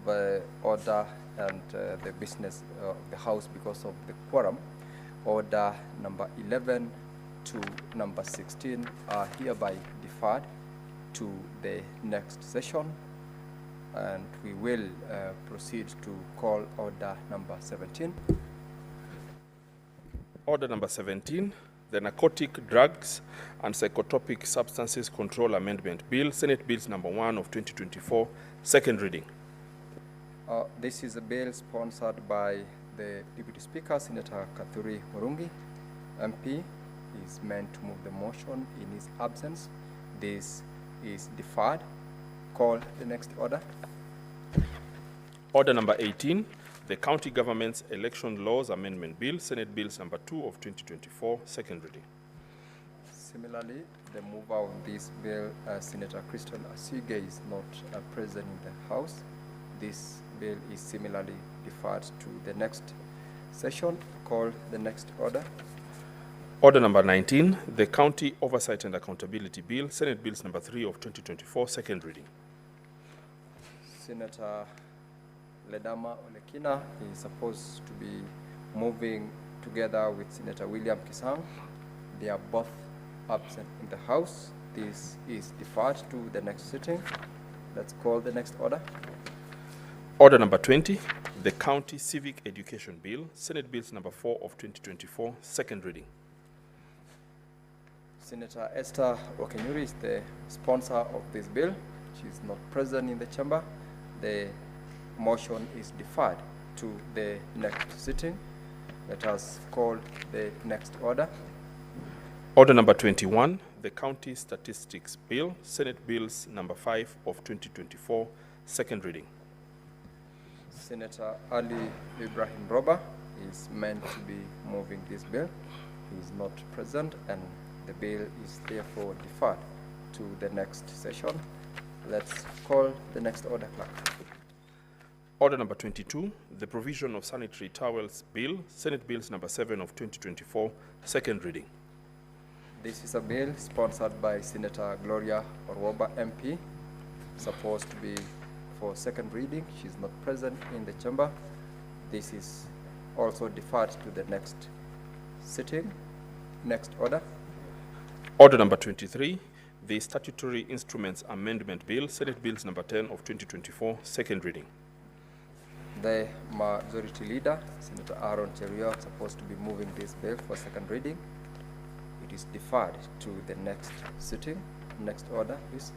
order and the business of the House, because of the quorum, order number 11 to number 16 are hereby deferred to the next session, and we will proceed to call order number 17. Order number 17, the Narcotic Drugs and Psychotropic Substances Control Amendment Bill, Senate Bills number 1 of 2024, second reading. This is a bill sponsored by the Deputy Speaker, Senator Kathuri Murungi, MP, is meant to move the motion in his absence. This is deferred. Call the next order. Order number 18, the County Government's Election Laws Amendment Bill, Senate Bills number 2 of 2024, second reading. Similarly, the mover of this bill, Senator Crystal Asige, is not present in the House. This bill is similarly deferred to the next session. Call the next order. Order number 19, the County Oversight and Accountability Bill, Senate Bills number 3 of 2024, second reading. Senator Ledama Olekina is supposed to be moving together with Senator William Kisang. They are both absent in the House. This is deferred to the next sitting. Let's call the next order. Order number 20, the County Civic Education Bill, Senate Bills number 4 of 2024, second reading. Senator Esther Okenyuri is the sponsor of this bill. She is not present in the chamber. The motion is deferred to the next sitting. Let us call the next order. Order number 21, the County Statistics Bill, Senate Bills number 5 of 2024, second reading. Senator Ali Ibrahim Roba is meant to be moving this bill. He is not present, and the bill is therefore deferred to the next session. Let's call the next order, clerk. Order number 22, the Provision of Sanitary Towels Bill, Senate Bills number 7 of 2024, second reading. This is a bill sponsored by Senator Gloria Orwoba MP, supposed to be for second reading. She's not present in the chamber. This is also deferred to the next sitting. Next order. Order number 23, the Statutory Instruments Amendment Bill, Senate Bills number 10 of 2024, second reading. The Majority Leader, Senator Aaron Cheruiyot, is supposed to be moving this bill for second reading. It is deferred to the next sitting. Next order, please.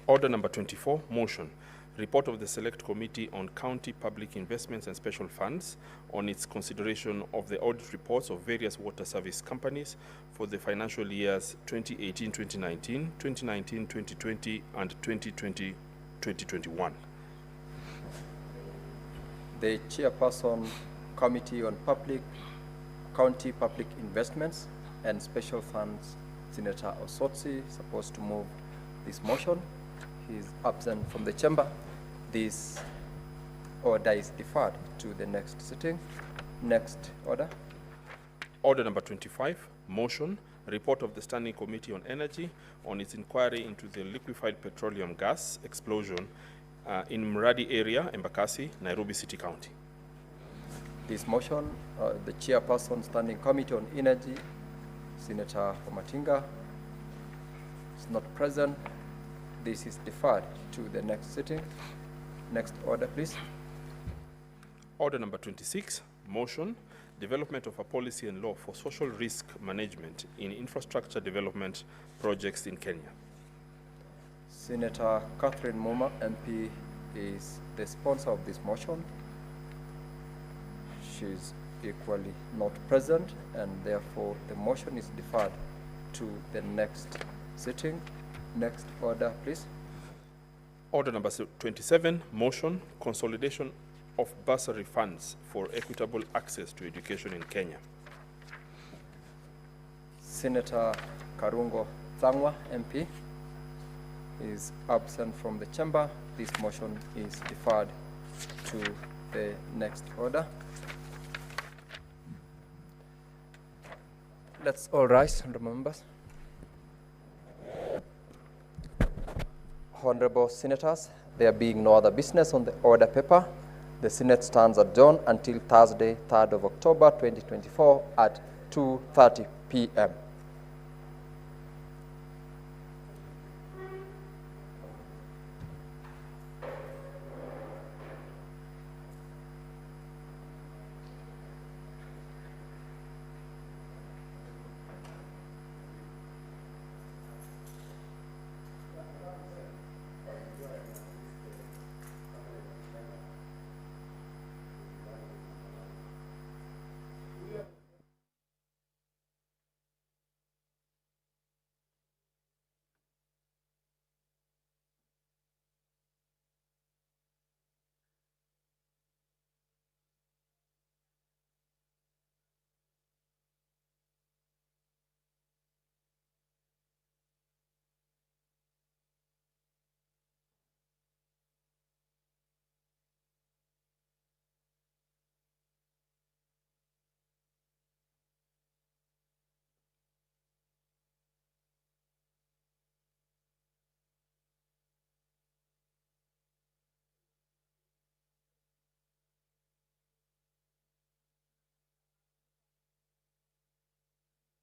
Order number 24, motion. Report of the Select Committee on County Public Investments and Special Funds on its consideration of the audit reports of various water service companies for the financial years 2018-2019, 2019-2020, and 2020-2021. The Chairperson, Committee on County Public Investments and Special Funds, Senator Osotsi, supposed to move this motion. He is absent from the chamber. This order is deferred to the next sitting. Next order. Order number 25, motion, report of the Standing Committee on Energy on its inquiry into the liquefied petroleum gas explosion in Mradi area, Embakasi, Nairobi City County. This motion, the Chairperson, Standing Committee on Energy, Senator Omatinga, is not present. This is deferred to the next sitting. Next order, please. Order number 26, motion, development of a policy and law for social risk management in infrastructure development projects in Kenya. Senator Catherine Muma, MP, is the sponsor of this motion. She's equally not present, and therefore the motion is deferred to the next sitting. Next order, please. Order number 27, motion, consolidation of bursary funds for equitable access to education in Kenya. Senator Karungo Thangwa, MP, is absent from the chamber. This motion is deferred to the next order. Let's all rise, honorable members. Honorable Senators, there being no other business on the order paper, the Senate stands adjourned until Thursday, 3rd of October, 2024 at 2:30 p.m.